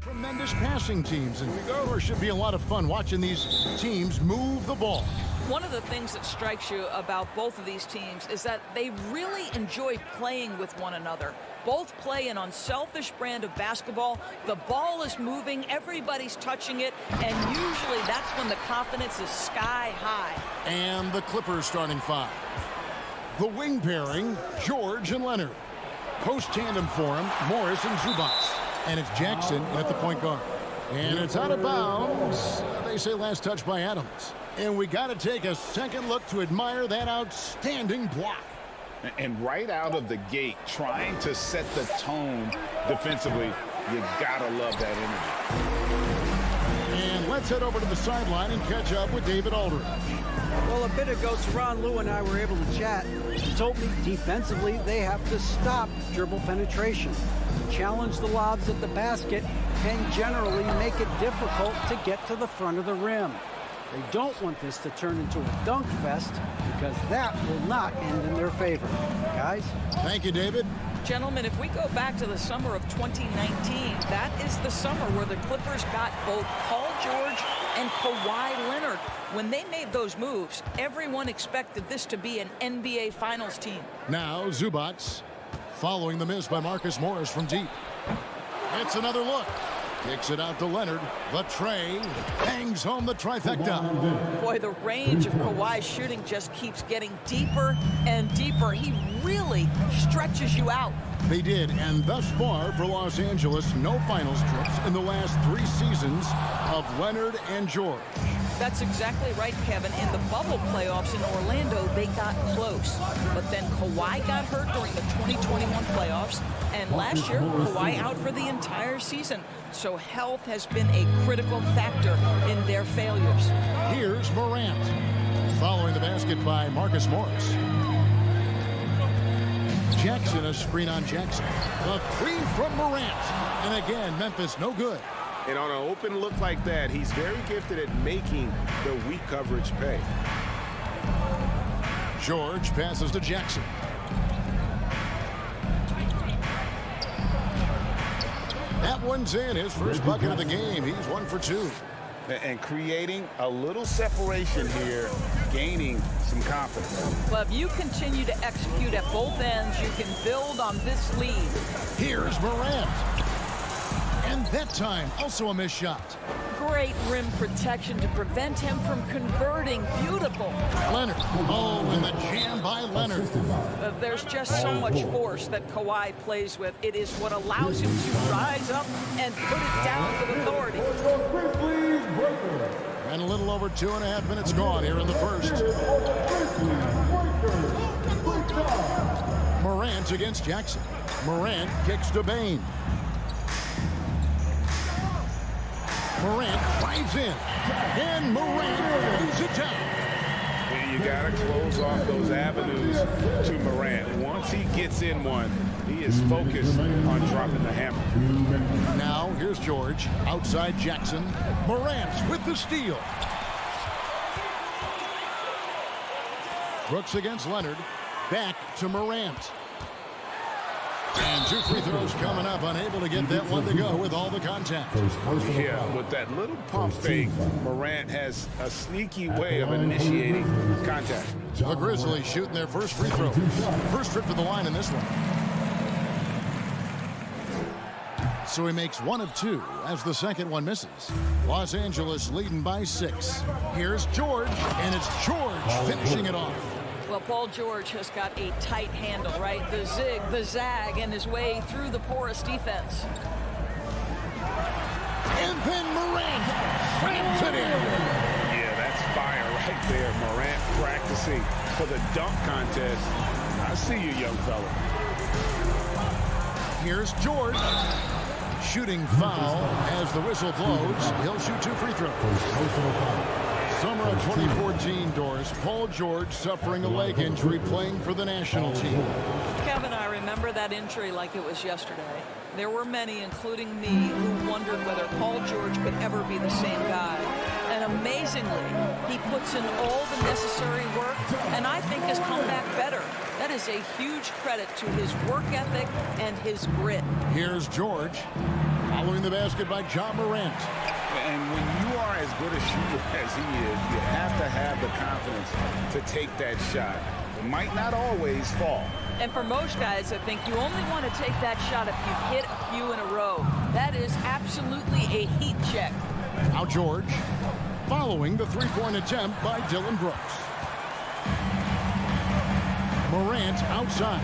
Tremendous passing teams, and there should be a lot of fun watching these teams move the ball. One of the things that strikes you about both of these teams is that they really enjoy playing with one another. Both play an unselfish brand of basketball. The ball is moving, everybody's touching it, and usually that's when the confidence is sky high. And the Clippers starting five. The wing pairing, George and Leonard. Post tandem for him, Morris and Zubac. And it's Jackson at the point guard. And it's out of bounds. They say last touch by Adams. And we got to take a second look to admire that outstanding block. And right out of the gate, trying to set the tone defensively, you gotta love that energy. And let's head over to the sideline and catch up with David Aldridge. Well, a bit ago, Teron Lue and I were able to chat. He told me defensively they have to stop dribble penetration, challenge the lobs at the basket, and generally make it difficult to get to the front of the rim. They don't want this to turn into a dunk fest because that will not end in their favor. Guys? Thank you, David. Gentlemen, if we go back to the summer of 2019, that is the summer where the Clippers got both Paul George and Kawhi Leonard. When they made those moves, everyone expected this to be an NBA Finals team. Now, Zubac, following the miss by Marcus Morris from deep. It's another look. Kicks it out to Leonard. The tray hangs home the trifecta. Boy, the range of Kawhi's shooting just keeps getting deeper and deeper. He really stretches you out. They did, and thus far for Los Angeles, no finals trips in the last 3 seasons of Leonard and George. That's exactly right, Kevin. In the bubble playoffs in Orlando, they got close. But then Kawhi got hurt during the 2021 playoffs. And last year, Kawhi out for the entire season. So health has been a critical factor in their failures. Here's Morant. Following the basket by Marcus Morris. Jackson, a screen on Jackson. The three from Morant. And again, Memphis no good. And on an open look like that, he's very gifted at making the weak coverage pay. George passes to Jackson. That one's in, his first bucket of the game. He's 1 for 2. And creating a little separation here, gaining some confidence. Well, if you continue to execute at both ends, you can build on this lead. Here's Morant. And that time, also a missed shot. Great rim protection to prevent him from converting. Beautiful. Leonard. Oh, and the jam by Leonard. There's just so much force that Kawhi plays with. It is what allows him to rise up and put it down with authority. And a little over 2.5 minutes gone here in the first. Morant against Jackson. Morant kicks to Bane. Morant drives in, and Morant moves it down. And you got to close off those avenues to Morant. Once he gets in one, he is focused on dropping the hammer. Now, here's George, outside Jackson. Morant with the steal. Brooks against Leonard. Back to Morant. And 2 free throws coming up, unable to get that one to go with all the contact. Yeah, with that little pump fake, Morant has a sneaky way of initiating contact. The Grizzlies shooting their first free throw. First trip to the line in this one. So he makes 1 of 2 as the second one misses. Los Angeles leading by 6. Here's George, and it's George finishing it off. Well, Paul George has got a tight handle, right? The zig, the zag, and his way through the porous defense. And then Morant slams it in. Yeah, that's fire right there. Morant practicing for the dunk contest. I see you, young fella. Here's George. Shooting foul as the whistle blows. He'll shoot 2 free throws. Summer of 2014, Doris. Paul George suffering a leg injury playing for the national team. Kevin, I remember that injury like it was yesterday. There were many, including me, who wondered whether Paul George could ever be the same guy. And amazingly, he puts in all the necessary work, and I think has come back better. That is a huge credit to his work ethic and his grit. Here's George, following the basket by John Morant. And when you are as good a shooter as he is, you have to have the confidence to take that shot. It might not always fall. And for most guys, I think you only want to take that shot if you've hit a few in a row. That is absolutely a heat check. Now George, following the 3-point attempt by Dylan Brooks. Morant outside.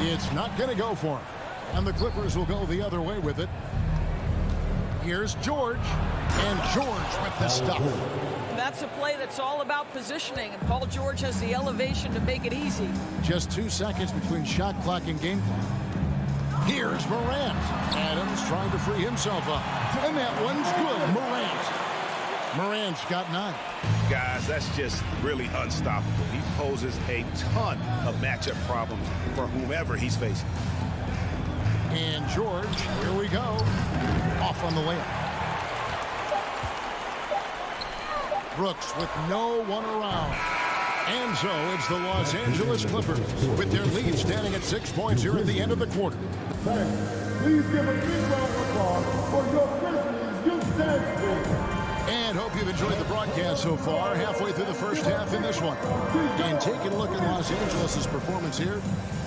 It's not going to go for him. And the Clippers will go the other way with it. Here's George, and George with the stuff. That's a play that's all about positioning, and Paul George has the elevation to make it easy. Just 2 seconds between shot clock and game clock. Here's Morant. Adams trying to free himself up. And that one's good. Morant's got 9. Guys, that's just really unstoppable. He poses a ton of matchup problems for whomever he's facing. And George, here we go. Off on the layup. Brooks with no one around. And so it's the Los Angeles Clippers with their lead standing at 6 points here at the end of the quarter. Please give a big round of applause for your Grizzlies youth dance team. And hope you've enjoyed the broadcast so far, halfway through the first half in this one. And taking a look at Los Angeles' performance here,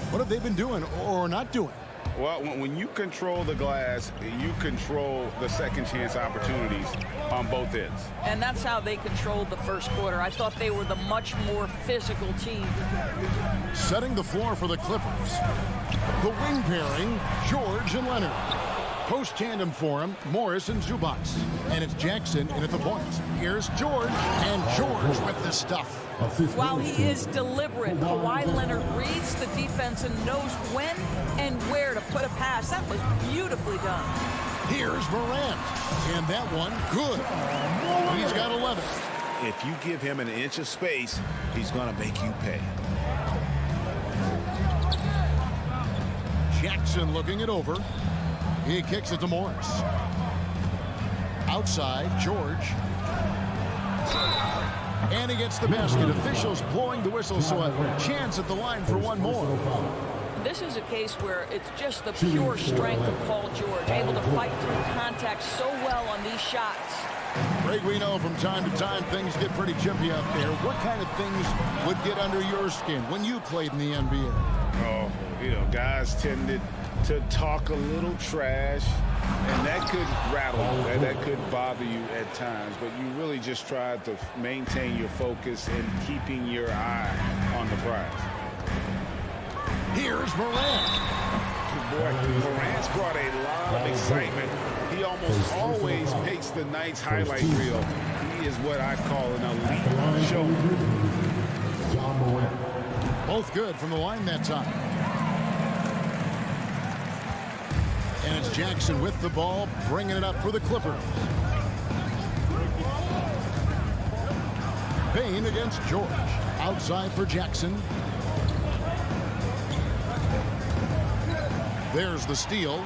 what have they been doing or not doing? Well, when you control the glass, you control the second chance opportunities on both ends. And that's how they controlled the first quarter. I thought they were the much more physical team. Setting the floor for the Clippers. The wing pairing, George and Leonard. Post tandem for him, Morris and Zubac. And it's Jackson in at the point. Here's George, and George with the stuff. While he is deliberate, Kawhi Leonard reads the defense and knows when and where to put a pass. That was beautifully done. Here's Morant, and that one, good. He's got 11. If you give him an inch of space, he's going to make you pay. Jackson looking it over. He kicks it to Morris. Outside, George. And he gets the basket. Officials blowing the whistle, so a chance at the line for one more. This is a case where it's just the pure strength of Paul George, able to fight through contact so well on these shots. Greg, we know from time to time things get pretty chippy out there. What kind of things would get under your skin when you played in the NBA? Oh, you know, guys tended to talk a little trash, and that could rattle you, that could bother you at times, but you really just try to maintain your focus and keeping your eye on the prize. Here's Morant. Boy, Morant's brought a lot of excitement. He almost always makes the night's highlight reel. He is what I call an elite showman. Both good from the line that time. And it's Jackson with the ball, bringing it up for the Clippers. Payne against George. Outside for Jackson. There's the steal.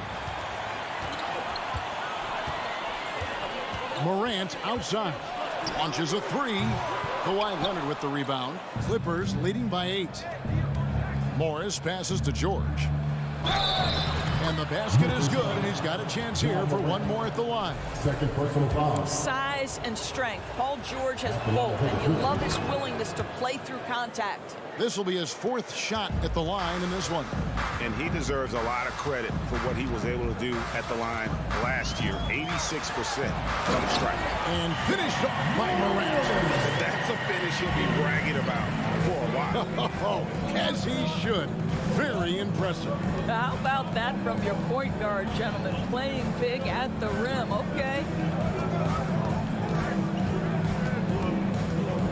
Morant outside. Launches a three. Kawhi Leonard with the rebound. Clippers leading by 8. Morris passes to George. And the basket is good, and he's got a chance here for one more at the line. Second personal foul. Size and strength. Paul George has both, and you love his willingness to play through contact. This will be his 4th shot at the line in this one. And he deserves a lot of credit for what he was able to do at the line last year. 86% from the strike. And finished off by Morant. That's a finish he'll be bragging about for a while. As he should. Very impressive. How about that from your point guard, gentlemen? Playing big at the rim. Okay.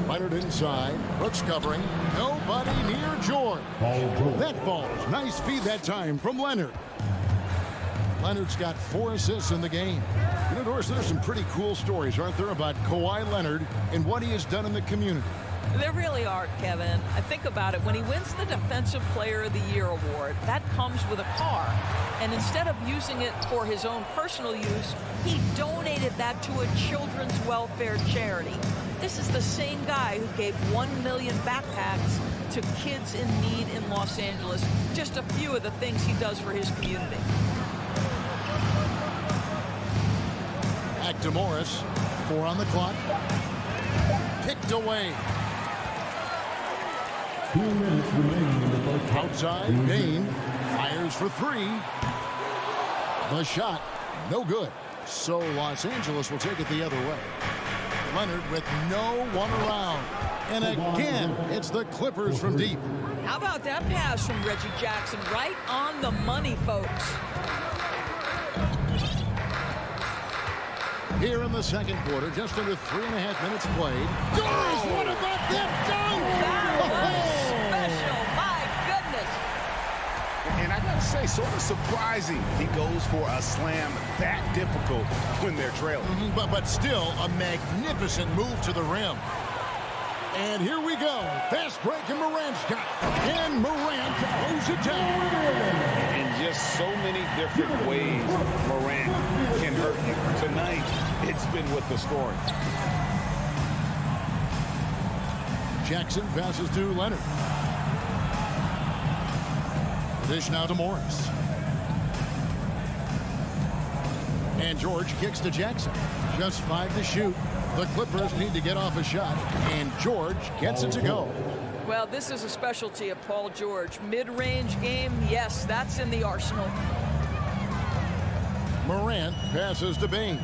Leonard inside. Brooks covering. Nobody near George. That falls. Nice feed that time from Leonard. Leonard's got 4 assists in the game. You know, Doris, there's some pretty cool stories, aren't there, about Kawhi Leonard and what he has done in the community. There really are, Kevin. I think about it. When he wins the Defensive Player of the Year award, that comes with a car. And instead of using it for his own personal use, he donated that to a children's welfare charity. This is the same guy who gave 1 million backpacks to kids in need in Los Angeles. Just a few of the things he does for his community. Back to Morris. 4 on the clock. Picked away. 2 minutes remaining in the first. Outside, Payne fires for 3. The shot, no good. So Los Angeles will take it the other way. Leonard with no one around. And again, it's the Clippers from deep. How about that pass from Reggie Jackson? Right on the money, folks. Here in the second quarter, just under 3.5 minutes played. Doris, what about that dunk? That was special, my goodness. And I gotta say, sort of surprising he goes for a slam that difficult when they're trailing. But still a magnificent move to the rim. And here we go. Fast break and Morant's got. And Morant throws it down. In just so many different ways, Morant can hurt you. Tonight, it's been with the scoring. Jackson passes to Leonard. Dish now to Morris. And George kicks to Jackson. Just 5 to shoot. The Clippers need to get off a shot, and George gets it to go. Well, this is a specialty of Paul George. Mid-range game, yes, that's in the arsenal. Morant passes to Payne.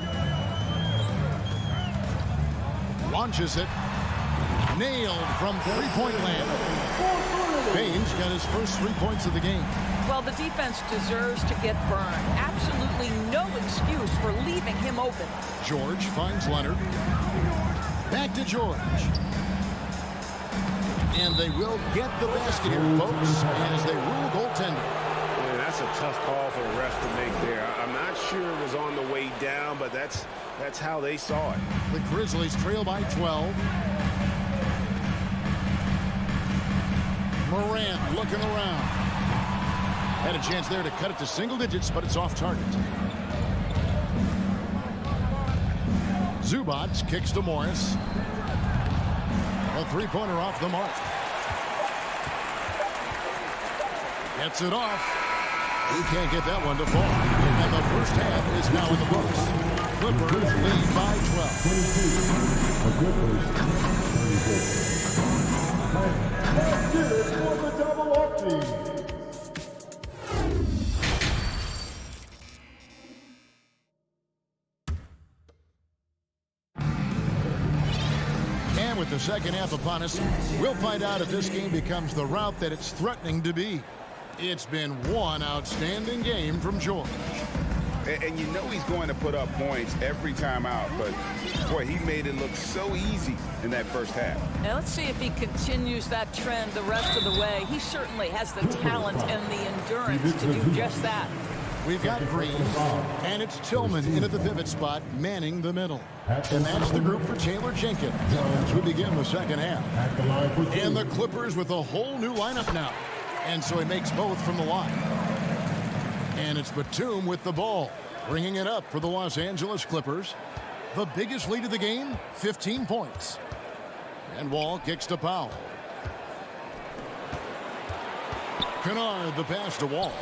Launches it. Nailed from three-point land. Payne's got his first 3 points of the game. Well, the defense deserves to get burned. Absolutely no excuse for leaving him open. George finds Leonard. Back to George. And they will get the basket here, folks, as they rule goaltender. Man, that's a tough call for the ref to make there. I'm not sure it was on the way down, but that's how they saw it. The Grizzlies trail by 12. Morant looking around. Had a chance there to cut it to single digits, but it's off target. Zubats kicks to Morris. A three-pointer off the mark. Gets it off. He can't get that one to fall. And the first half is now in the books. Clippers lead by 12. And with the second half upon us, we'll find out if this game becomes the route that it's threatening to be. It's been one outstanding game from George. And you know he's going to put up points every time out, but boy, he made it look so easy in that first half. Now let's see if he continues that trend the rest of the way. He certainly has the talent and the endurance to do just that. We've got Green, and it's Tillman into the pivot spot, manning the middle. And that's the group for Taylor Jenkins as we begin the second half. And the Clippers with a whole new lineup now. And so he makes both from the line. And it's Batum with the ball, bringing it up for the Los Angeles Clippers. The biggest lead of the game, 15 points. And Wall kicks to Powell. Kennard, the pass to Wall.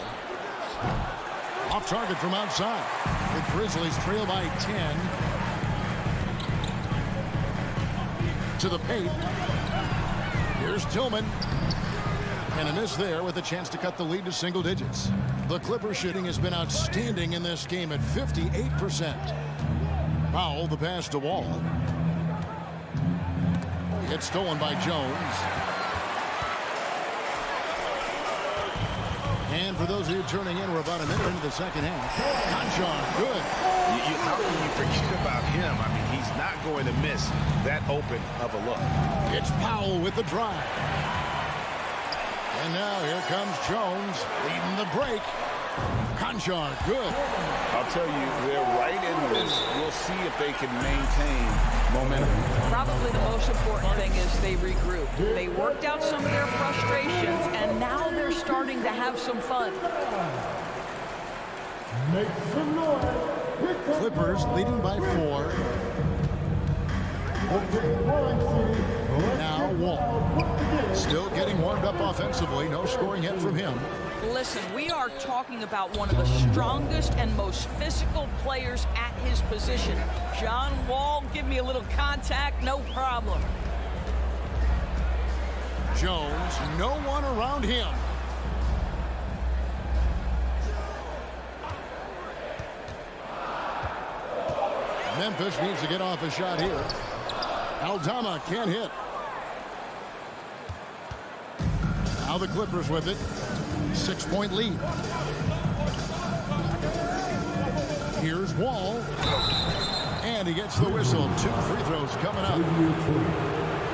Off target from outside. The Grizzlies trail by 10. To the paint. Here's Tillman. And a miss there with a chance to cut the lead to single digits. The Clippers shooting has been outstanding in this game at 58%. Powell, the pass to Wall. It's stolen by Jones. And for those of you turning in, we're about a minute into the second half. Conchar, good. How can you forget about him? I mean, he's not going to miss that open of a look. It's Powell with the drive. And now here comes Jones leading the break. Conchar, good. I'll tell you, they're right in this. We'll see if they can maintain momentum. Probably the most important thing is they regroup. They worked out some of their frustrations, and now they're starting to have some fun. Make some noise. Clippers leading by 4. Now Wall. Still getting warmed up offensively. No scoring yet from him. Listen, we are talking about one of the strongest and most physical players at his position. John Wall, give me a little contact, no problem. Jones, no one around him. Memphis needs to get off a shot here. Aldama can't hit. Now the Clippers with it. 6-point lead. Here's Wall. And he gets the whistle. 2 free throws coming up.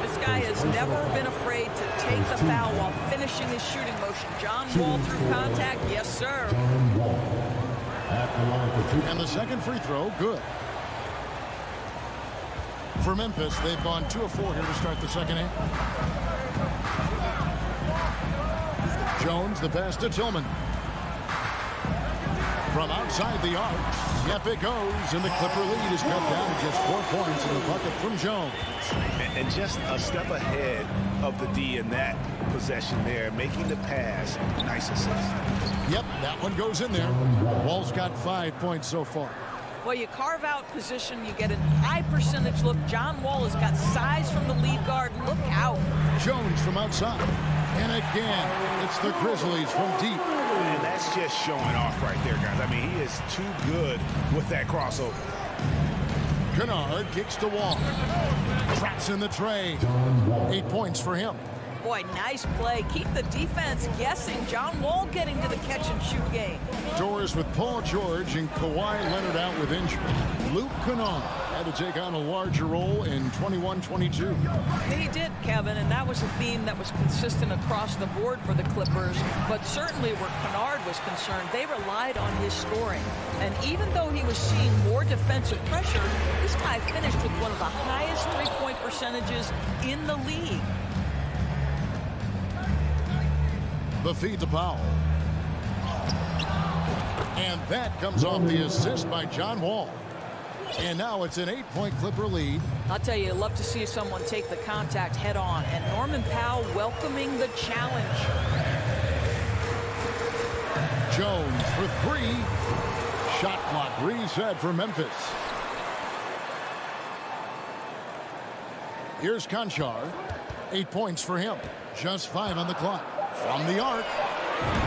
This guy has never been afraid to take the foul while finishing his shooting motion. John Wall through contact. Yes, sir. And the second free throw, good. For Memphis, they've gone 2 of 4 here to start the second half. Jones, the pass to Tillman. From outside the arc, yep, it goes, and the Clipper lead is cut down to just 4 points in the bucket from Jones. And just a step ahead of the D in that possession there, making the pass. Nice assist. Yep, that one goes in there. Wall's got 5 points so far. Well, you carve out position, you get a high percentage look. John Wall has got size from the lead guard. Look out. Jones from outside. And again, it's the Grizzlies from deep. And that's just showing off right there, guys. I mean, he is too good with that crossover. Kennard kicks to Wall. Traps in the tray. 8 points for him. Boy, nice play. Keep the defense guessing. John Wall getting to the catch-and-shoot game. Doors with Paul George and Kawhi Leonard out with injury. Luke Kennard had to take on a larger role in 21-22. He did, Kevin, and that was a theme that was consistent across the board for the Clippers. But certainly where Kennard was concerned, they relied on his scoring. And even though he was seeing more defensive pressure, this guy finished with one of the highest three-point percentages in the league. The feed to Powell. And that comes off the assist by John Wall. And now it's an 8-point Clipper lead. I'll tell you, I'd love to see someone take the contact head on. And Norman Powell welcoming the challenge. Jones for 3. Shot clock reset for Memphis. Here's Conchar. 8 points for him. Just 5 on the clock. From the arc.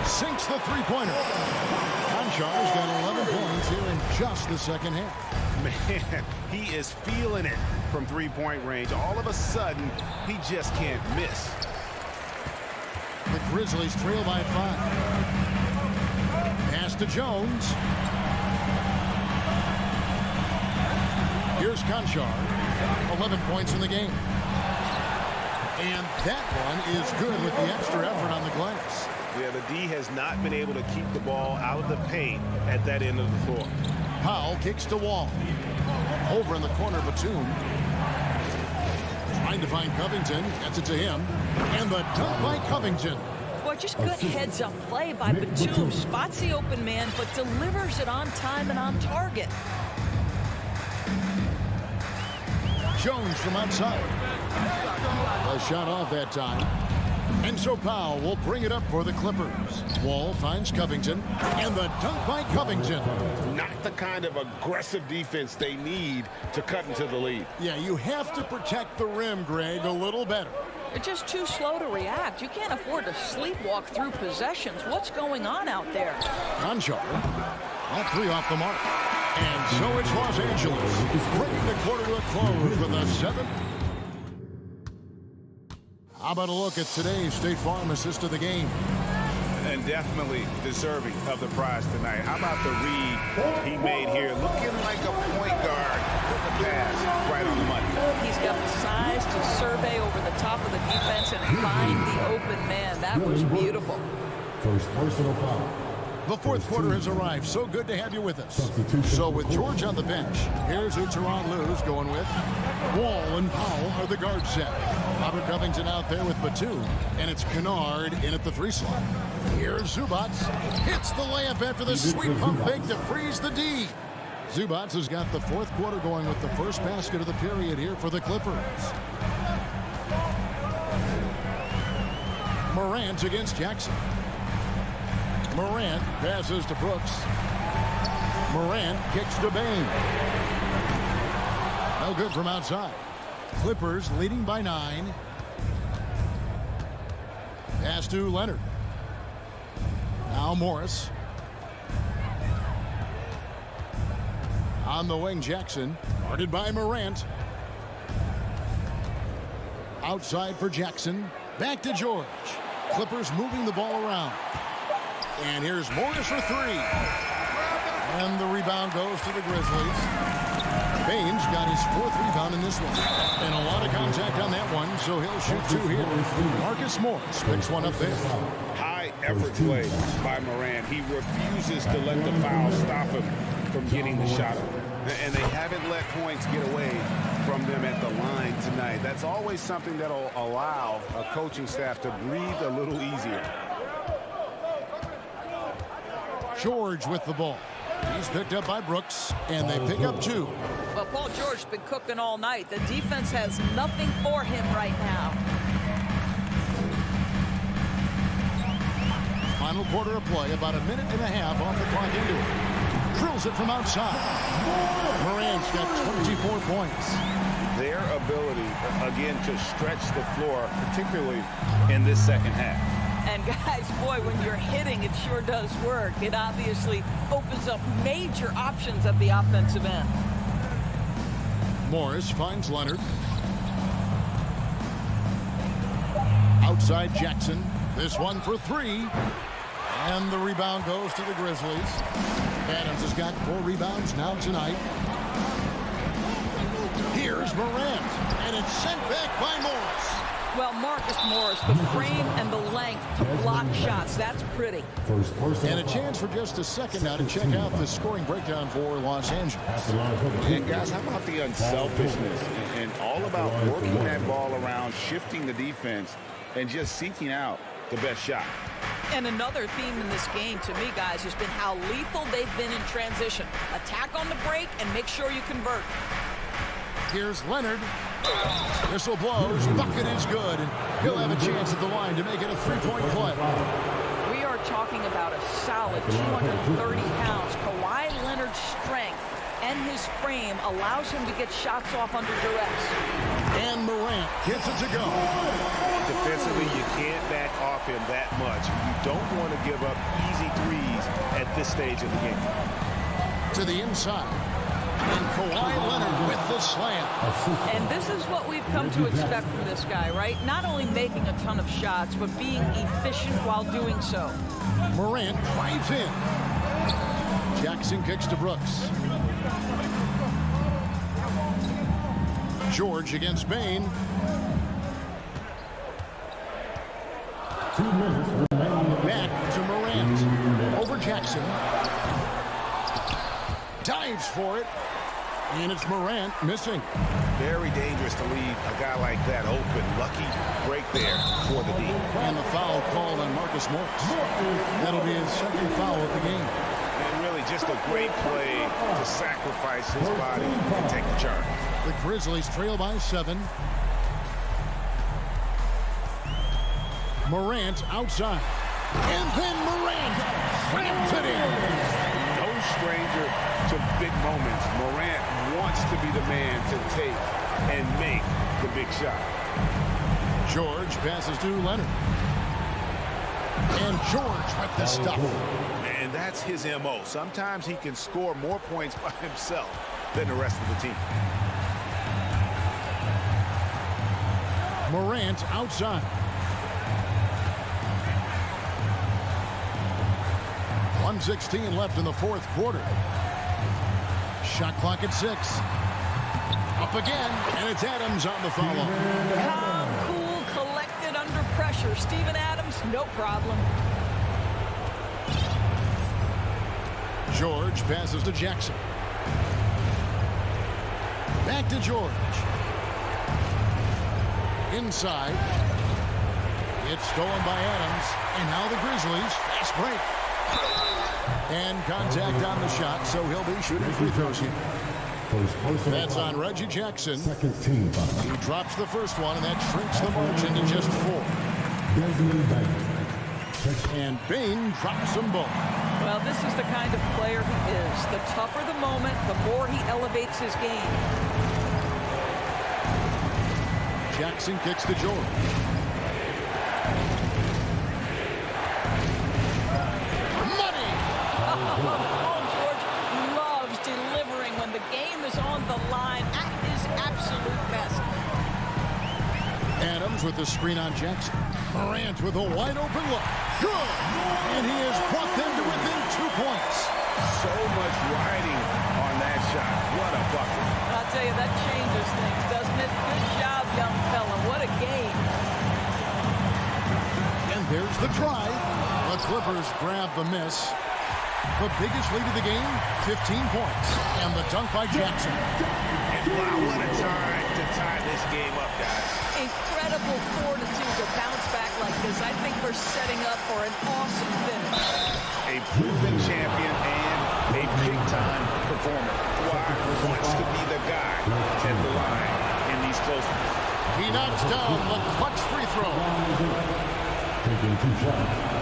Sinks the three-pointer. Conchar's got 11 points here in just the second half. Man, he is feeling it from three-point range. All of a sudden, he just can't miss. The Grizzlies trail by 5. Pass to Jones. Here's Conchar. 11 points in the game. And that one is good with the extra effort on the glass. Yeah, the D has not been able to keep the ball out of the paint at that end of the floor. Powell kicks to Wall. Over in the corner, Batum. Trying to find Covington. Gets it to him. And the dunk by Covington. Boy, just good heads-up play by Batum. Spots the open man, but delivers it on time and on target. Jones from outside. A shot off that time. And so Powell will bring it up for the Clippers. Wall finds Covington. And the dunk by Covington. Not the kind of aggressive defense they need to cut into the lead. Yeah, you have to protect the rim, Greg, a little better. They're just too slow to react. You can't afford to sleepwalk through possessions. What's going on out there? Conchar. All 3 off the mark. And so it's Los Angeles, bringing the quarter to a close with a 7. How about a look at today's State Farm assist of the game? And definitely deserving of the prize tonight. How about the read he made here? Looking like a point guard with the pass right on the money. He's got the size to survey over the top of the defense and find the open man. That was beautiful. First personal foul. The fourth quarter has arrived. So good to have you with us. So with George on the bench, here's who Tyronn Lue's going with. Wall and Powell are the guard set. Robert Covington out there with Batum. And it's Kennard in at the 3 slot. Here's Zubac. Hits the layup after the sweet pump fake to freeze the D. Zubac has got the fourth quarter going with the first basket of the period here for the Clippers. Morant against Jackson. Morant passes to Brooks. Morant kicks to Bain. No good from outside. Clippers leading by 9. Pass to Leonard. Now Morris. On the wing, Jackson. Guarded by Morant. Outside for Jackson. Back to George. Clippers moving the ball around. And here's Morris for 3. And the rebound goes to the Grizzlies. Bain's got his 4th rebound in this one. And a lot of contact on that one, so he'll shoot 2 here. Marcus Morris picks one up there. High effort play by Morant. He refuses to let the foul stop him from getting the shot up. And they haven't let points get away from them at the line tonight. That's always something that'll allow a coaching staff to breathe a little easier. George with the ball. He's picked up by Brooks, and they pick up 2. Well, Paul George's been cooking all night. The defense has nothing for him right now. Final quarter of play, about a minute and a half off the clock into it. Drills it from outside. Morant's got 24 points. Their ability, again, to stretch the floor, particularly in this second half. And guys, boy, when you're hitting, it sure does work. It obviously opens up major options at the offensive end. Morris finds Leonard. Outside Jackson. This one for 3. And the rebound goes to the Grizzlies. Adams has got 4 rebounds now tonight. Here's Morant. And it's sent back by Morris. Well, Marcus Morris, the frame and the length to block shots. That's pretty. And a chance for just a second now to check out the scoring breakdown for Los Angeles. And guys, how about the unselfishness and all about working that ball around, shifting the defense, and just seeking out the best shot. And another theme in this game, to me, guys, has been how lethal they've been in transition. Attack on the break and make sure you convert. Here's Leonard. Whistle blows. Bucket is good. And he'll have a chance at the line to make it a three-point play. We are talking about a solid 230 pounds. Kawhi Leonard's strength and his frame allows him to get shots off under duress. And Morant gets it to go. Defensively, you can't back off him that much. You don't want to give up easy threes at this stage of the game. To the inside. And Kawhi Leonard with the slam. And this is what we've come to expect from this guy, right? Not only making a ton of shots, but being efficient while doing so. Morant drives in. Jackson kicks to Brooks. George against Bain. 2 minutes remaining. Back to Morant. Over Jackson. Dives for it. And it's Morant missing. Very dangerous to leave a guy like that open. Lucky break there for the D. And the foul called on Marcus Morris. That'll be his second foul of the game. And really just a great play to sacrifice his body and take the charge. The Grizzlies trail by 7. Morant outside. And then Morant slams it in. No stranger to big moments. Morant wants to be the man to take and make the big shot. George passes to Leonard. And George with the stuff. And that's his MO. Sometimes he can score more points by himself than the rest of the team. Morant outside. 1:16 left in the fourth quarter. Shot clock at 6. Up again, and it's Adams on the follow. Calm, cool, collected under pressure. Steven Adams, no problem. George passes to Jackson. Back to George. Inside. It's stolen by Adams. And now the Grizzlies. Fast break. And contact on the shot, so he'll be shooting free throws here. That's on Reggie Jackson. He drops the first one, and that shrinks the margin to just 4. And Bain drops them both. Well, this is the kind of player he is. The tougher the moment, the more he elevates his game. Jackson kicks to George. Money! Paul George loves delivering when the game is on the line at his absolute best. Adams with the screen on Jackson. Morant with a wide open look. Good! And he has brought them to within 2 points. So much riding on that shot. What a bucket. I'll tell you, that changes things, doesn't it? Good job, young fella. What a game. And there's the drive. The Clippers grab the miss. The biggest lead of the game, 15 points. And the dunk by Jackson. And wow, what a time to tie this game up, guys. Incredible fortitude to bounce back like this. I think we're setting up for an awesome finish. A proven champion and a big-time performer. Kawhi wants to be the guy at the line in these close ones. He knocks down the clutch free throw. Taking 2 shots.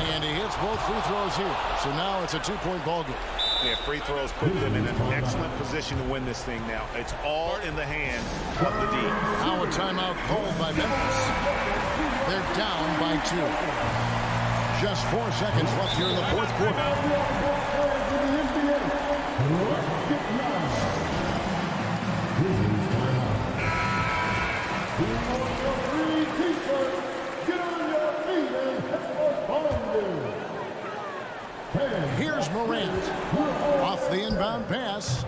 And he hits both free throws here. So now it's a 2-point ball game. Yeah, free throws put them in an excellent position to win this thing now. It's all in the hand of the D. Now a timeout called by Memphis. They're down by 2. Just 4 seconds left here in the fourth quarter. Here's Morant. Off the inbound pass.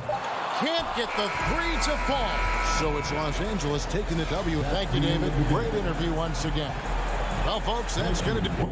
Can't get the 3 to fall. So it's Los Angeles taking the W. Thank you, David. Great interview once again. Well, folks, that's going to do.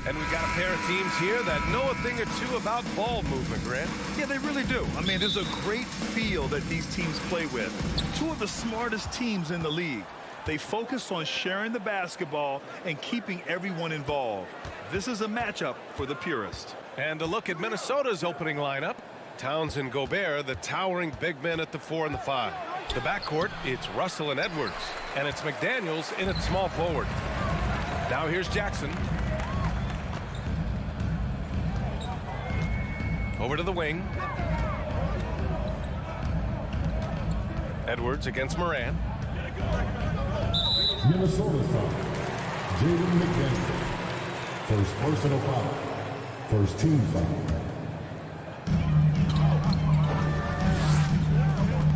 And we've got a pair of teams here that know a thing or two about ball movement, Grant. Yeah, they really do. I mean, there's a great feel that these teams play with. Two of the smartest teams in the league. They focus on sharing the basketball and keeping everyone involved. This is a matchup for the purist. And a look at Minnesota's opening lineup. Towns and Gobert, the towering big men at the 4 and the 5. The backcourt, it's Russell and Edwards. And it's McDaniels in at small forward. Now here's Jackson. Over to the wing. Edwards against Morant. Minnesota's foul. Jaden McDaniels. First personal foul. First team foul.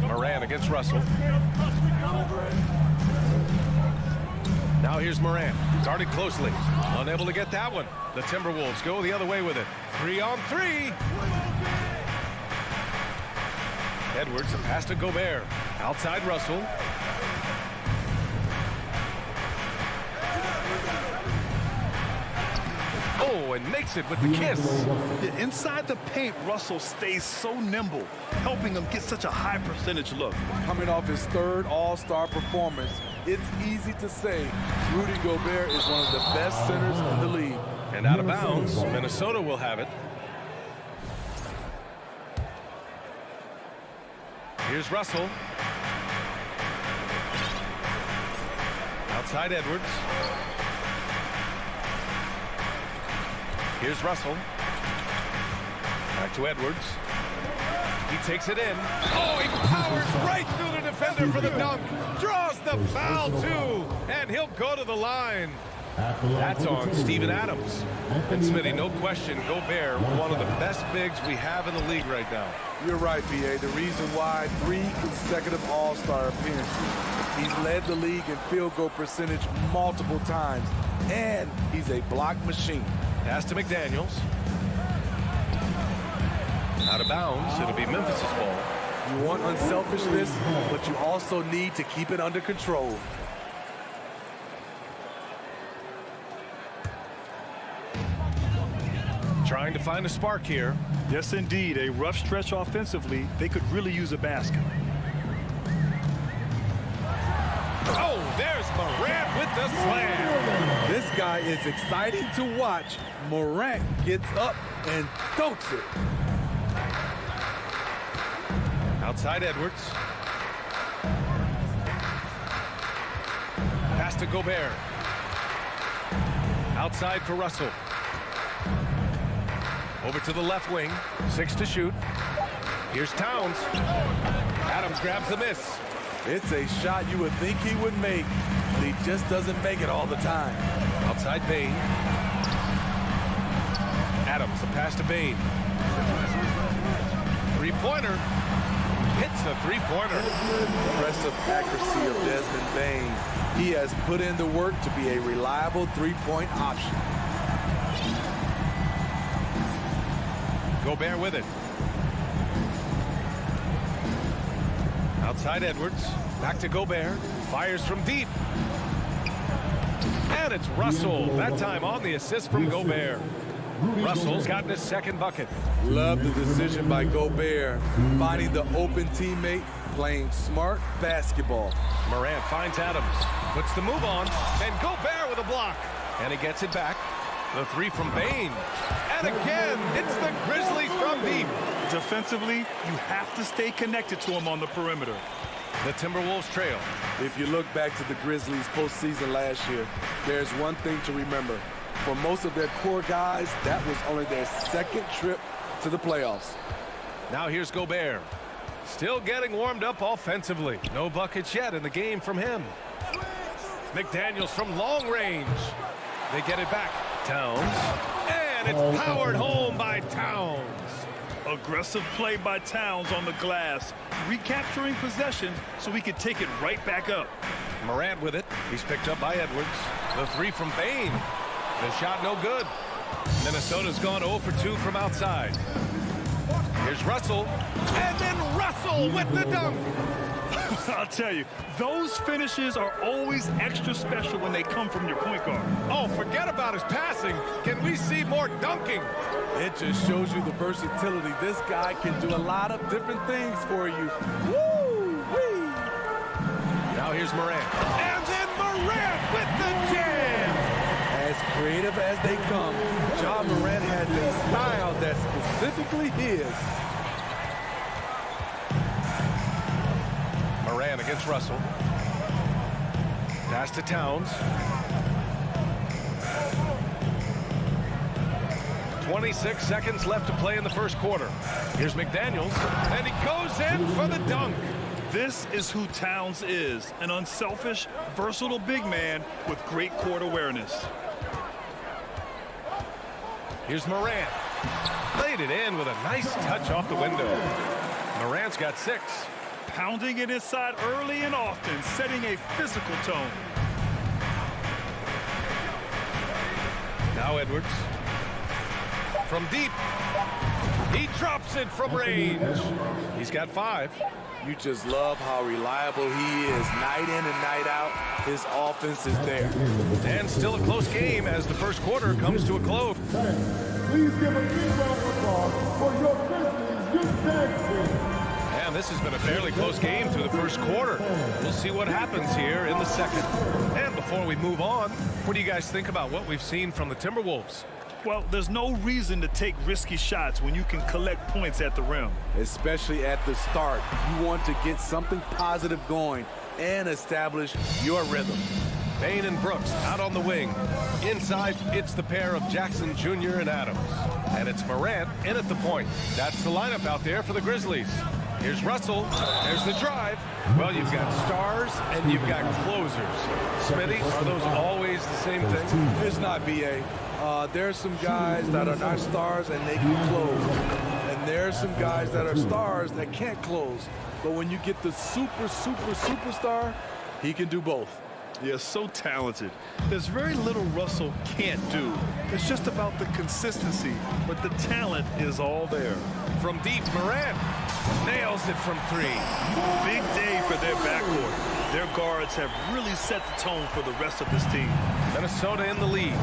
Morant against Russell. Now here's Morant. Guarded closely. Unable to get that one. The Timberwolves go the other way with it. 3-on-3. Edwards, a pass to Gobert. Outside Russell. Oh, and makes it with the kiss. Yeah, inside the paint, Russell stays so nimble, helping him get such a high percentage look. Coming off his third all-star performance, it's easy to say Rudy Gobert is one of the best centers in the league. And out of bounds, Minnesota will have it. Here's Russell. Outside Edwards. Here's Russell. Back to Edwards. He takes it in. Oh, he powers right through the defender for the dunk. Draws the foul, too. And he'll go to the line. That's on Steven Adams. And Smitty, no question, Gobert, one of the best bigs we have in the league right now. You're right, B.A. The reason why 3 consecutive all-star appearances. He's led the league in field goal percentage multiple times. And he's a block machine. Pass to McDaniels. Out of bounds, it'll be Memphis' ball. You want unselfishness, but you also need to keep it under control. Trying to find a spark here. Yes, indeed. A rough stretch offensively. They could really use a basket. Oh, there's Morant with the slam. This guy is exciting to watch. Morant gets up and dunks it. Outside Edwards. Pass to Gobert. Outside for Russell. Over to the left wing. 6 to shoot. Here's Towns. Adams grabs the miss. It's a shot you would think he would make, but he just doesn't make it all the time. Outside Bain. Adams, the pass to Bain. Three-pointer. Hits the three-pointer. Impressive accuracy of Desmond Bain. He has put in the work to be a reliable three-point option. Gobert with it. Outside Edwards. Back to Gobert. Fires from deep. And it's Russell. That time on the assist from Gobert. Russell's gotten his second bucket. Love the decision by Gobert. Finding the open teammate, playing smart basketball. Morant finds Adams. Puts the move on. And Gobert with a block. And he gets it back. The three from Bain. And again, it's the Grizzlies from deep. Defensively, you have to stay connected to him on the perimeter. The Timberwolves trail. If you look back to the Grizzlies postseason last year, there's one thing to remember. For most of their core guys, that was only their second trip to the playoffs. Now here's Gobert. Still getting warmed up offensively. No buckets yet in the game from him. McDaniels from long range. They get it back. Towns. And And it's powered home by Towns. Aggressive play by Towns on the glass, recapturing possession so he could take it right back up. Morant with it. He's picked up by Edwards. The three from Bain. The shot no good. Minnesota's gone 0 for 2 from outside. Here's Russell. And then Russell with the dunk. I'll tell you, those finishes are always extra special when they come from your point guard. Oh, forget about his passing. Can we see more dunking? It just shows you the versatility. This guy can do a lot of different things for you. Woo-wee! Now here's Morant. And then Morant with the jam! As creative as they come, Ja Morant has a style that's specifically his. Morant against Russell. Pass to Towns. 26 seconds left to play in the first quarter. Here's McDaniels, and he goes in for the dunk. This is who Towns is, an unselfish, versatile big man with great court awareness. Here's Morant. Laid it in with a nice touch off the window. Morant's got 6. Pounding it inside early and often, setting a physical tone. Now Edwards. From deep. He drops it from range. He's got 5. You just love how reliable he is night in and night out. His offense is there. And still a close game as the first quarter comes to a close. Please give a big round of applause for your Grizzlies youth dance team. And this has been a fairly close game through the first quarter. We'll see what happens here in the second. And before we move on, what do you guys think about what we've seen from the Timberwolves? Well, there's no reason to take risky shots when you can collect points at the rim. Especially at the start. You want to get something positive going and establish your rhythm. Bain and Brooks out on the wing. Inside, it's the pair of Jackson Jr. and Adams. And it's Morant in at the point. That's the lineup out there for the Grizzlies. Here's Russell. There's the drive. Well, you've got stars and you've got closers. Smitty, are those always the same thing? It's not, B.A. There's some guys that are not stars and they can close. And there's some guys that are stars that can't close. But when you get the superstar, he can do both. Yeah, so talented. There's very little Russell can't do. It's just about the consistency, but the talent is all there. From deep, Morant nails it from 3. Big day for their backcourt. Their guards have really set the tone for the rest of this team. Minnesota in the lead.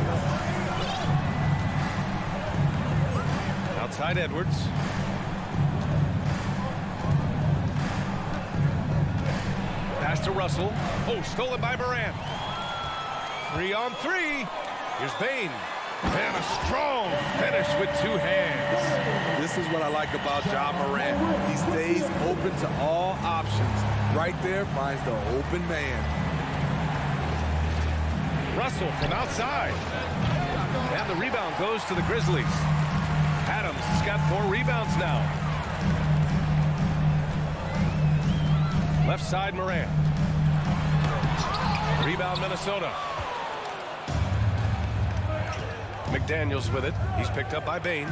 Outside Edwards. Pass to Russell. Oh, stolen by Morant. 3 on 3. Here's Bain. And a strong finish with 2 hands. This is what I like about Ja Morant. He stays open to all options. Right there finds the open man. Russell from outside. And the rebound goes to the Grizzlies. Adams has got 4 rebounds now. Left side, Morant. Rebound, Minnesota. McDaniels with it. He's picked up by Bain.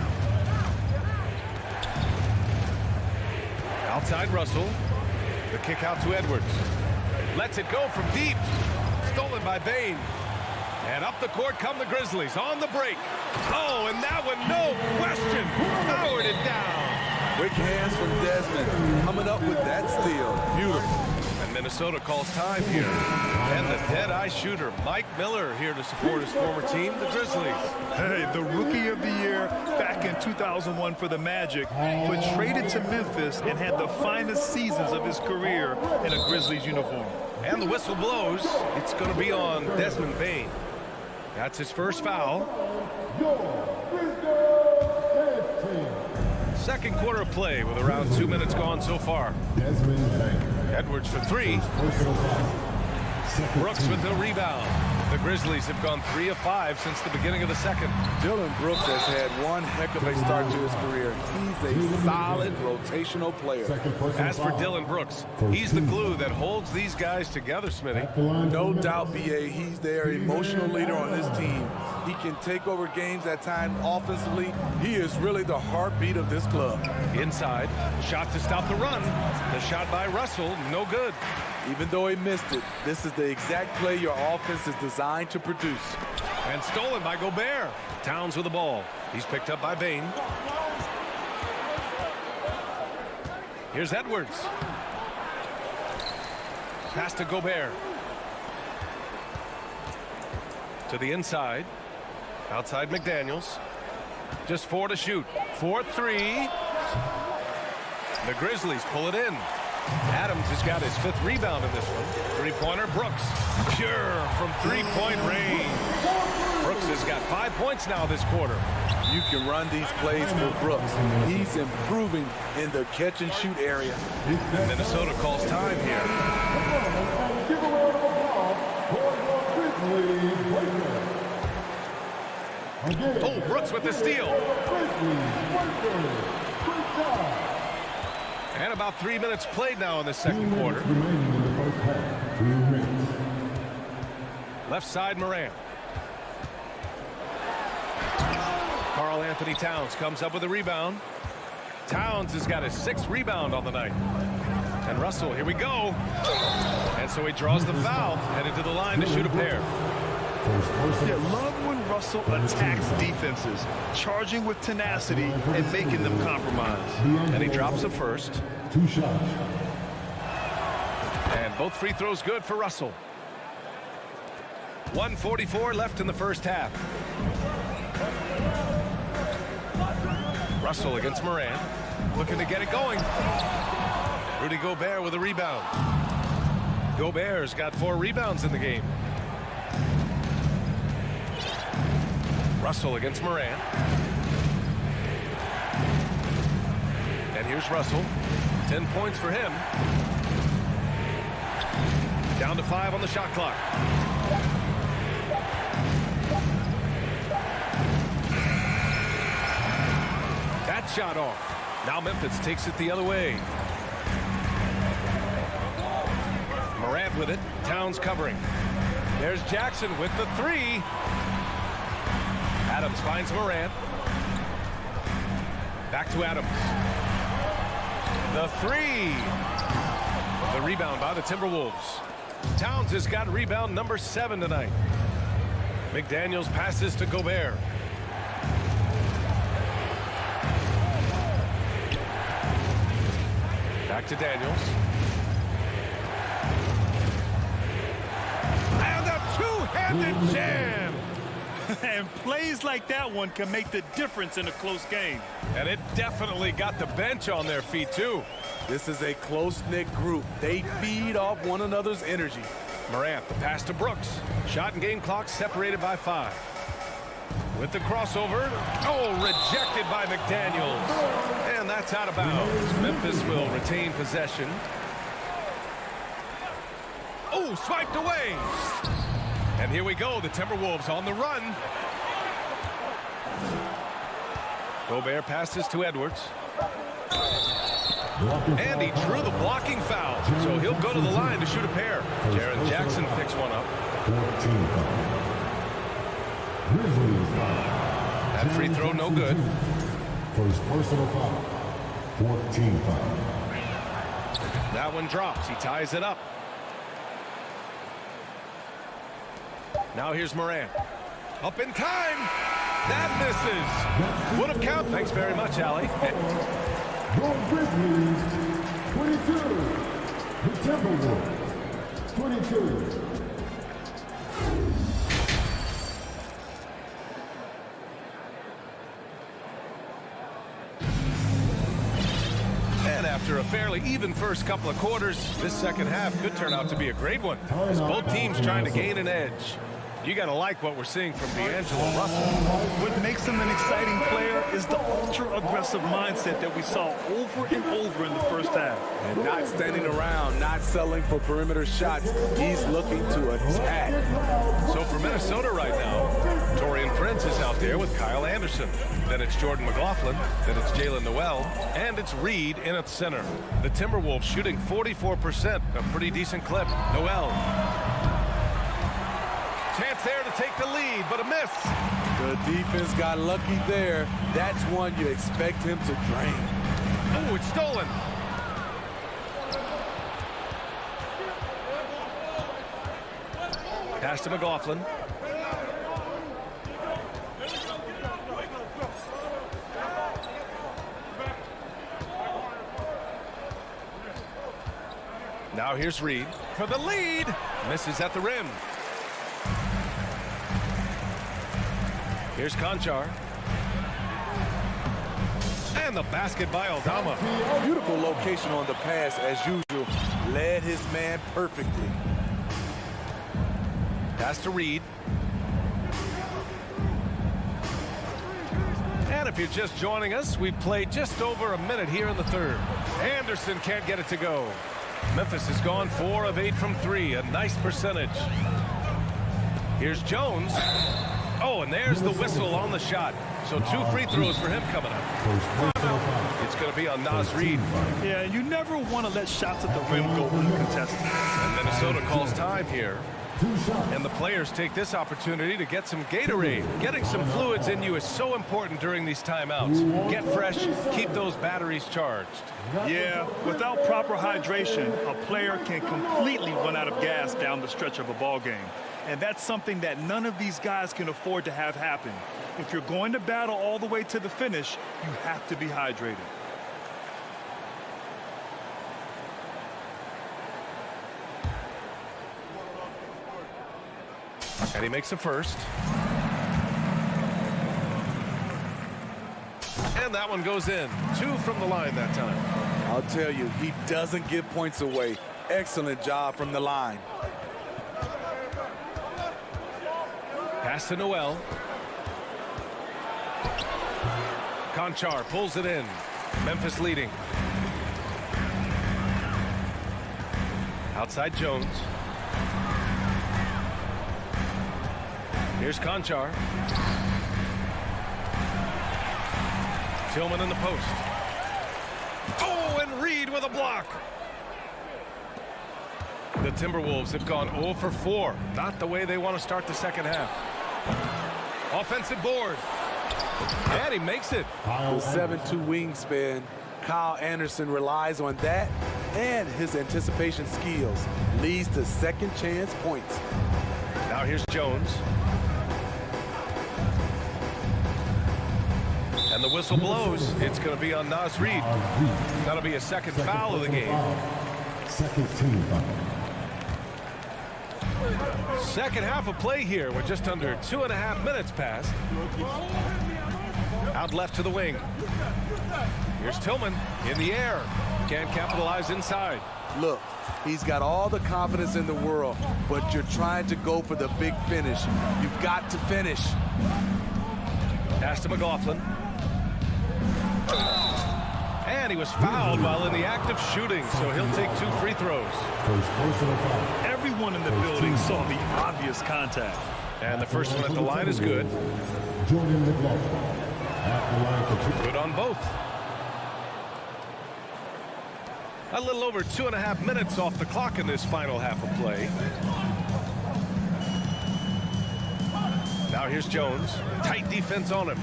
Outside Russell. The kick out to Edwards. Lets it go from deep. Stolen by Bain. And up the court come the Grizzlies on the break. Oh, and that one, no question, powered it down. Quick hands from Desmond. Coming up with that steal. Beautiful. And Minnesota calls time here. And the dead-eye shooter, Mike Miller, here to support his former team, the Grizzlies. Hey, the Rookie of the Year back in 2001 for the Magic, but traded to Memphis and had the finest seasons of his career in a Grizzlies uniform. And the whistle blows. It's going to be on Desmond Bain. That's his first foul. Second quarter of play with around 2 minutes gone so far. Edwards for 3. Brooks with the rebound. The Grizzlies have gone 3 of 5 since the beginning of the second. Dillon Brooks has had one heck of a start to his career. He's a solid rotational player. As for Dillon Brooks, he's the glue that holds these guys together, Smitty. No doubt, B.A., he's their emotional leader on this team. He can take over games at times offensively. He is really the heartbeat of this club. Inside, shot to stop the run. The shot by Russell, no good. Even though he missed it, this is the exact play your offense is designed to produce. And stolen by Gobert. Towns with the ball. He's picked up by Bane. Here's Edwards. Pass to Gobert. To the inside. Outside McDaniels. Just 4 to shoot. 4-3. The Grizzlies pull it in. Adams has got his 5th rebound in this one. Three-pointer, Brooks. Pure from three-point range. Brooks has got 5 points now this quarter. You can run these plays for Brooks. He's improving in the catch-and-shoot area. Minnesota calls time here. Oh, Brooks with the steal. And about 3 minutes played now in the second quarter. Left side, Morant. Karl Anthony Towns comes up with a rebound. Towns has got his 6th rebound on the night. And Russell, here we go. And so he draws the foul, headed to the line to shoot a pair. Yeah, love when Russell attacks defenses, charging with tenacity and making them compromise. And he drops the first. 2 shots. And both free throws good for Russell. 1:44 left in the first half. Russell against Morant, looking to get it going. Rudy Gobert with a rebound. Gobert's got 4 rebounds in the game. Russell against Morant. And here's Russell. 10 points for him. Down to 5 on the shot clock. That shot off. Now Memphis takes it the other way. Morant with it. Towns covering. There's Jackson with the 3. Adams finds Morant. Back to Adams. The 3. The rebound by the Timberwolves. Towns has got rebound number 7 tonight. McDaniels passes to Gobert. Back to Daniels. And a two-handed jam. And plays like that one can make the difference in a close game. And it definitely got the bench on their feet, too. This is a close-knit group. They feed off one another's energy. Morant, the pass to Brooks. Shot and game clock separated by 5. With the crossover. Oh, rejected by McDaniels. And that's out of bounds. Memphis will retain possession. Oh, swiped away. And here we go. The Timberwolves on the run. Gobert passes to Edwards. And he drew the blocking foul. So he'll go to the line to shoot a pair. Jaren Jackson picks one up. That free throw no good. First personal foul. 14 foul. That one drops. He ties it up. Now here's Morant. Up in time. That misses. Would have counted. Thanks very much, Allie. Your Grizzlies, 22. The Timberwolves, 22. And after a fairly even first couple of quarters, this second half could turn out to be a great one, as both teams trying to gain an edge. You got to like what we're seeing from D'Angelo Russell. What makes him an exciting player is the ultra-aggressive mindset that we saw over and over in the first half. And not standing around, not settling for perimeter shots. He's looking to attack. So for Minnesota right now, Taurean Prince is out there with Kyle Anderson. Then it's Jordan McLaughlin. Then it's Jalen Noel. And it's Reed in at center. The Timberwolves shooting 44%, a pretty decent clip. Noel. Chance there to take the lead, but a miss. The defense got lucky there. That's one you expect him to drain. Oh, it's stolen. Pass to McLaughlin. Now here's Reed for the lead. Misses at the rim. Here's Conchar. And the basket by Aldama. Beautiful location on the pass as usual. Led his man perfectly. Pass to Reed. And if you're just joining us, we played just over a minute here in the third. Anderson can't get it to go. Memphis has gone 4 of 8 from 3, a nice percentage. Here's Jones. Oh, and there's the whistle on the shot. So 2 free throws for him coming up. It's going to be on Naz Reid. Yeah, you never want to let shots at the rim go uncontested. And Minnesota calls time here. And the players take this opportunity to get some Gatorade. Getting some fluids in you is so important during these timeouts. Get fresh, keep those batteries charged. Yeah, without proper hydration, a player can completely run out of gas down the stretch of a ball game. And that's something that none of these guys can afford to have happen. If you're going to battle all the way to the finish, you have to be hydrated. And he makes a first. And that one goes in. 2 from the line that time. I'll tell you, he doesn't give points away. Excellent job from the line. Pass to Noel. Conchar pulls it in. Memphis leading. Outside Jones. Here's Conchar. Tillman in the post. Oh, and Reed with a block. The Timberwolves have gone 0 for 4. Not the way they want to start the second half. Offensive board. And he makes it. The 7'2" wingspan. Kyle Anderson relies on that and his anticipation skills. Leads to second chance points. Now here's Jones. And the whistle blows. It's going to be on Naz Reid. That'll be a second foul of the game. Second team foul. Second half of play here. We're just under 2.5 minutes past. Out left to the wing. Here's Tillman in the air. Can't capitalize inside. Look, he's got all the confidence in the world, but you're trying to go for the big finish. You've got to finish. Pass to McLaughlin. And he was fouled while in the act of shooting, so he'll take 2 free throws. Everyone in the building saw the obvious contact. And the first one at the line is good. Jordan McLaughlin at the line for 2. Good on both. A little over 2.5 minutes off the clock in this final half of play. Now here's Jones. Tight defense on him.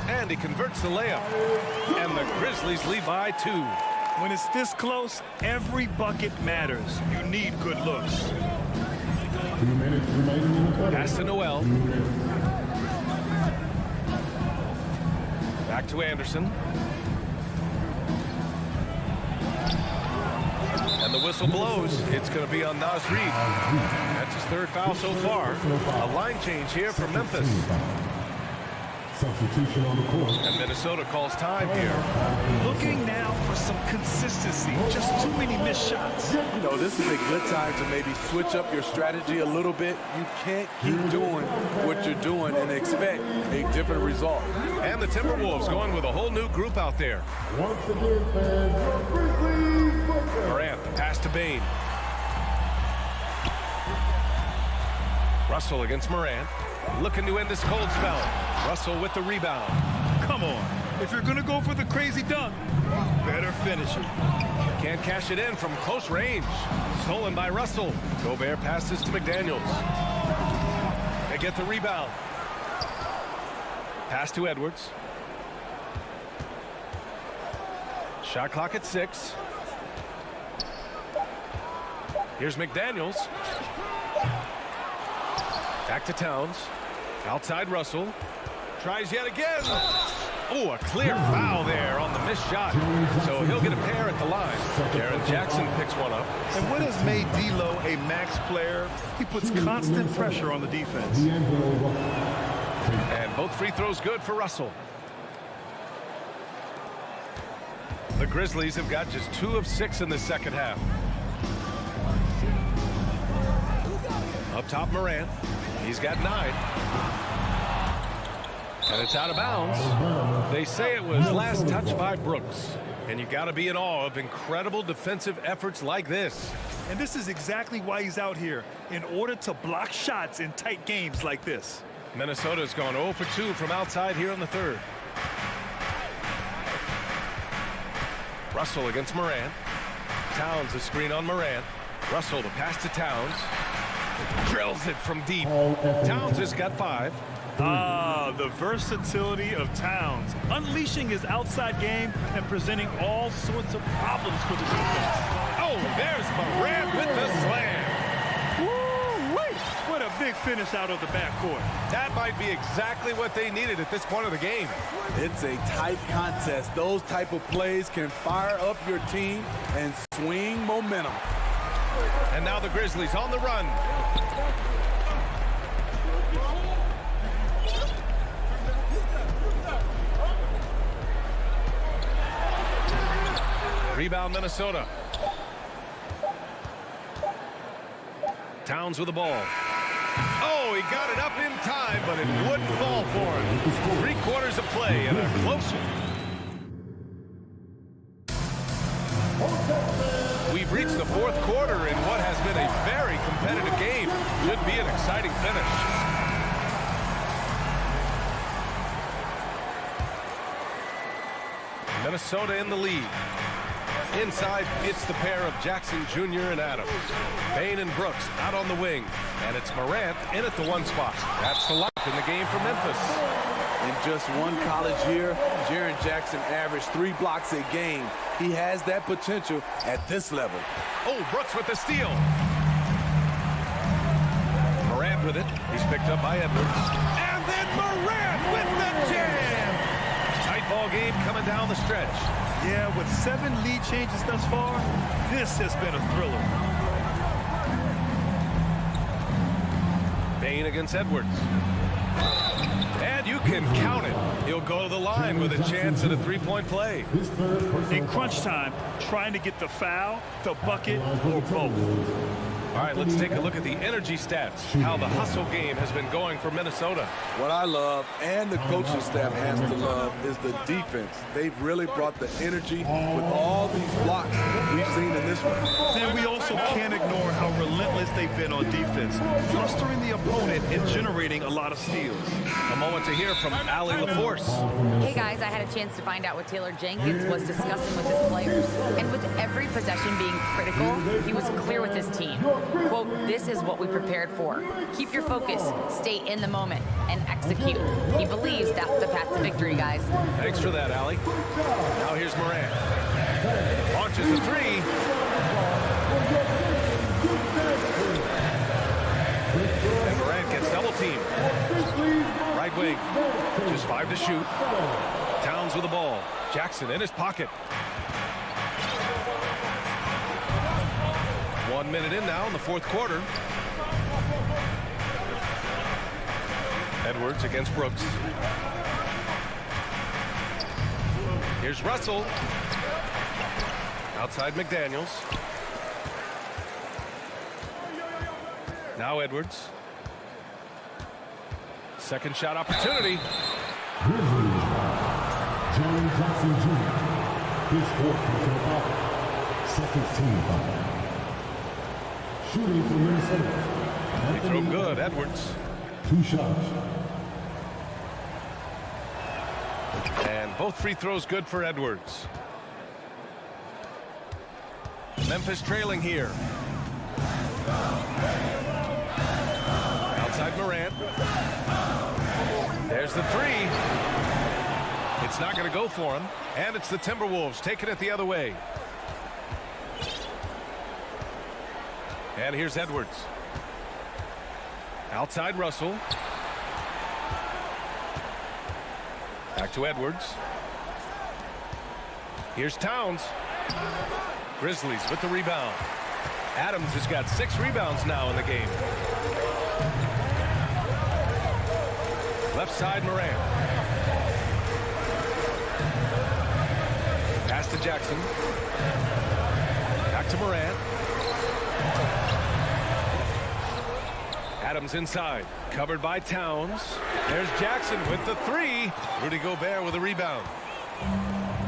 And he converts the layup. And the Grizzlies lead by 2. When it's this close, every bucket matters. You need good looks. 2 minutes remaining in the quarter. Pass to Noel. Back to Anderson. And the whistle blows. It's going to be on Naz Reid. That's his 3rd foul so far. A line change here for Memphis. Substitution on the court. And Minnesota calls time here. Looking now for some consistency. Just too many missed shots. You know, this is a good time to maybe switch up your strategy a little bit. You can't keep doing what you're doing and expect a different result. And the Timberwolves going with a whole new group out there. Once again, fans, Grizzlies football. Morant, the pass to Bane. Russell against Morant. Looking to end this cold spell. Russell with the rebound. Come on. If you're going to go for the crazy dunk, better finish it. Can't cash it in from close range. Stolen by Russell. Gobert passes to McDaniels. They get the rebound. Pass to Edwards. Shot clock at 6. Here's McDaniels. Back to Towns. Outside Russell. Tries yet again. Oh, a clear foul there on the missed shot. So he'll get a pair at the line. Jaren Jackson picks one up. And what has made D'Lo a max player? He puts constant pressure on the defense. And both free throws good for Russell. The Grizzlies have got just 2 of 6 in the second half. Up top, Morant. He's got 9. And it's out of bounds. They say it was last touched by Brooks. And you got to be in awe of incredible defensive efforts like this. And this is exactly why he's out here, in order to block shots in tight games like this. Minnesota's gone 0 for 2 from outside here in the third. Russell against Morant. Towns the screen on Morant. Russell the pass to Towns. Drills it from deep. Towns has got 5. Ah, the versatility of Towns, unleashing his outside game and presenting all sorts of problems for the defense. Oh, there's Morant with the slam. Woo-wee! What a big finish out of the backcourt. That might be exactly what they needed at this point of the game. It's a tight contest. Those type of plays can fire up your team and swing momentum. And now the Grizzlies on the run. Rebound Minnesota. Towns with the ball. Oh, he got it up in time, but it wouldn't fall for him. 3/4 of play and a close one. We've reached the 4th quarter in what has been a very competitive game. Should be an exciting finish. Minnesota in the lead. Inside, it's the pair of Jackson Jr. and Adams. Bane and Brooks out on the wing. And it's Morant in at the 1 spot. That's the lock in the game for Memphis. In just one college year, Jaren Jackson averaged 3 blocks a game. He has that potential at this level. Oh, Brooks with the steal. Morant with it. He's picked up by Edwards. And then Morant with the jam. Tight ball game coming down the stretch. Yeah, with 7 lead changes thus far, this has been a thriller. Bane against Edwards. And you can count it. He'll go to the line with a chance at a 3-point play. In crunch time, trying to get the foul, the bucket, or both. All right, let's take a look at the energy stats, how the hustle game has been going for Minnesota. What I love, and the coaching staff has to love, is the defense. They've really brought the energy with all these blocks we've seen in this one. And we also can't ignore how relentless they've been on defense, flustering the opponent and generating a lot of steals. A moment to hear from Allie LaForce. Hey guys, I had a chance to find out what Taylor Jenkins was discussing with his players. And with every possession being critical, he was clear with his team. Quote, this is what we prepared for. Keep your focus, stay in the moment, and execute. He believes that's the path to victory, guys. Thanks for that, Allie. Now here's Morant. Launches a 3. And Morant gets double teamed. Right wing. Just 5 to shoot. Towns with the ball. Jackson in his pocket. 1 minute in now in the 4th quarter. Edwards against Brooks. Here's Russell. Outside McDaniels. Now Edwards. Second shot opportunity. Grizzlies. Jerry Jackson Jr. His fourth personal foul. Second team foul. Shooting for Minnesota. He threw good, Edwards. 2 shots. And both free throws good for Edwards. Memphis trailing here. Outside Morant. There's the three. It's not going to go for him. And it's the Timberwolves taking it the other way. And here's Edwards. Outside Russell. Back to Edwards. Here's Towns. Grizzlies with the rebound. Adams has got 6 rebounds now in the game. Left side Morant. Pass to Jackson. Back to Morant. Adams inside. Covered by Towns. There's Jackson with the 3. Rudy Gobert with a rebound.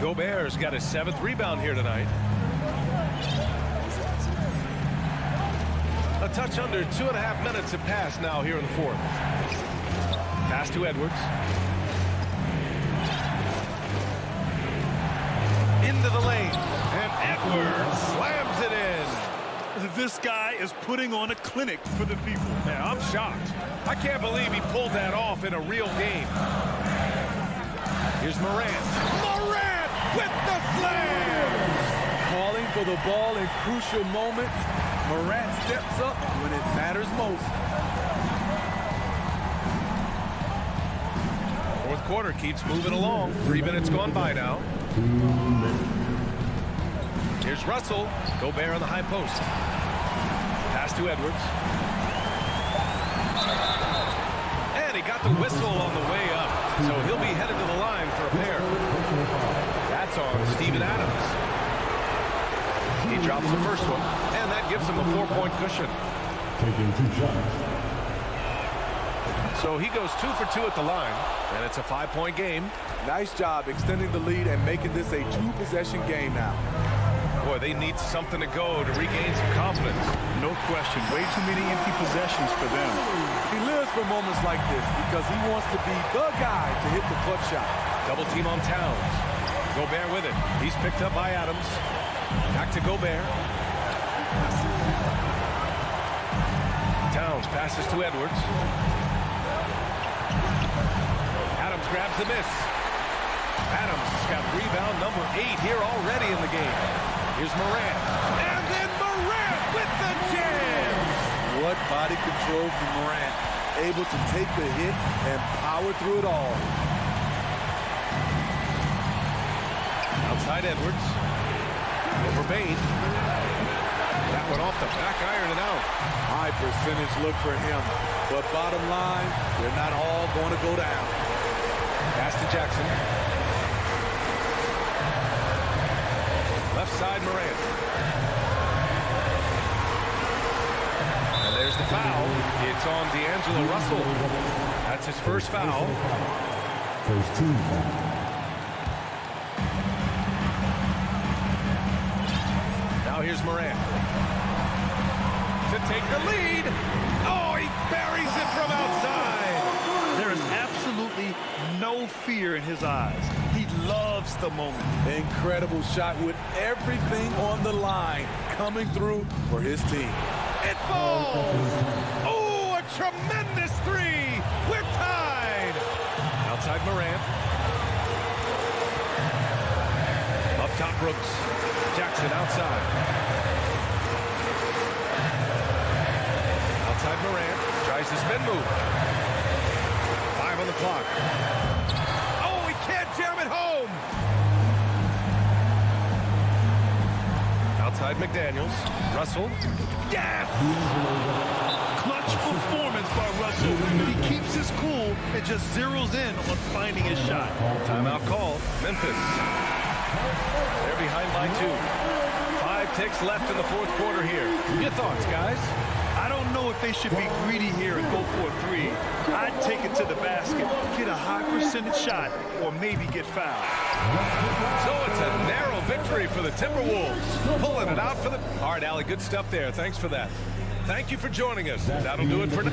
Gobert's got his 7th rebound here tonight. A touch under 2.5 minutes have passed now here in the 4th. Pass to Edwards. Into the lane. And Edwards slams it in. This guy is putting on a clinic for the people. Man, I'm shocked. I can't believe he pulled that off in a real game. Here's Morant. Morant with the slam! Calling for the ball in crucial moments. Morant steps up when it matters most. 4th quarter keeps moving along. 3 minutes gone by now. Here's Russell. Gobert on the high post. Pass to Edwards. And he got the whistle on the way up. So he'll be headed to the line for a pair. That's on Steven Adams. He drops the first one. And that gives him a 4-point cushion. Taking 2 shots. So he goes 2 for 2 at the line. And it's a 5-point game. Nice job extending the lead and making this a 2-possession game now. Boy, they need something to go to regain some confidence. No question. Way too many empty possessions for them. He lives for moments like this because he wants to be the guy to hit the clutch shot. Double team on Towns. Gobert with it. He's picked up by Adams. Back to Gobert. Towns passes to Edwards. Adams grabs the miss. Adams has got rebound number 8 here already in the game. Here's Morant. And then Morant with the jam! What body control from Morant. Able to take the hit and power through it all. Outside Edwards. Over Bain. That one off the back iron and out. High percentage look for him. But bottom line, they're not all going to go down. Pass to Jackson. Left side Morant. And there's the foul. It's on D'Angelo Russell. That's his first foul. First team foul. Now here's Morant. To take the lead. Oh, he buries it from outside. There is absolutely no fear in his eyes. He loves the moment. Incredible shot with everything on the line coming through for his team. It falls. Oh, a tremendous 3. We're tied. Outside Morant. Up top Brooks. Jackson outside. Outside Morant. Tries the spin move. 5 on the clock. Oh, he can't jam it home. Outside McDaniels. Russell. Yes! Clutch performance by Russell. He keeps his cool and just zeroes in on finding his shot. Timeout called. Memphis. They're behind by 2. 5 ticks left in the fourth quarter here. Your thoughts, guys? I don't know if they should be greedy here and go for a 3. I'd take it to the basket, get a high percentage shot, or maybe get fouled. So it's a narrow victory for the Timberwolves. Pulling it out for the... All right, Allie, good stuff there. Thanks for that. Thank you for joining us. That'll do it for now.